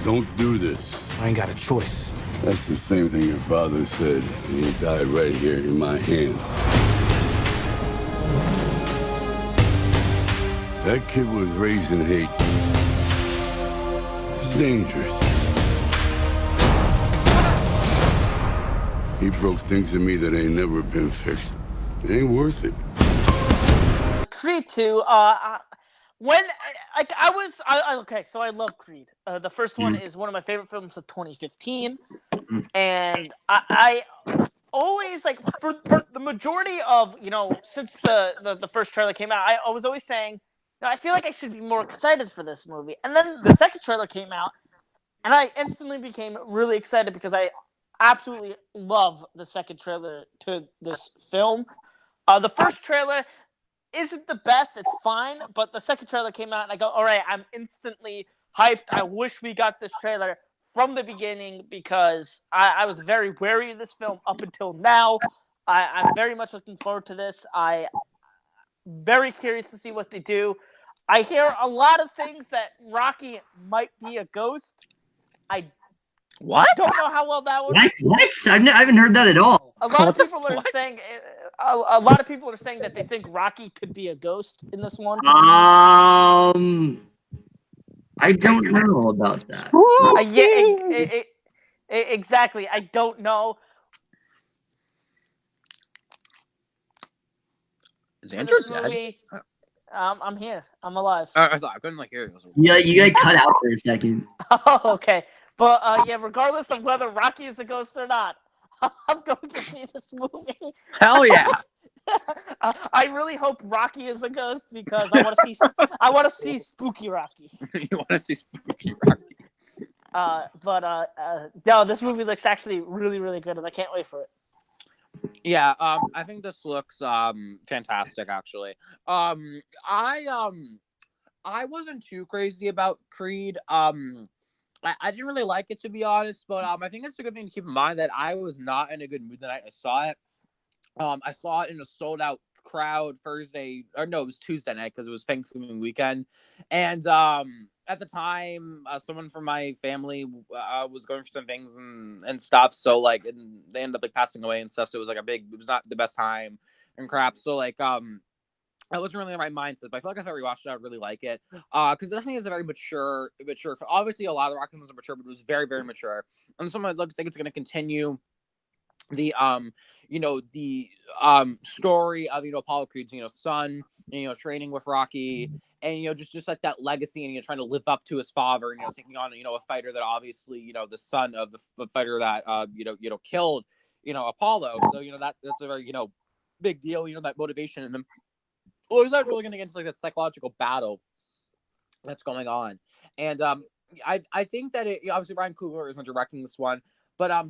Don't do this. I ain't got a choice. That's the same thing your father said, and he died right here in my hands. That kid was raised in hate. It's dangerous. He broke things in me that ain't never been fixed. It ain't worth it. Creed 2, okay, so I love Creed. The first one is one of my favorite films of 2015. And I always, like, for the majority of, since the first trailer came out, I was always saying, I feel like I should be more excited for this movie. And then the second trailer came out, and I instantly became really excited because I absolutely love the second trailer to this film. The first trailer isn't the best. It's fine. But the second trailer came out, and I go, all right, I'm instantly hyped. I wish we got this trailer from the beginning because I was very wary of this film up until now. I'm very much looking forward to this. I'm very curious to see what they do. I hear a lot of things that Rocky might be a ghost. I don't know how well that would. What? I haven't heard that at all. A lot of people are saying. A lot of people are saying that they think Rocky could be a ghost in this one. I don't know about that. Exactly. I don't know. Is Andrew dead? I'm here. I'm alive. I couldn't hear you. Yeah, you got cut out for a second. Oh, okay. But regardless of whether Rocky is a ghost or not, I'm going to see this movie. Hell yeah! I really hope Rocky is a ghost because I want to see spooky Rocky. You want to see spooky Rocky? No, this movie looks actually really, really good, and I can't wait for it. Yeah, I think this looks fantastic. Actually, I wasn't too crazy about Creed. I didn't really like it, to be honest, but I think it's a good thing to keep in mind that I was not in a good mood the night I saw it. I saw it in a sold-out crowd Thursday, or no, it was Tuesday night because it was Thanksgiving weekend, and at the time, someone from my family was going for some things and stuff, so like, and they ended up like passing away and stuff, so it was like it was not the best time and crap, so like I wasn't really in the right mindset, but I feel like if I rewatched it, I'd really like it. Because I think it's a very mature. Obviously, a lot of the Rocky movies are mature, but it was very, very mature. And this one looks like it's going to continue the story of Apollo Creed's son, training with Rocky, and just like that legacy, and trying to live up to his father, and taking on a fighter that obviously the son of the fighter that killed Apollo. So that's a very big deal. That motivation in him. Well, he's not really going to get into like that psychological battle that's going on, and I think that obviously Ryan Coogler isn't directing this one, but I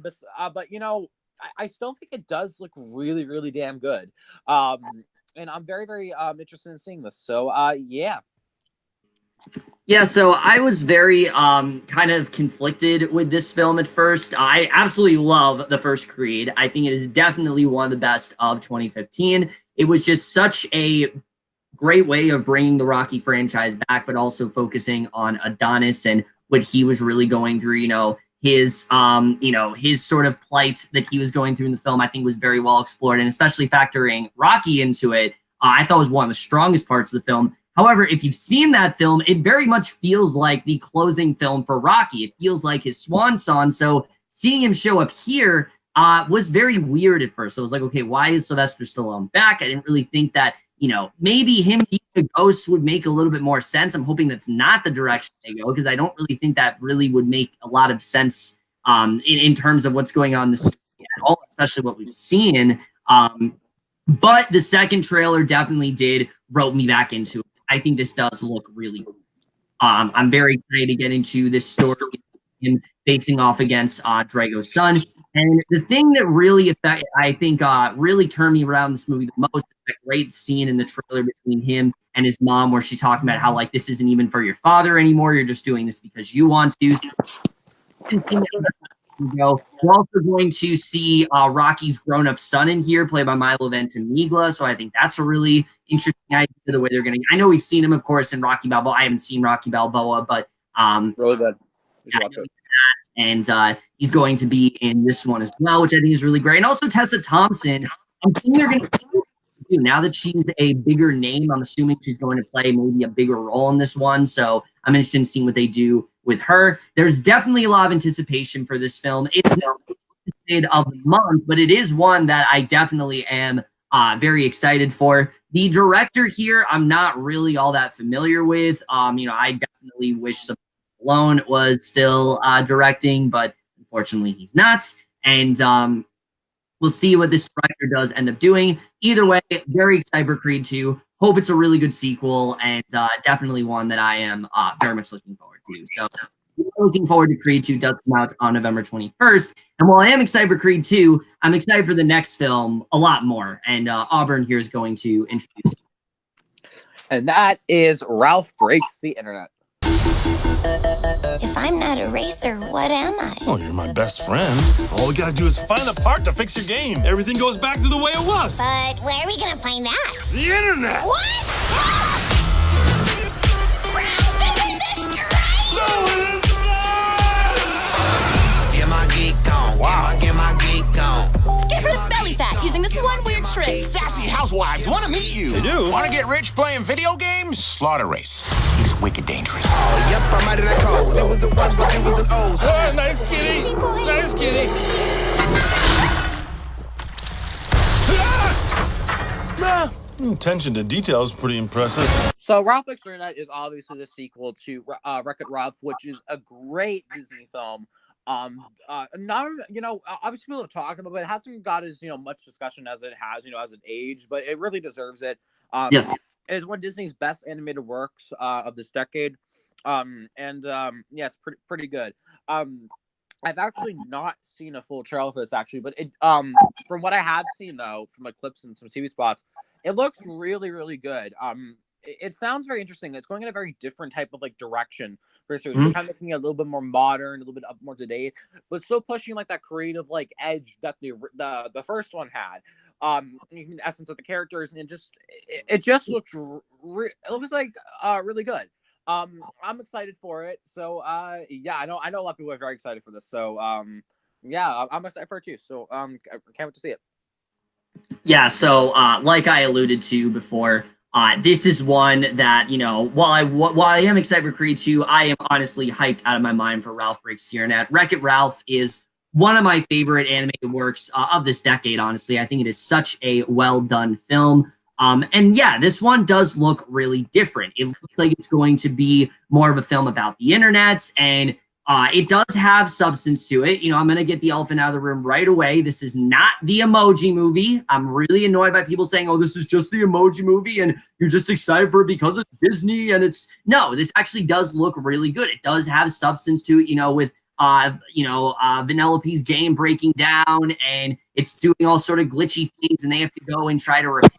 still think it does look really, really damn good, and I'm very, very interested in seeing this. So yeah. Yeah, so I was very kind of conflicted with this film at first. I absolutely love the first Creed. I think it is definitely one of the best of 2015. It was just such a great way of bringing the Rocky franchise back, but also focusing on Adonis and what he was really going through. His sort of plight that he was going through in the film, I think was very well explored, and especially factoring Rocky into it, I thought was one of the strongest parts of the film. However, if you've seen that film, it very much feels like the closing film for Rocky. It feels like his swan song. So seeing him show up here was very weird at first. So I was like, okay, why is Sylvester Stallone back? I didn't really think that, maybe him being a ghost would make a little bit more sense. I'm hoping that's not the direction they go, because I don't really think that really would make a lot of sense in terms of what's going on in this at all, especially what we've seen. But the second trailer definitely did rope me back into it. I think this does look really cool. I'm very excited to get into this story, him facing off against Drago's son. And the thing that really really turned me around this movie the most is that great scene in the trailer between him and his mom, where she's talking about how like this isn't even for your father anymore. You're just doing this because you want to. We're also going to see Rocky's grown-up son in here, played by Milo Ventimiglia. So I think that's a really interesting idea, the way they're going to. I know we've seen him, of course, in Rocky Balboa. I haven't seen Rocky Balboa, but really good. And he's going to be in this one as well, which I think is really great. And also Tessa Thompson. I'm thinking they're going to do now that she's a bigger name. I'm assuming she's going to play maybe a bigger role in this one. So I'm interested in seeing what they do with her. There's definitely a lot of anticipation for this film. It's not of the month, but it is one that I definitely am very excited for. The director here, I'm not really all that familiar with. I definitely wish Stallone was still directing, but unfortunately he's not. And we'll see what this director does end up doing. Either way, very excited for Creed 2. Hope it's a really good sequel, and definitely one that I am very much looking forward to. So looking forward to Creed 2 does come out on November 21st. And while I am excited for Creed 2, I'm excited for the next film a lot more. And Auburn here is going to introduce it. And that is Ralph Breaks the Internet. If I'm not a racer, what am I? Oh, you're my best friend. All we gotta do is find the part to fix your game. Everything goes back to the way it was. But where are we gonna find that? The internet! What? Ralph, isn't this great? No, it is not! Get my geek on. Wow. Get my geek on. Get rid of belly fat using this one weird trick. Sassy housewives want to meet you. They do. Want to get rich playing video games? Slaughter Race. It's wicked dangerous. Oh, yep, I'm out of that code. It was a one, but it was an O. Oh, nice kitty. Nice kitty. Attention to detail is pretty impressive. So Ralph Breaks the Internet is obviously the sequel to Wreck-It Ralph, which is a great Disney film. Obviously people have talked about it, but it hasn't got as much discussion as it has as an age, but it really deserves it. It's one of Disney's best animated works of this decade, it's pretty good. I've actually not seen a full trailer for this actually, but it from what I have seen though, from like clips and some TV spots, it looks really, really good. It sounds very interesting. It's going in a very different type of like direction. It's kind of making it a little bit more modern, a little bit up more to date, but still pushing like that creative like edge that the first one had. the essence of the characters, and it just looks it looks like really good. I'm excited for it. So yeah, I know a lot of people are very excited for this. So yeah, I'm excited for it too. So I can't wait to see it. Yeah, so like I alluded to before, this is one that, you know, while I am excited for Creed 2, I am honestly hyped out of my mind for Ralph Breaks the Internet. Wreck-It Ralph is one of my favorite animated works of this decade, honestly. I think it is such a well-done film. And yeah, this one does look really different. It looks like it's going to be more of a film about the internet, and it does have substance to it. You know, I'm going to get the elephant out of the room right away. This is not the Emoji Movie. I'm really annoyed by people saying, oh, this is just the Emoji Movie and you're just excited for it because it's Disney. And no, this actually does look really good. It does have substance to it, you know, with Vanellope's game breaking down, and it's doing all sort of glitchy things, and they have to go and try to repair.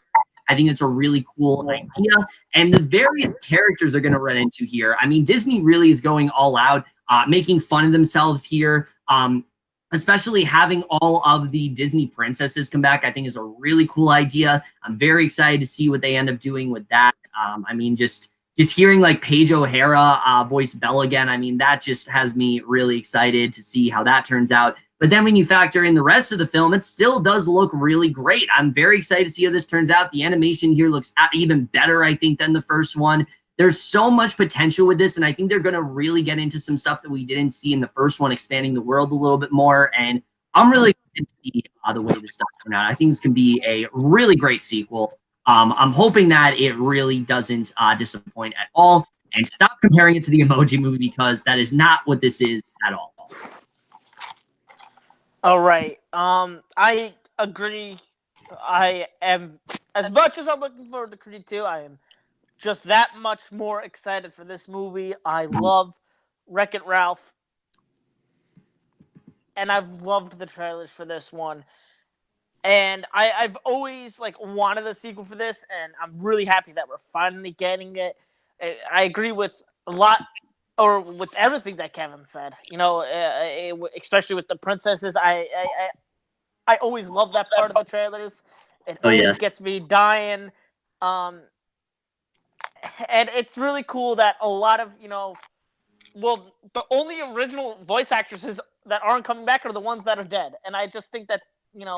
I think it's a really cool idea. And the various characters are going to run into here. I mean, Disney really is going all out, making fun of themselves here, especially having all of the Disney princesses come back. I think is a really cool idea. I'm very excited to see what they end up doing with that. I mean, just hearing like Paige O'Hara voice Belle again, I mean, that just has me really excited to see how that turns out. But then when you factor in the rest of the film, it still does look really great. I'm very excited to see how this turns out. The animation here looks even better, I think, than the first one. There's so much potential with this, and I think they're going to really get into some stuff that we didn't see in the first one, expanding the world a little bit more. And I'm really excited to see the way this stuff's coming out. I think this can be a really great sequel. I'm hoping that it really doesn't disappoint at all. And stop comparing it to the Emoji Movie, because that is not what this is at all. All right. I agree. I am, as much as I'm looking forward to Creed 2, I am just that much more excited for this movie. I love Wreck-It Ralph, and I've loved the trailers for this one. And I've always wanted a sequel for this, and I'm really happy that we're finally getting it. I agree with a lot, or with everything that Kevin said. You know, especially with the princesses. I always love that part of the trailers. It always gets me dying. And it's really cool that a lot of, the only original voice actresses that aren't coming back are the ones that are dead. And I just think that,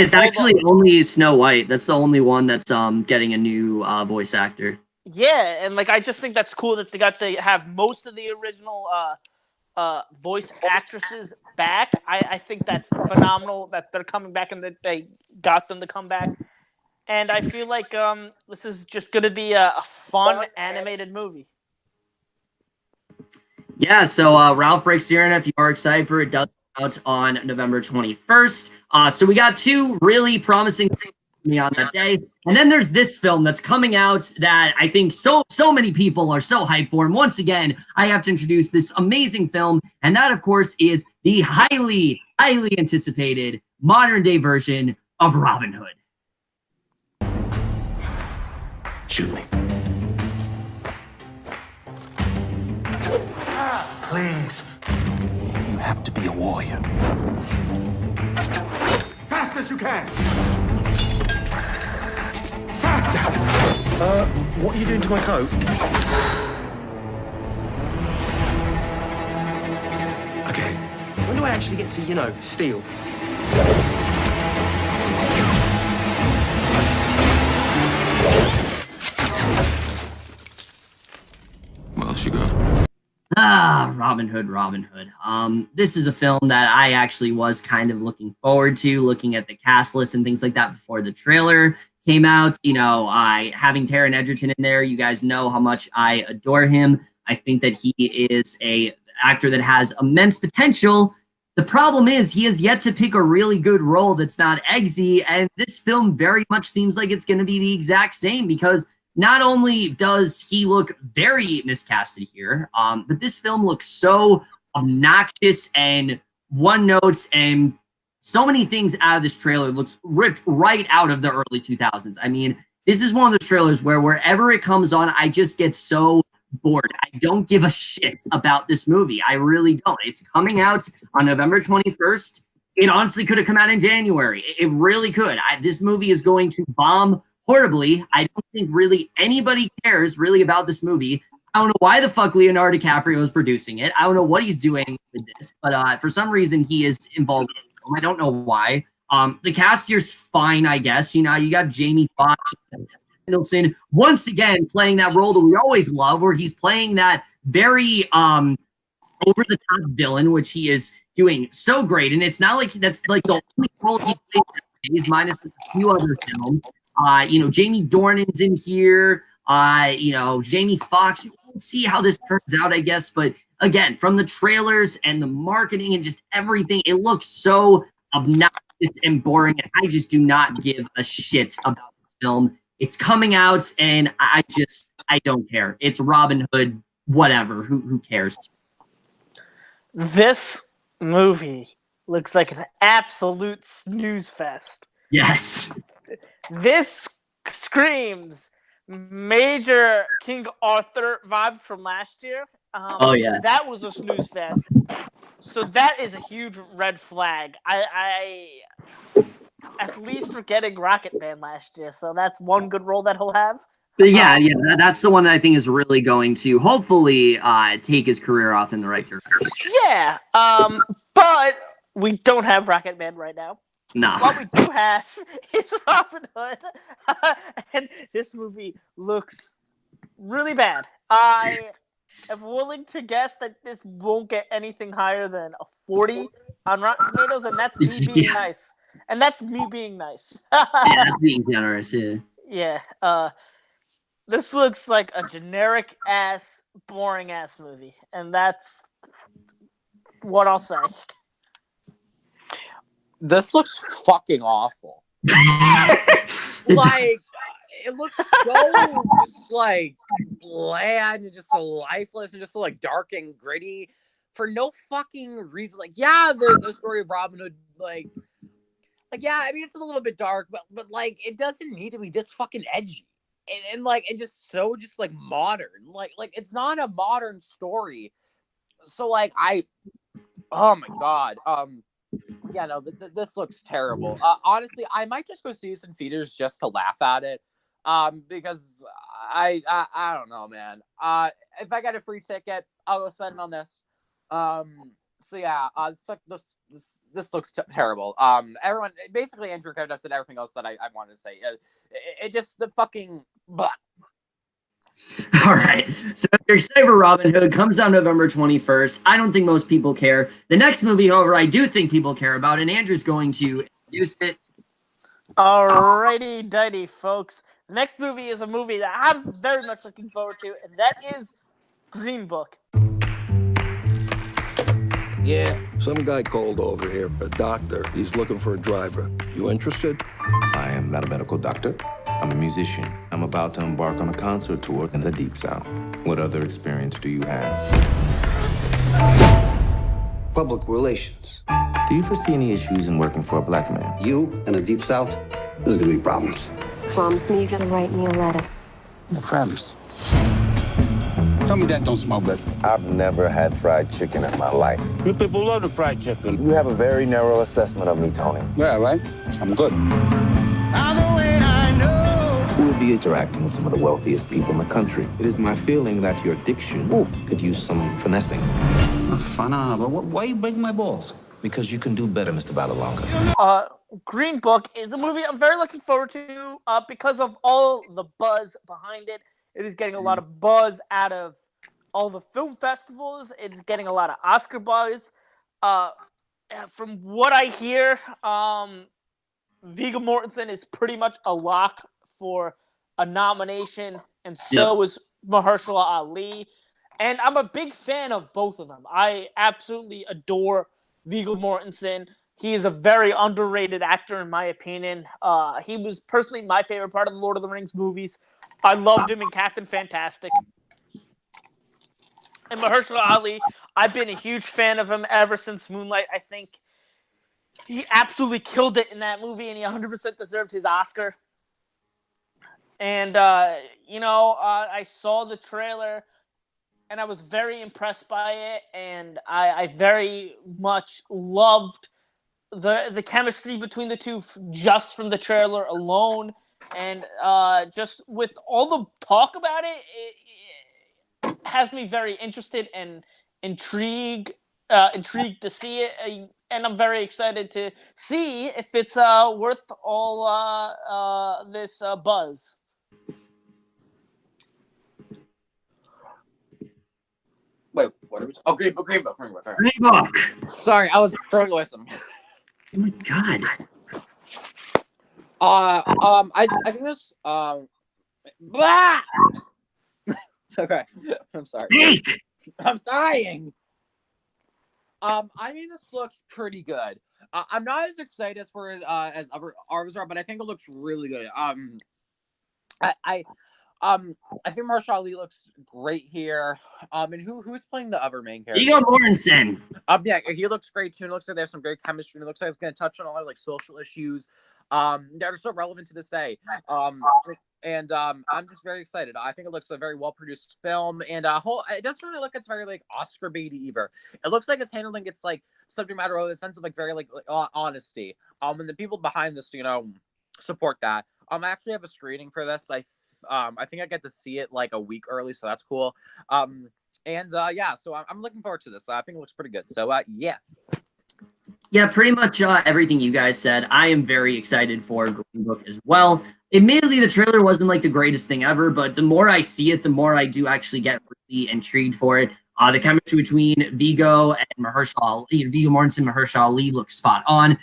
it's actually only Snow White. That's the only one that's getting a new voice actor. Yeah, and I just think that's cool that they got to have most of the original voice actresses back. I think that's phenomenal that they're coming back and that they got them to come back. And I feel like this is just going to be a fun animated movie. Yeah, so Ralph Breaks the Internet, if you are excited for it, does come out on November 21st. So we got two really promising things on that day. And then there's this film that's coming out that I think so many people are so hyped for. And once again, I have to introduce this amazing film. And that, of course, is the highly anticipated modern day version of Robin Hood. Shoot me. Please. You have to be a warrior. Fast as you can. What are you doing to my coat? Okay. When do I actually get to, steal? What else you got? Robin Hood. This is a film that I actually was kind of looking forward to, looking at the cast list and things like that before the trailer came out. Having Taron Egerton in there, you guys know how much I adore him. I think that he is a actor that has immense potential. The problem is he has yet to pick a really good role that's not Eggsy, and this film very much seems like it's going to be the exact same, because not only does he look very miscasted here, but this film looks so obnoxious and one notes, and so many things out of this trailer looks ripped right out of the early 2000s. I mean, this is one of those trailers where wherever it comes on, I just get so bored. I don't give a shit about this movie. I really don't. It's coming out on November 21st. It honestly could have come out in January. It really could. This movie is going to bomb horribly. I don't think really anybody cares really about this movie. I don't know why the fuck Leonardo DiCaprio is producing it. I don't know what he's doing with this, but for some reason he is involved in the film. I don't know why. The cast here's fine, I guess. You know, you got Jamie Foxx, Nicholson, once again playing that role that we always love, where he's playing that very over the top villain, which he is doing so great. And it's not like that's like the only role he plays nowadays, minus a few other films. You know, Jamie Dornan's in here. You know, Jamie Foxx. We'll see how this turns out, I guess. But again, from the trailers and the marketing and just everything, it looks so obnoxious and boring. And I just do not give a shit about this film. It's coming out, and I don't care. It's Robin Hood, whatever. Who cares? This movie looks like an absolute snooze fest. Yes. This screams major King Arthur vibes from last year. Oh, yeah. That was a snooze fest. So that is a huge red flag. I at least for getting Rocket Man last year, so that's one good role that he'll have. But yeah, that's the one that I think is really going to hopefully take his career off in the right direction. Yeah, but we don't have Rocket Man right now. No. What we do have is Robin Hood, and this movie looks really bad. I am willing to guess that this won't get anything higher than a 40 on Rotten Tomatoes, and that's me being nice. And that's me being nice. Yeah, that's being generous, yeah. Yeah, this looks like a generic-ass, boring-ass movie, and that's what I'll say. This looks fucking awful. Like, it looks so just like bland and just so lifeless and just so like dark and gritty for no fucking reason. Like, yeah, the story of Robin Hood, like yeah, I mean it's a little bit dark, but like it doesn't need to be this fucking edgy and just so just like modern. Like it's not a modern story. So like oh my god. Yeah, no, this looks terrible. Honestly, I might just go see this in theaters just to laugh at it. Because I don't know, man. If I got a free ticket, I'll go spend it on this. So yeah, this looks terrible. Everyone, basically, Andrew kind of said everything else that I wanted to say. It just the fucking. Blah. All right. So if you're excited for Robin Hood, comes out November 21st. I don't think most people care. The next movie, however, I do think people care about, and Andrew's going to introduce it. Alrighty, dighty, folks. The next movie is a movie that I'm very much looking forward to, and that is Green Book. Yeah, some guy called over here, a doctor. He's looking for a driver. You interested? I am not a medical doctor. I'm a musician. I'm about to embark on a concert tour in the Deep South. What other experience do you have? Public relations. Do you foresee any issues in working for a black man? You in the Deep South? There's gonna be problems. Promise me you're gonna write me a letter. I promise. Tell me that don't smell good. I've never had fried chicken in my life. You people love the fried chicken. You have a very narrow assessment of me, Tony. Yeah, right? I'm good. You will be interacting with some of the wealthiest people in the country. It is my feeling that your diction could use some finessing. But why you breaking my balls? Because you can do better, Mr. Valalonga. Green Book is a movie I'm very looking forward to because of all the buzz behind it. It is getting a lot of buzz out of all the film festivals. It's getting a lot of Oscar buzz. From what I hear, Viggo Mortensen is pretty much a lock for a nomination, and so is Mahershala Ali. And I'm a big fan of both of them. I absolutely adore Viggo Mortensen. He is a very underrated actor, in my opinion. He was personally my favorite part of the Lord of the Rings movies. I loved him in Captain Fantastic. And Mahershala Ali, I've been a huge fan of him ever since Moonlight. I think he absolutely killed it in that movie, and he 100% deserved his Oscar. And, I saw the trailer, and I was very impressed by it, and I very much loved the chemistry between the two just from the trailer alone, and just with all the talk about it, it has me very interested and intrigued to see it, and I'm very excited to see if it's worth all this buzz. Wait, what are we? Oh, Green Book. Green Book. Sorry, I was throwing away some. Oh my god. I think this. Blah! Okay, I'm sorry. Speak! I'm dying. I mean, this looks pretty good. I'm not as excited for it as other ours are, but I think it looks really good. I think Mahershala Ali looks great here. And who's playing the other main character? Viggo Mortensen. Yeah, he looks great too. It looks like they have some great chemistry. It looks like it's going to touch on a lot of like social issues that are so relevant to this day. And I'm just very excited. I think it looks a very well produced film, and it doesn't really look it's very like Oscar baity either. It looks like it's handling its like subject matter with a sense of like very like honesty. And the people behind this, support that. I actually have a screening for this. I think I get to see it like a week early, so that's cool. Yeah, so I'm looking forward to this. I think it looks pretty good. So yeah. Yeah, pretty much everything you guys said. I am very excited for Green Book as well. Admittedly, the trailer wasn't like the greatest thing ever, but the more I see it, the more I do actually get really intrigued for it. The chemistry between Viggo and Viggo Mortensen, Mahershala Ali looks spot on.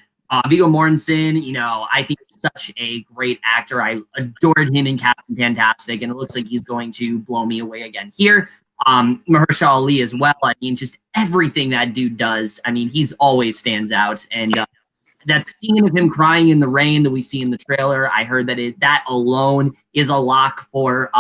Viggo Mortensen, I think he's such a great actor. I adored him in Captain Fantastic, and it looks like he's going to blow me away again here. Mahershala Ali as well. I mean, just everything that dude does. I mean, he's always stands out. And that scene of him crying in the rain that we see in the trailer, I heard that that alone is a lock for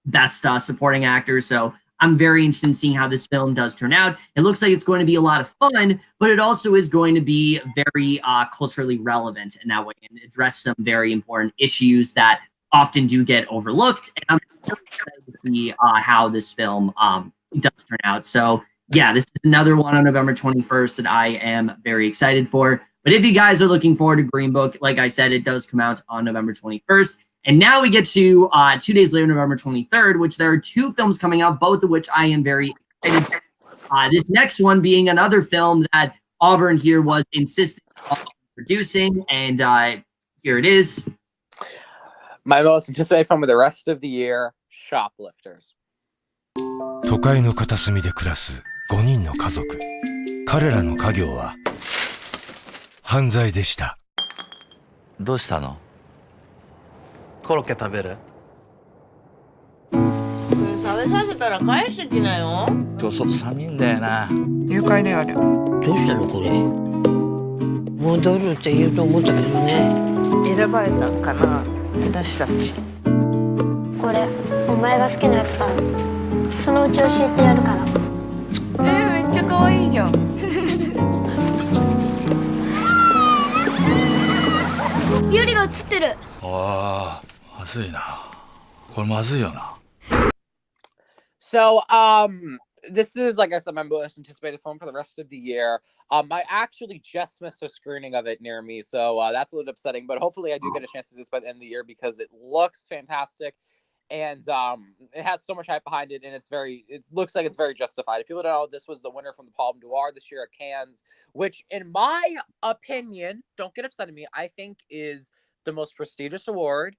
best supporting actor. So I'm very interested in seeing how this film does turn out. It looks like it's going to be a lot of fun, but it also is going to be very culturally relevant in that way and address some very important issues that often do get overlooked. And I'm excited to see how this film does turn out. So yeah, this is another one on November 21st that I am very excited for. But if you guys are looking forward to Green Book, like I said, it does come out on November 21st. And now we get to 2 days later, November 23rd, which there are two films coming out, both of which I am very excited for. This next one being another film that Auburn here was insistent on producing. And here it is. My most anticipated film of the rest of the year, Shoplifters. 都会の片隅で暮らす5人の家族。彼らの家業は犯罪でした。どうしたの？コロッケ食べる？それ食べさせたら返してきなよ。今日外寒いんだよな。誘拐である。どうしたのこれ？戻るって言うと思ったけどね。選ばれたんかな、私たち。これお前が好きなやつだろ。そのうち教えてやるから。めっちゃ可愛いじゃん。ユリが映ってる。ああ、まずいな。これまずいよな。So, this is, like I said, my most anticipated film for the rest of the year. I actually just missed a screening of it near me, so that's a little upsetting. But hopefully I do get a chance to see this by the end of the year because it looks fantastic. And it has so much hype behind it, and it looks like it's very justified. If people don't know, this was the winner from the Palme d'Or this year at Cannes, which, in my opinion, don't get upset at me, I think is the most prestigious award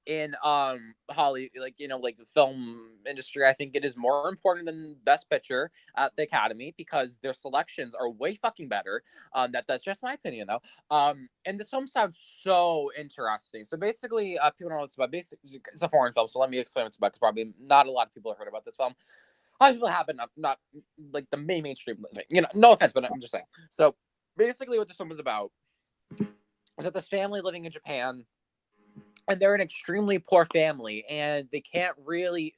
in Hollywood, like the film industry. I think it is more important than Best Picture at the Academy because their selections are way fucking better. That's just my opinion though. And this film sounds so interesting. So basically, people don't know what it's about. Basically, it's a foreign film, so let me explain what it's about because probably not a lot of people have heard about this film. How people have, but not like the mainstream thing. No offense, but I'm just saying. So basically, what this film is about is that this family living in Japan. And they're an extremely poor family, and they can't really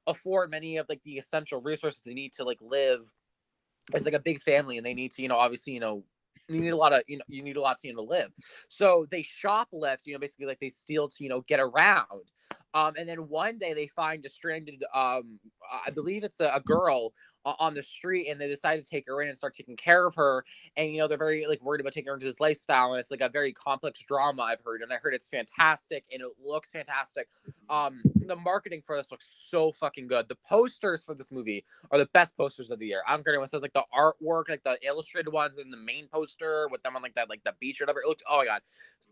afford many of like the essential resources they need to like live. It's like a big family, and they need to, obviously, you need a lot of, you need a lot to live. So they shoplift, basically like they steal to, get around. And then one day they find a stranded, I believe it's a girl on the street, and they decide to take her in and start taking care of her. And, you know, they're very like worried about taking her into this lifestyle. And it's like a very complex drama, I've heard. And I heard it's fantastic and it looks fantastic. The marketing for this looks so fucking good. The posters for this movie are the best posters of the year. I don't care what anyone says, like the artwork, like the illustrated ones in the main poster with them on like that, like the beach or whatever. It looked, oh my God,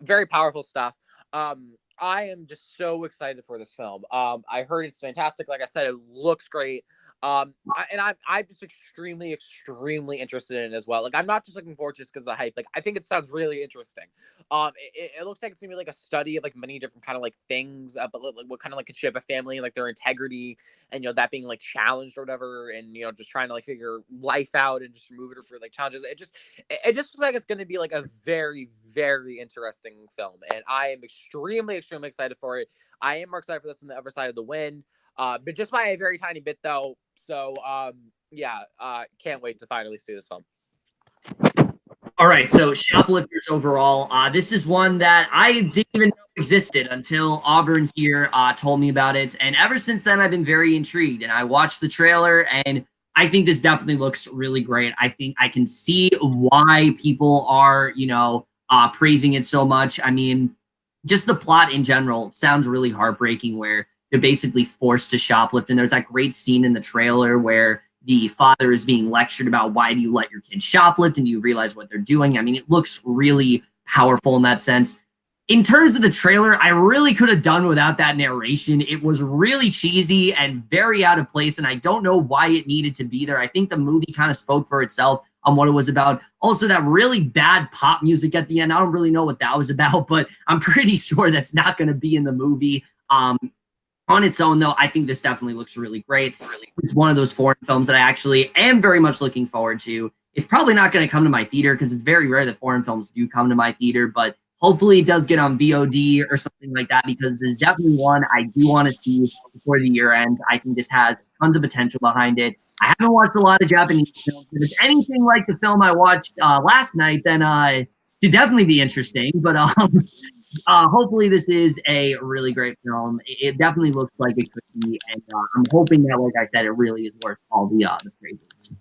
very powerful stuff. I am just so excited for this film. I heard it's fantastic. Like I said, it looks great. I'm just extremely interested in it as well. Like, I'm not just looking forward to it because of the hype. Like, I think it sounds really interesting. It looks like it's gonna be like a study of like many different kind of like things, but like what kind of like could shape a family, like their integrity, and you know that being like challenged or whatever, and you know just trying to like figure life out and just remove it for like challenges. It just looks like it's gonna be like a very interesting film, and I am extremely excited for it. I am more excited for this than The Other Side of the Wind. But just by a very tiny bit though. So can't wait to finally see this film. All right, so Shoplifters overall, this is one that I didn't even know existed until Auburn here told me about it, and ever since then I've been very intrigued. And I watched the trailer, and I think this definitely looks really great. I think I can see why people are, you know, praising it so much. I mean, just the plot in general sounds really heartbreaking, where they're basically forced to shoplift. And there's that great scene in the trailer where the father is being lectured about why do you let your kids shoplift, and you realize what they're doing. I mean, it looks really powerful in that sense. In terms of the trailer, I really could have done without that narration. It was really cheesy and very out of place, and I don't know why it needed to be there. I think the movie kind of spoke for itself on what it was about. Also, that really bad pop music at the end, I don't really know what that was about, but I'm pretty sure that's not going to be in the movie. On its own, though, I think this definitely looks really great. It's one of those foreign films that I actually am very much looking forward to. It's probably not going to come to my theater because it's very rare that foreign films do come to my theater, but hopefully it does get on VOD or something like that, because there's definitely one I do want to see before the year end. I think this has tons of potential behind it. I haven't watched a lot of Japanese films. If it's anything like the film I watched last night, then it should definitely be interesting. But hopefully this is a really great film. It definitely looks like it could be, and I'm hoping that, like I said, it really is worth all the praises.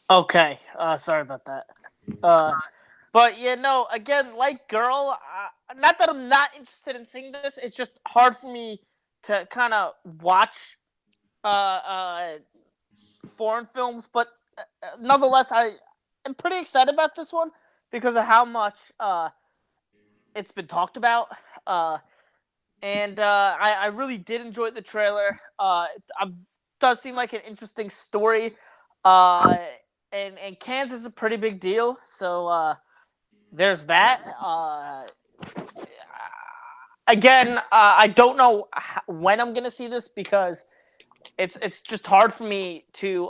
Okay, sorry about that. But yeah, no, again, like Girl, not that I'm not interested in seeing this, it's just hard for me to kind of watch foreign films, but nonetheless, I'm pretty excited about this one because of how much it's been talked about. And I really did enjoy the trailer. It does seem like an interesting story. And Kansas is a pretty big deal. So there's that. Again, I don't know when I'm going to see this because it's just hard for me to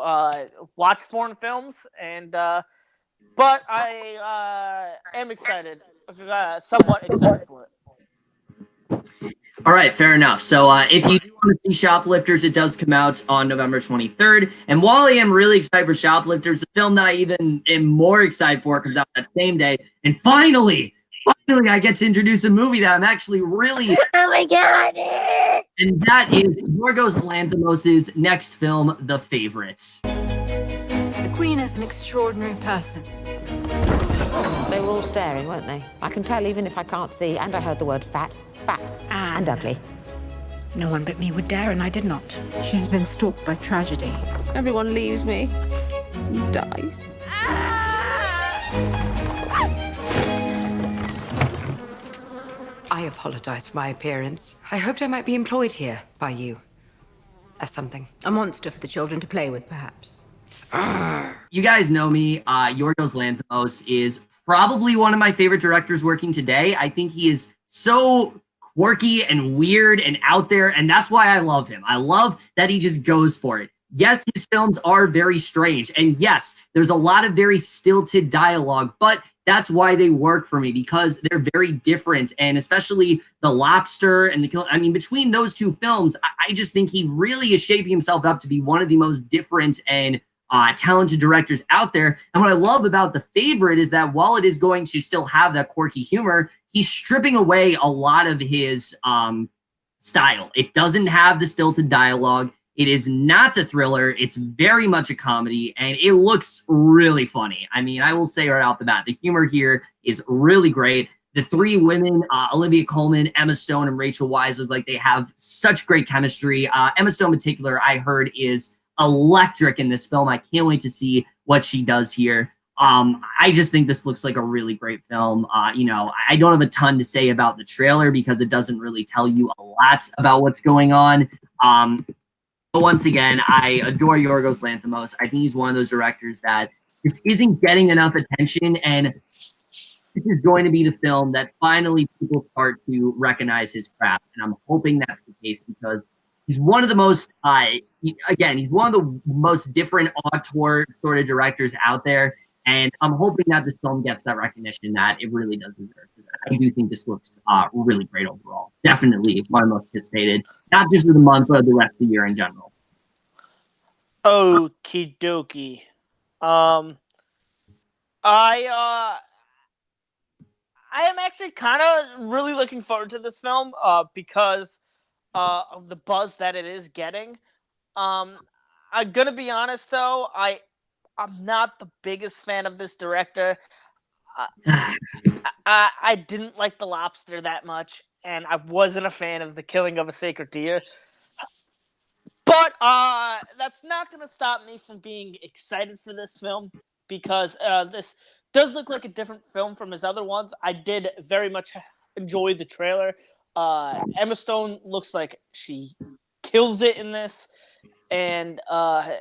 watch foreign films, and but I am excited, somewhat excited for it. All right, fair enough. So if you do want to see Shoplifters, it does come out on November 23rd. And while I am really excited for Shoplifters, the film that I even am more excited for comes out that same day. And finally, I get to introduce a movie that I'm actually really... Oh my God! And that is Yorgos Lanthimos' next film, The Favourites. The Queen is an extraordinary person. They were all staring, weren't they? I can tell even if I can't see, and I heard the word fat, and ugly. No one but me would dare, and I did not. She's been stalked by tragedy. Everyone leaves me, dies. I apologize for my appearance. I hoped I might be employed here by you. As something. A monster for the children to play with, perhaps. You guys know me. Yorgos Lanthimos is probably one of my favorite directors working today. I think he is so quirky and weird and out there, and that's why I love him. I love that he just goes for it. Yes, his films are very strange, and yes, there's a lot of very stilted dialogue, but that's why they work for me, because they're very different, and especially The Lobster and between those two films, I just think he really is shaping himself up to be one of the most different and talented directors out there. And what I love about The Favorite is that while it is going to still have that quirky humor, he's stripping away a lot of his style. It doesn't have the stilted dialogue. It is not a thriller. It's very much a comedy, and it looks really funny. I mean, I will say right off the bat, the humor here is really great. The three women, Olivia Colman, Emma Stone, and Rachel Weisz, look like they have such great chemistry. Emma Stone in particular, I heard, is electric in this film. I can't wait to see what she does here. I just think this looks like a really great film. You know, I don't have a ton to say about the trailer because it doesn't really tell you a lot about what's going on. But once again, I adore Yorgos Lanthimos. I think he's one of those directors that just isn't getting enough attention, and this is going to be the film that finally people start to recognize his craft. And I'm hoping that's the case because he's one of the most, he's one of the most different auteur sort of directors out there. And I'm hoping that this film gets that recognition that it really does deserve. I do think this looks really great overall. Definitely one of the most anticipated, not just of the month, but the rest of the year in general. Okie dokie. I am actually kind of really looking forward to this film because of the buzz that it is getting. I'm gonna be honest though, I'm not the biggest fan of this director. I didn't like The Lobster that much, and I wasn't a fan of The Killing of a Sacred Deer. But that's not going to stop me from being excited for this film because this does look like a different film from his other ones. I did very much enjoy the trailer. Emma Stone looks like she kills it in this, and I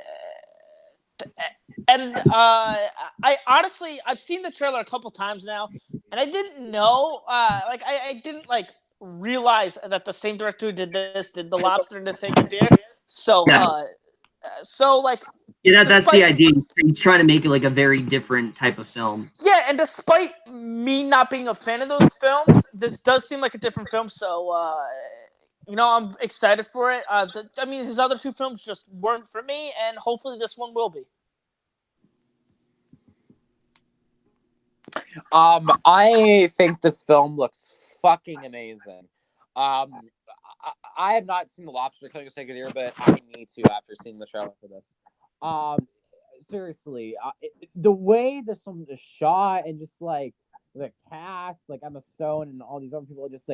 honestly, I've seen the trailer a couple times now, and I didn't know, I didn't realize that the same director who did this did The Lobster and The Sacred Deer. So, Yeah. That's the idea. He's trying to make it like a very different type of film. Yeah, and despite me not being a fan of those films, this does seem like a different film. So, I'm excited for it. His other two films just weren't for me, and hopefully this one will be. I think this film looks fucking amazing. I have not seen The Lobster Killing a Sacred Deer, but I need to after seeing the trailer for this. Seriously, the way this film is shot and just the cast, Emma Stone and all these other people, it just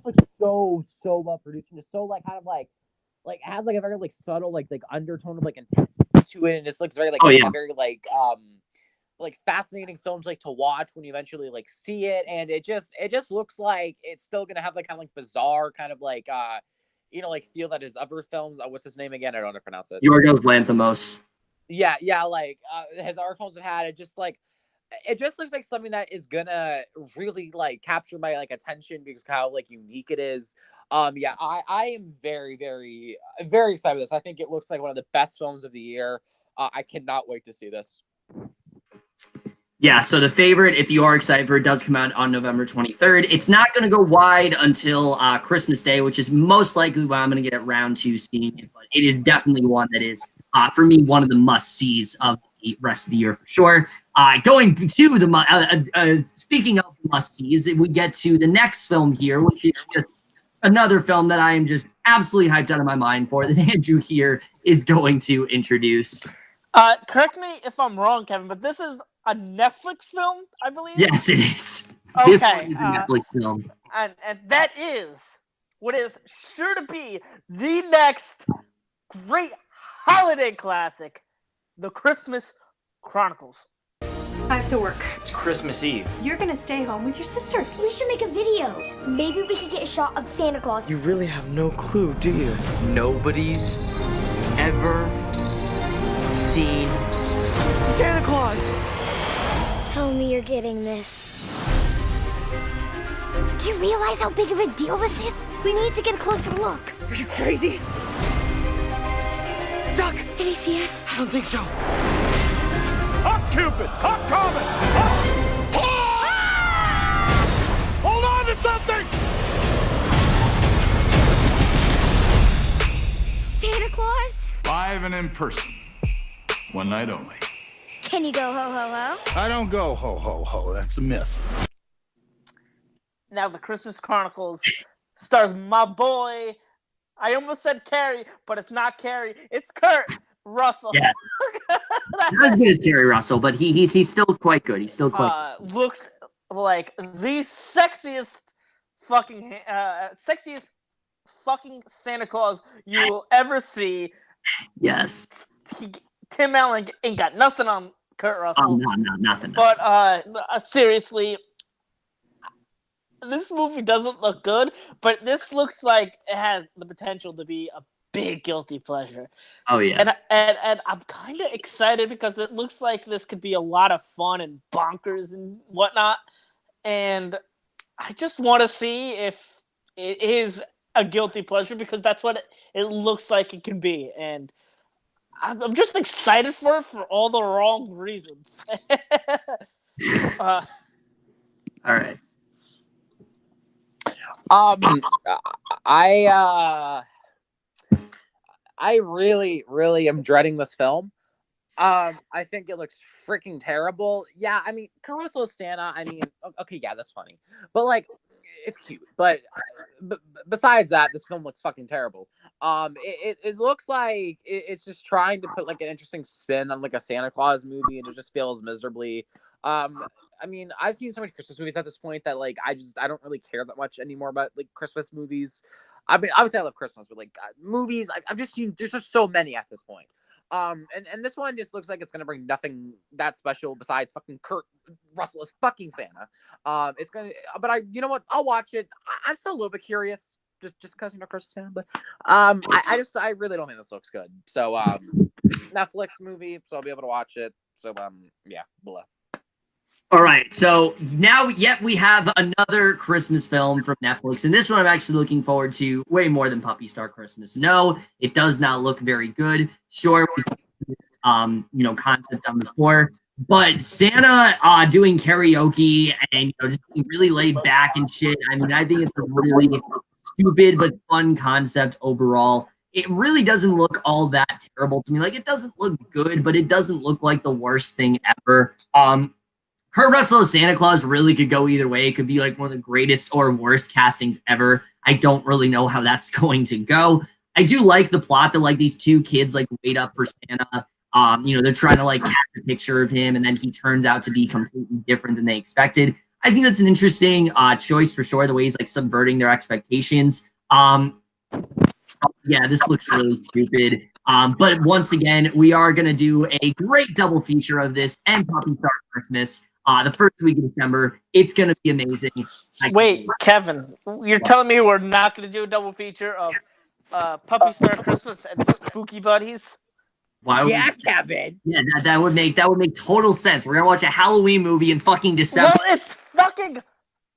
looks so well produced and just so it has a very subtle undertone of intensity to it, and it just looks very fascinating films to watch when you eventually see it, and it just looks like it's still gonna have bizarre feel that his other films. What's his name again? I don't know how to pronounce it. Yorgos Lanthimos. Yeah, his other films have had it. It just looks like something that is gonna really capture my attention because of how unique it is. I am very, very, very excited with this. I think it looks like one of the best films of the year. I cannot wait to see this. Yeah, so The Favorite, if you are excited for it, does come out on November 23rd. It's not going to go wide until Christmas Day, which is most likely when I'm going to get around to seeing it. But it is definitely one that is, for me, one of the must-sees of the rest of the year for sure. Going to the speaking of must-sees, we get to the next film here, which is just another film that I am just absolutely hyped out of my mind for, that Andrew here is going to introduce. Correct me if I'm wrong, Kevin, but this is a Netflix film, I believe? Yes, it is. Okay, This one is a Netflix film. And that is what is sure to be the next great holiday classic, The Christmas Chronicles. I have to work. It's Christmas Eve. You're gonna stay home with your sister. We should make a video. Maybe we could get a shot of Santa Claus. You really have no clue, do you? Nobody's ever seen Santa Claus. Tell me you're getting this. Do you realize how big of a deal this is? We need to get a closer look. Are you crazy? Duck! Did he see us? I don't think so. Up, Cupid! Up, Comet! Hold on to something! Santa Claus? Live and in person. One night only. Can you go ho ho ho? I don't go ho ho ho. That's a myth. Now, The Christmas Chronicles stars my boy. I almost said Carrie, but it's not Carrie. It's Kurt Russell. Yeah. Not as good as Gary Russell, but he's still quite good. He's still quite good. Looks like the sexiest fucking Santa Claus you will ever see. Yes. Tim Allen ain't got nothing on Kurt Russell. No, nothing. But seriously, this movie doesn't look good, but this looks like it has the potential to be a big guilty pleasure. Oh yeah. And I'm kind of excited because it looks like this could be a lot of fun and bonkers and whatnot. And I just want to see if it is a guilty pleasure because that's what it looks like it can be. And I'm just excited for it for all the wrong reasons. All right. I really am dreading this film. I think it looks freaking terrible. Yeah, I mean, Caruso is Santa. I mean, okay, yeah, that's funny. But like, it's cute. But besides that, this film looks fucking terrible. It looks like it's just trying to put like an interesting spin on like a Santa Claus movie, and it just fails miserably. I mean, I've seen so many Christmas movies at this point that like I don't really care that much anymore about like Christmas movies. I mean, obviously I love Christmas, but like movies, I've just seen there's just so many at this point. And this one just looks like it's gonna bring nothing that special besides fucking Kurt Russell as fucking Santa. It's gonna, but you know what? I'll watch it. I'm still a little bit curious, just because you know Kurt Santa, but I really don't think this looks good. So Netflix movie, so I'll be able to watch it. So yeah, blah. All right, so now we have another Christmas film from Netflix, and this one I'm actually looking forward to way more than Puppy Star Christmas. No, it does not look very good. Sure, we've concept done before, but Santa doing karaoke and just really laid back and shit. I mean, I think it's a really stupid but fun concept overall. It really doesn't look all that terrible to me. Like, it doesn't look good, but it doesn't look like the worst thing ever. Kurt Russell as Santa Claus really could go either way. It could be like one of the greatest or worst castings ever. I don't really know how that's going to go. I do like the plot that like these two kids like wait up for Santa. They're trying to like catch a picture of him, and then he turns out to be completely different than they expected. I think that's an interesting choice for sure. The way he's like subverting their expectations. Yeah, this looks really stupid. But once again, we are gonna do a great double feature of this and Puppy Star Christmas. The first week of December. It's going to be amazing. Wait, Kevin, you're telling me we're not going to do a double feature of Puppy Star Christmas and Spooky Buddies? Kevin. Yeah, that would make total sense. We're going to watch a Halloween movie in fucking December. Well, it's fucking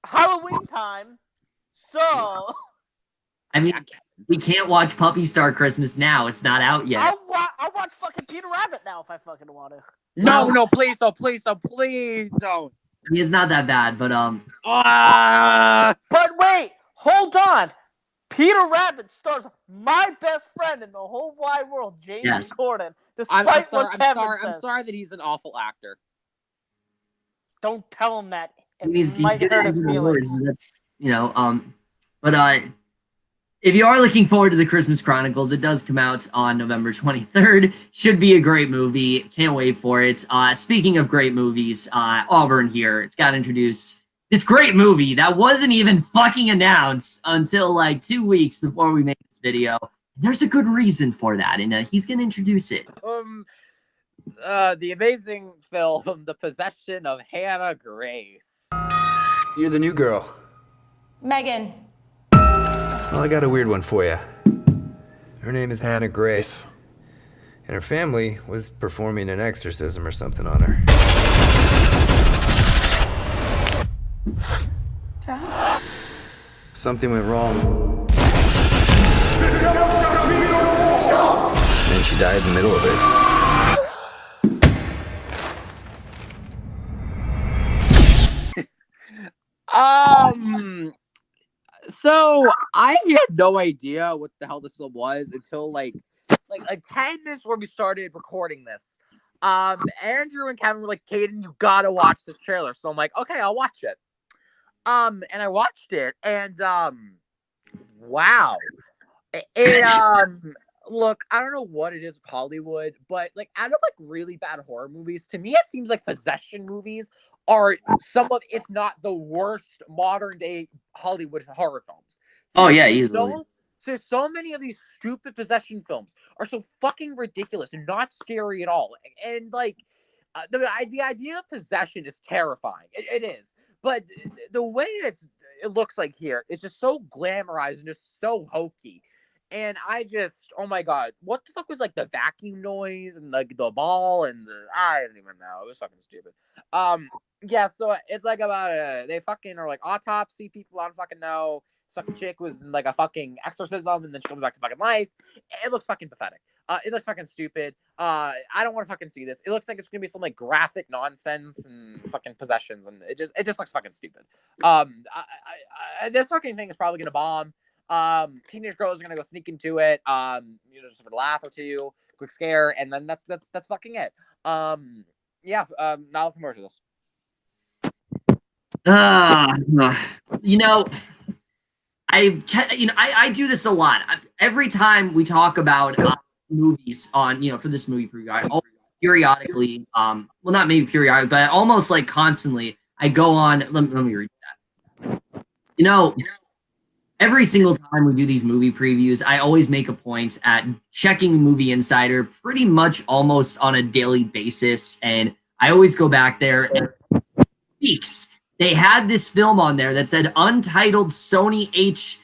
Halloween time. So, I mean, we can't watch Puppy Star Christmas now. It's not out yet. I'll watch fucking Peter Rabbit now if I fucking want to. No, please don't. I mean, it's not that bad, but But wait, hold on. Peter Rabbit stars my best friend in the whole wide world, Jamie Corden. Despite what Kevin says. I'm sorry that he's an awful actor. Don't tell him that. He's might hurt his feelings. That's but if you are looking forward to the Christmas Chronicles, it does come out on November 23rd. Should be a great movie. Can't wait for it. Speaking of great movies, Auburn here. It's got to introduce this great movie that wasn't even fucking announced until like 2 weeks before we made this video. There's a good reason for that, and he's going to introduce it. The amazing film, The Possession of Hannah Grace. You're the new girl. Megan. Well, I got a weird one for you. Her name is Hannah Grace, and her family was performing an exorcism or something on her. Dad? Something went wrong. And then she died in the middle of it. So I had no idea what the hell this film was until like 10 minutes before we started recording this. Andrew and Kevin were like, Caden, you gotta watch this trailer. So I'm like, okay, I'll watch it. And I watched it, and wow. Look, I don't know what it is with Hollywood, but like out of like really bad horror movies, to me it seems like possession movies are some of, if not the worst modern day Hollywood horror films. Oh yeah, easily. So many of these stupid possession films are so fucking ridiculous and not scary at all. And like the idea of possession is terrifying. It is. But the way it looks like here is just so glamorized and just so hokey. And I just, oh my god, what the fuck was like the vacuum noise and like the ball and I don't even know. It was fucking stupid. Yeah, so it's like about they fucking are like autopsy people. I don't fucking know. This fucking chick was in like a fucking exorcism and then she comes back to fucking life. It looks fucking pathetic. It looks fucking stupid. I don't want to fucking see this. It looks like it's gonna be some like graphic nonsense and fucking possessions, and it just looks fucking stupid. This fucking thing is probably gonna bomb. Teenage girls are gonna go sneak into it, just for a laugh or two, quick scare, and then that's fucking it. Yeah, not looking forward to this. I do this a lot. Every time we talk about movies on, for this movie preview, I always periodically, well, not maybe periodically, but almost like constantly, I go on. Let me read that. Every single time we do these movie previews, I always make a point at checking Movie Insider pretty much almost on a daily basis. And I always go back there and weeks. They had this film on there that said Untitled Sony H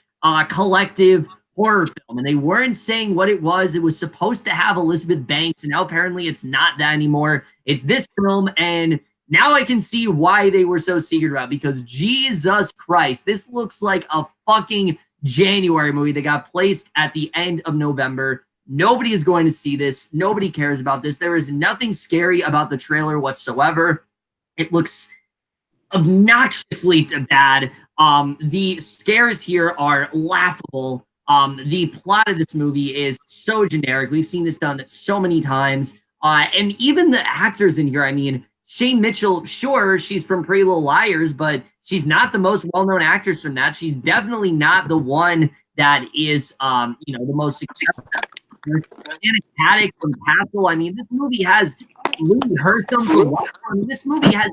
Collective Horror Film. And they weren't saying what it was. It was supposed to have Elizabeth Banks. And now apparently it's not that anymore. It's this film. And now I can see why they were so secret about it, because Jesus Christ, this looks like a fucking January movie that got placed at the end of November. Nobody is going to see this. Nobody cares about this. There is nothing scary about the trailer whatsoever. It looks obnoxiously bad. The scares here are laughable. The plot of this movie is so generic. We've seen this done so many times. And even the actors in here, I mean, Shane Mitchell, sure, she's from Pretty Little Liars, but she's not the most well-known actress from that. She's definitely not the one that is, the most successful. Haddock from Castle. I mean, this movie has Louis Hertham for what? I mean, this movie has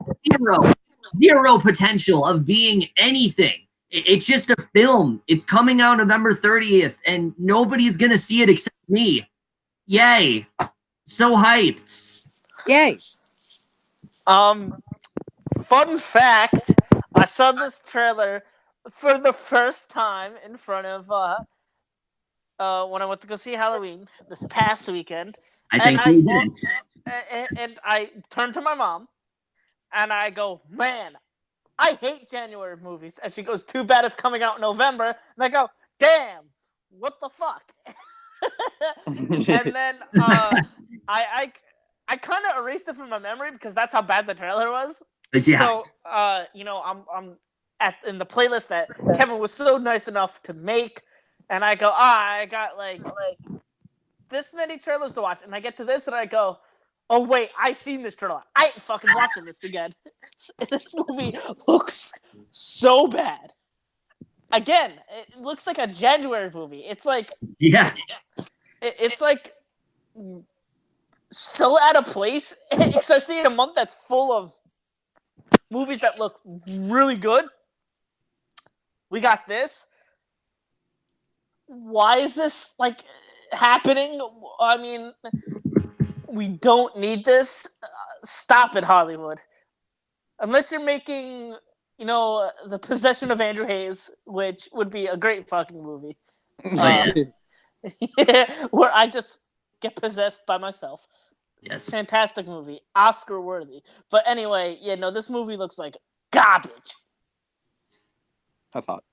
zero potential of being anything. It's just a film. It's coming out November 30th, and nobody's going to see it except me. Yay. So hyped. Yay. Fun fact, I saw this trailer for the first time in front of when I went to go see Halloween this past weekend. And I turned to my mom and I go, man, I hate January movies. And she goes, too bad it's coming out in November. And I go, damn, what the fuck? And then I kind of erased it from my memory because that's how bad the trailer was. Yeah. So, I'm in the playlist that Kevin was so nice enough to make, and I go, I got like this many trailers to watch, and I get to this, and I go, oh wait, I seen this trailer. I ain't fucking watching this again. This movie looks so bad. Again, it looks like a January movie. It's like, yeah, it's like so out of place, especially in a month that's full of movies that look really good. We got this. Why is this like happening? I mean, we don't need this. Stop it, Hollywood. Unless you're making, The Possession of Andrew Hays, which would be a great fucking movie. Where I just get possessed by myself. Yes. Fantastic movie. Oscar worthy. But anyway, this movie looks like garbage. That's hot.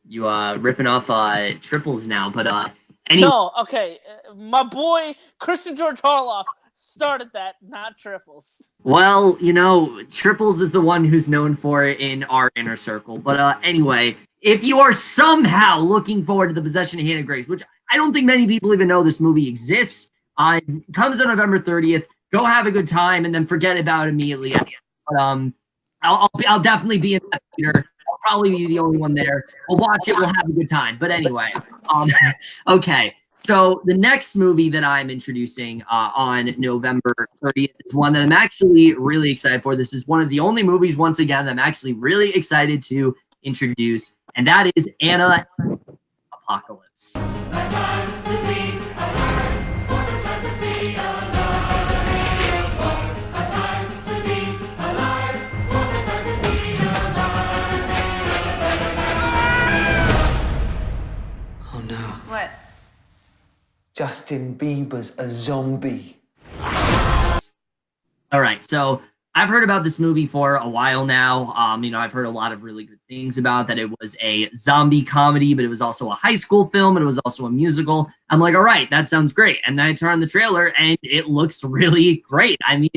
You ripping off triples now, but No, okay. My boy Christian George Harloff started that, not triples. Well, triples is the one who's known for it in our inner circle. But anyway, if you are somehow looking forward to The Possession of Hannah Grace, which I don't think many people even know this movie exists, comes on November 30th. go have a good time and then forget about it immediately. But I'll definitely be in that theater. I'll probably be the only one there. We'll watch it. We'll have a good time. But anyway, okay. So the next movie that I'm introducing on November 30th is one that I'm actually really excited for. This is one of the only movies, once again, that I'm actually really excited to introduce, and that is Anna Apocalypse. Oh no. What? Justin Bieber's a zombie. All right, so I've heard about this movie for a while now. I've heard a lot of really good things about that. It was a zombie comedy, but it was also a high school film, and it was also a musical. I'm like, all right, that sounds great. And then I turn on the trailer, and it looks really great. I mean,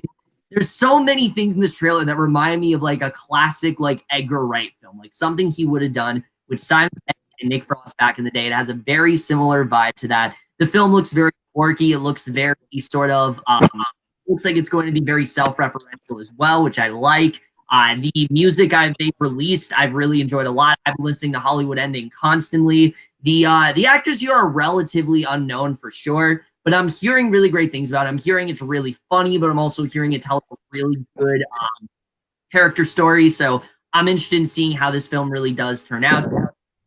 there's so many things in this trailer that remind me of like a classic like Edgar Wright film, like something he would have done with Simon Pegg and Nick Frost back in the day. It has a very similar vibe to that. The film looks very quirky. It looks very sort of looks like it's going to be very self-referential as well, which I like. The music they've released, I've really enjoyed a lot. I've been listening to Hollywood Ending constantly. The actors here are relatively unknown for sure, but I'm hearing really great things about it. I'm hearing it's really funny, but I'm also hearing it tell a really good character story. So I'm interested in seeing how this film really does turn out.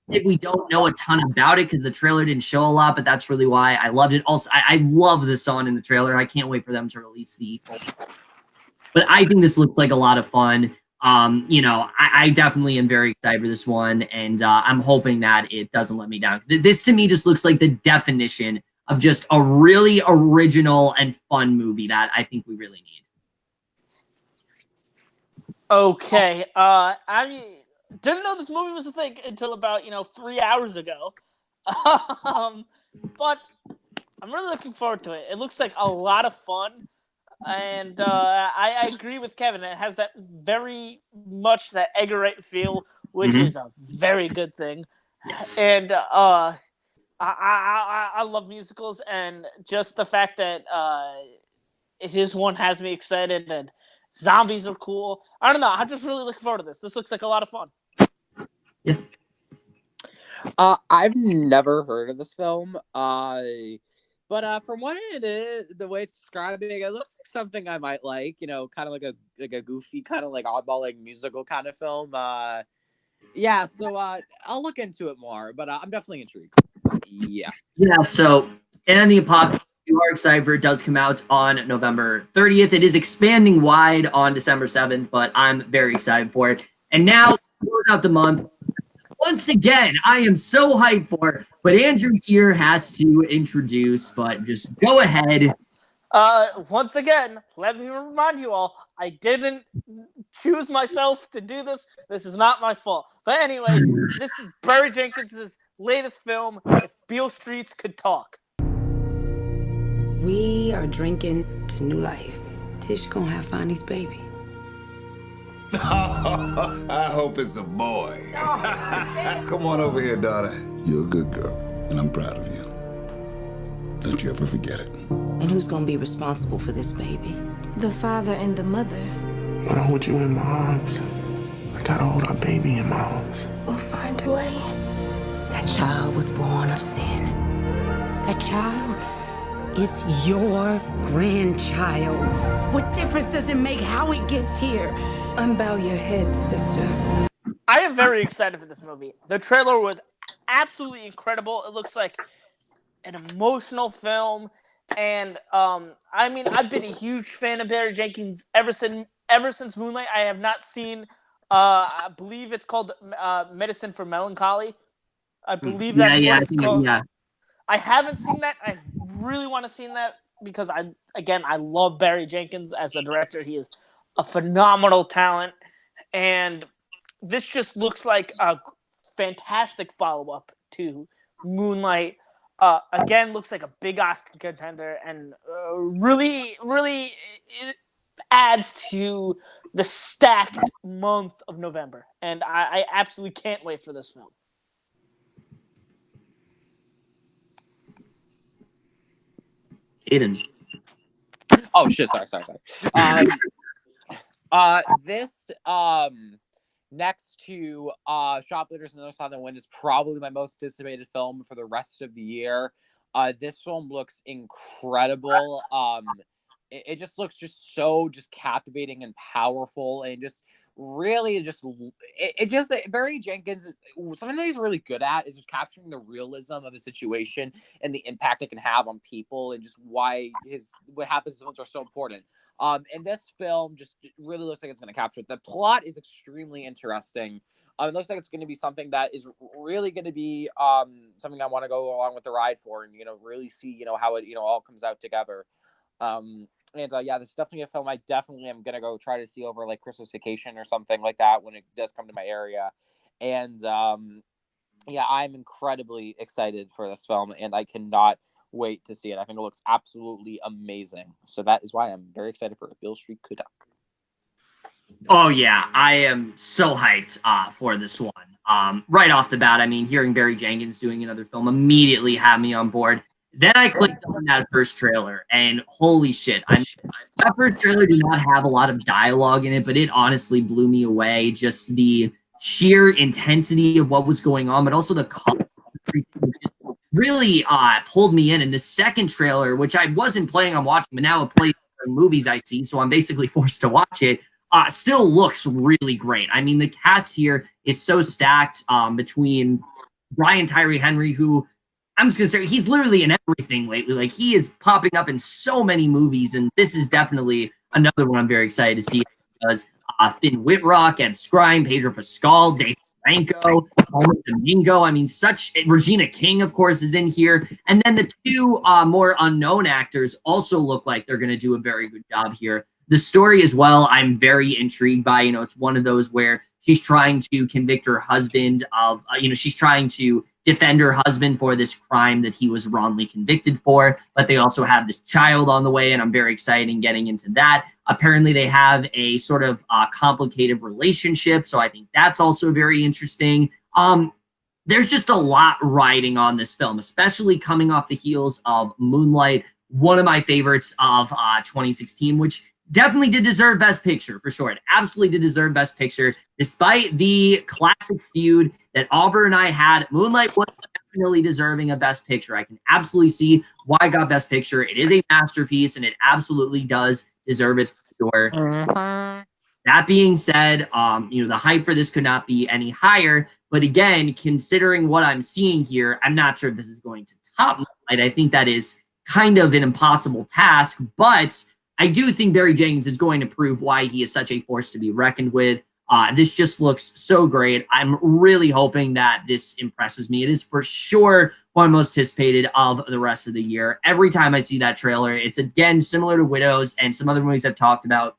We don't know a ton about it because the trailer didn't show a lot, but that's really why I loved it. Also, I love the song in the trailer. I can't wait for them to release the full. But I think this looks like a lot of fun. I definitely am very excited for this one, and I'm hoping that it doesn't let me down. This to me just looks like the definition of just a really original and fun movie that I think we really need. Okay, I didn't know this movie was a thing until about 3 hours ago, but I'm really looking forward to it. It looks like a lot of fun, and I agree with Kevin. It has that very much that Edgar Wright feel, which is a very good thing. Yes. And I love musicals, and just the fact that his one has me excited, and zombies are cool. I don't know. I'm just really looking forward to this. This looks like a lot of fun. Yeah. I've never heard of this film. But from what it is, the way it's describing, it looks like something I might like. Kind of like a goofy, kind of like oddball, like musical kind of film. Yeah. So I'll look into it more. But I'm definitely intrigued. Yeah. Yeah. So, and the Apocalypse, you are excited for it. Does come out on November 30th. It is expanding wide on December 7th, but I'm very excited for it. And now, close out the month. Once again, I am so hyped for it, but Andrew here has to introduce, but just go ahead. Once again, let me remind you all, I didn't choose myself to do this. This is not my fault. But anyway, this is Barry Jenkins' latest film, If Beale Streets Could Talk. We are drinking to new life. Tish gonna have Fonny's baby. I hope it's a boy. Come on over here, daughter. You're a good girl, and I'm proud of you. Don't you ever forget it. And who's gonna be responsible for this baby? The father and the mother. I wanna hold you in my arms. I gotta hold our baby in my arms. We'll find a way. That child was born of sin. That child is your grandchild. What difference does it make how it gets here? Unbow your head, sister. I am very excited for this movie. The trailer was absolutely incredible. It looks like an emotional film. And, I've been a huge fan of Barry Jenkins ever since Moonlight. I have not seen, I believe it's called Medicine for Melancholy. I believe that's what it's called. Yeah. I haven't seen that. I really want to see that because I love Barry Jenkins as a director. He is a phenomenal talent, and this just looks like a fantastic follow-up to Moonlight. Again, looks like a big Oscar contender, and really adds to the stacked month of November. And I absolutely can't wait for this film. Aiden. Oh shit! Sorry. This next to Shoplifters and the Other Side of the Wind is probably my most anticipated film for the rest of the year. This film looks incredible. It just looks just so captivating and powerful, and just really Barry Jenkins, something that he's really good at is just capturing the realism of a situation and the impact it can have on people, and just why what happens to are so important. And this film just really looks like it's going to capture it. The plot is extremely interesting. It looks like it's going to be something that is really going to be something I want to go along with the ride for, and really see how it all comes out together. Yeah, this is definitely a film I definitely am going to go try to see over like Christmas vacation or something like that when it does come to my area. And yeah, I'm incredibly excited for this film, and I cannot wait to see it. I think it looks absolutely amazing. So that is why I'm very excited for Beale Street Could. Oh yeah, I am so hyped for this one. Right off the bat, I mean, hearing Barry Jenkins doing another film immediately had me on board. Then I clicked on that first trailer, and holy shit, that first trailer did not have a lot of dialogue in it, but it honestly blew me away. Just the sheer intensity of what was going on, but also the just really pulled me in. And the second trailer, which I wasn't planning on watching, but now it plays in movies I see, so I'm basically forced to watch it, still looks really great. I mean, the cast here is so stacked between Brian Tyree Henry, who I'm just going to say he's literally in everything lately. Like, he is popping up in so many movies, and this is definitely another one I'm very excited to see, because Finn Wittrock, Ed Skrein, Pedro Pascal, Dave Franco, Domingo. I mean, Regina King, of course, is in here. And then the two more unknown actors also look like they're going to do a very good job here. The story as well, I'm very intrigued by. It's one of those where she's trying to convict her husband of, she's trying to defend her husband for this crime that he was wrongly convicted for, but they also have this child on the way, and I'm very excited in getting into that. Apparently they have a sort of complicated relationship, so I think that's also very interesting. There's just a lot riding on this film, especially coming off the heels of Moonlight, one of my favorites of 2016, which definitely did deserve Best Picture, for sure. It absolutely did deserve Best Picture. Despite the classic feud that Auburn and I had, Moonlight was definitely deserving of Best Picture. I can absolutely see why I got Best Picture. It is a masterpiece, and it absolutely does deserve it for sure. That being said, the hype for this could not be any higher. But again, considering what I'm seeing here, I'm not sure if this is going to top Moonlight. I think that is kind of an impossible task, but I do think Barry Jenkins is going to prove why he is such a force to be reckoned with. This just looks so great. I'm really hoping that this impresses me. It is for sure one of the most anticipated of the rest of the year. Every time I see that trailer, it's again similar to Widows and some other movies I've talked about.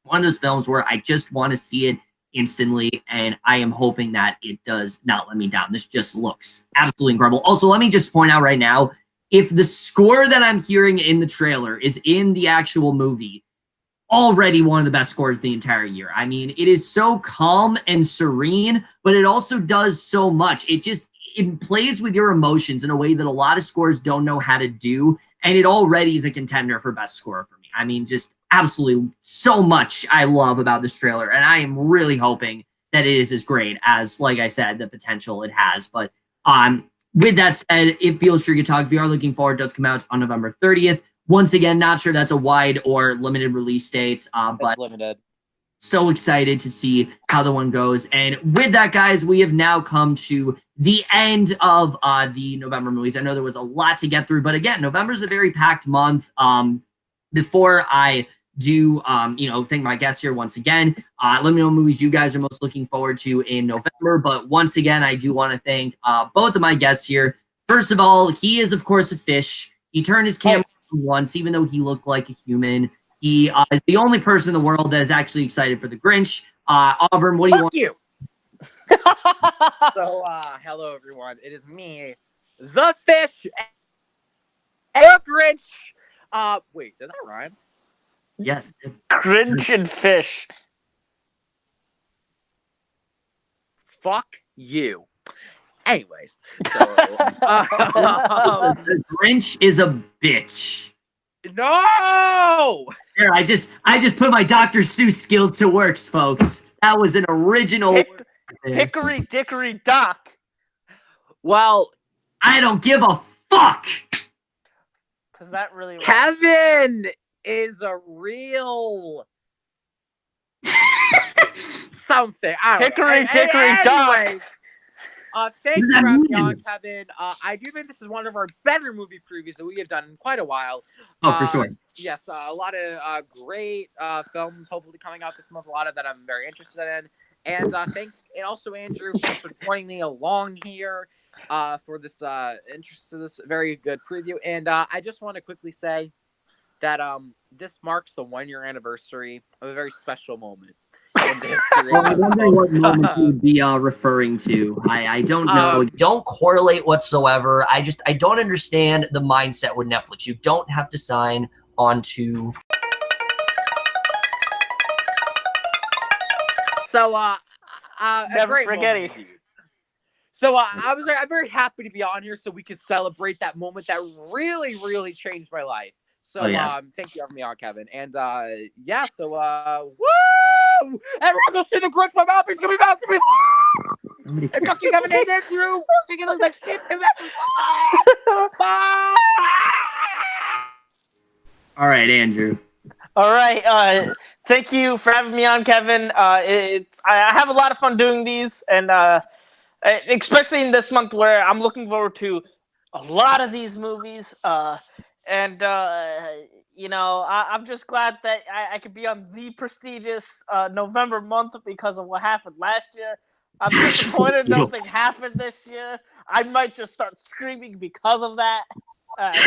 One of those films where I just want to see it instantly, and I am hoping that it does not let me down. This just looks absolutely incredible. Also, let me just point out right now, if the score that I'm hearing in the trailer is in the actual movie, already one of the best scores of the entire year. I mean, it is so calm and serene, but it also does so much. It plays with your emotions in a way that a lot of scores don't know how to do, and it already is a contender for best score for me. I mean, just absolutely so much I love about this trailer, and I am really hoping that it is as great as, like I said, the potential it has. But with that said, if Beale Street Could Talk, if you are looking forward, it does come out on November 30th. Once again, not sure that's a wide or limited release date, but limited. So excited to see how the one goes. And with that, guys, we have now come to the end of the November movies. I know there was a lot to get through, but again, November is a very packed month. Before I do, thank my guests here once again. Let me know what movies you guys are most looking forward to in November. But once again, I do want to thank both of my guests here. First of all, he is, of course, a fish. He turned his camera on once, even though he looked like a human. He is the only person in the world that is actually excited for The Grinch. Auburn, what do you want? You. So, hello, everyone. It is me, the fish, and the Grinch. Wait, did that rhyme? Yes. Grinch and fish. Fuck you. Anyways. So, The Grinch is a bitch. No! There, I just put my Dr. Seuss skills to work, folks. That was an original. Hickory Dickory Dock. Well, I don't give a fuck. Because that really works. Kevin is a real something. Hickory Dickory Dock. Thank you for having me on, Kevin. I do think this is one of our better movie previews that we have done in quite a while. Oh, for sure. Yes, a lot of great films hopefully coming out this month. A lot of that I'm very interested in. And also Andrew, thanks for joining me along here for this this very good preview. And I just want to quickly say that this marks the 1-year anniversary of a very special moment. I wonder what moment you would be referring to. I don't know. Don't correlate whatsoever. I don't understand the mindset with Netflix. You don't have to sign on to. So never forget it. So I'm very happy to be on here so we could celebrate that moment that really, really changed my life. So thank you for having me on, Kevin. And so woo! Everyone go see the Grinch. My mouth is gonna be masterpiece. And fuck you, Kevin and Andrew. Freaking looks like shit. Bye. All right, Andrew. All right. Thank you for having me on, Kevin. I have a lot of fun doing these, and especially in this month where I'm looking forward to a lot of these movies. I'm just glad that I could be on the prestigious November month because of what happened last year. I'm disappointed nothing happened this year. I might just start screaming because of that,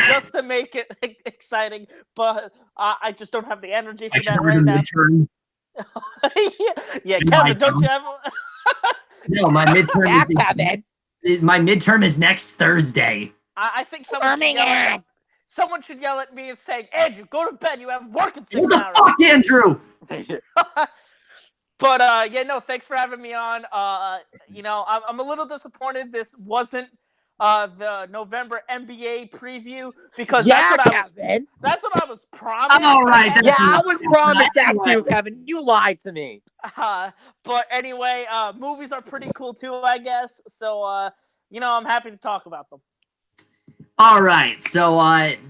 just to make it exciting. But I just don't have the energy for that right now. yeah, Kevin, don't you have? No, my midterm. My midterm is next Thursday. I think someone should yell at me and say, "Andrew, go to bed. You have work in 6 hours." What the fuck, Andrew? But thanks for having me on. I'm a little disappointed this wasn't the November NBA preview because that's what I was promised. All right, I was promised that too, Kevin. You lied to me. But anyway, movies are pretty cool too, I guess. So I'm happy to talk about them. All right, so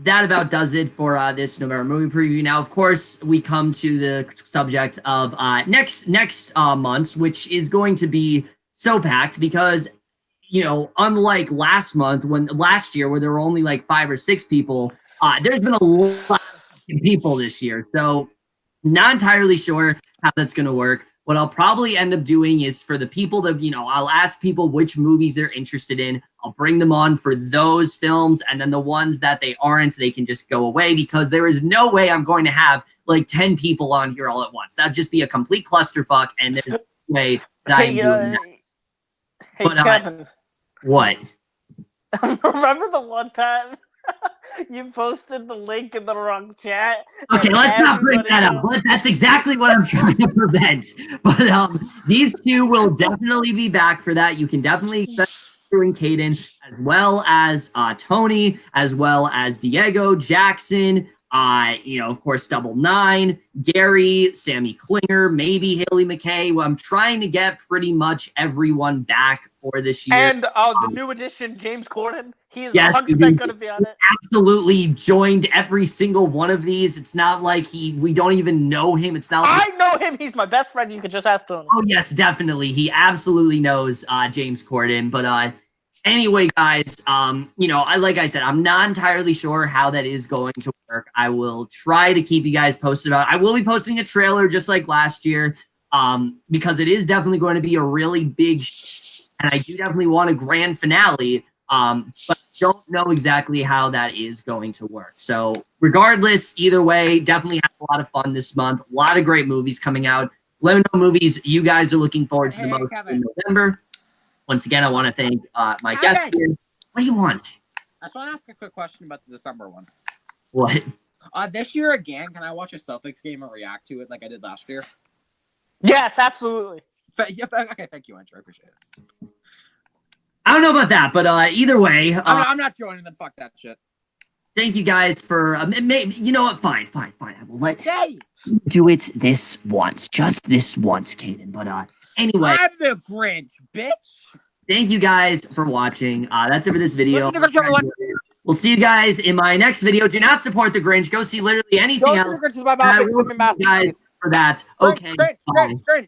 that about does it for this November movie preview. Now, of course, we come to the subject of next month, which is going to be so packed because, unlike last year where there were only like 5 or 6 people, there's been a lot of people this year. So not entirely sure how that's going to work. What I'll probably end up doing is for the people that, I'll ask people which movies they're interested in. I'll bring them on for those films. And then the ones that they aren't, they can just go away because there is no way I'm going to have like 10 people on here all at once. That'd just be a complete clusterfuck. And there's no way that I'm doing that. Hey, Kevin. What? Remember the one time you posted the link in the wrong chat? Okay, let's not bring that up. But that's exactly what I'm trying to prevent. But these two will definitely be back for that. You can definitely expect Drew and Caden, as well as Tony, as well as Diego, Jackson, of course, Double Nine, Gary, Sammy Klinger, maybe Haley McKay. Well, I'm trying to get pretty much everyone back for this year. And the new addition, James Corden. He is 100% going to be on it. Absolutely joined every single one of these. It's not like we don't even know him. It's not like I know him. He's my best friend. You could just ask Tony. Oh, yes, definitely. He absolutely knows James Corden. But anyway, guys, like I said, I'm not entirely sure how that is going to work. I will try to keep you guys posted about it. I will be posting a trailer just like last year because it is definitely going to be a really big and I do definitely want a grand finale, but I don't know exactly how that is going to work. So regardless, either way, definitely have a lot of fun this month. A lot of great movies coming out. Let me know movies you guys are looking forward to the most in November. Once again, I want to thank my guests here. What do you want? I just want to ask a quick question about the December one. What? This year again, can I watch a Celtics game and react to it like I did last year? Yes, absolutely. Okay, thank you, Andrew. I appreciate it. I don't know about that, but either way. I'm not joining, then fuck that shit. Thank you guys for, you know what? Fine. I will let you do it this once. Just this once, Kaden. But anyway. I'm the Grinch, bitch. Thank you guys for watching. That's it for this video. We'll see you guys in my next video. Do not support the Grinch. Go see literally anything else. Go see the Grinch is my mouth. Guys for that. Okay. Grinch.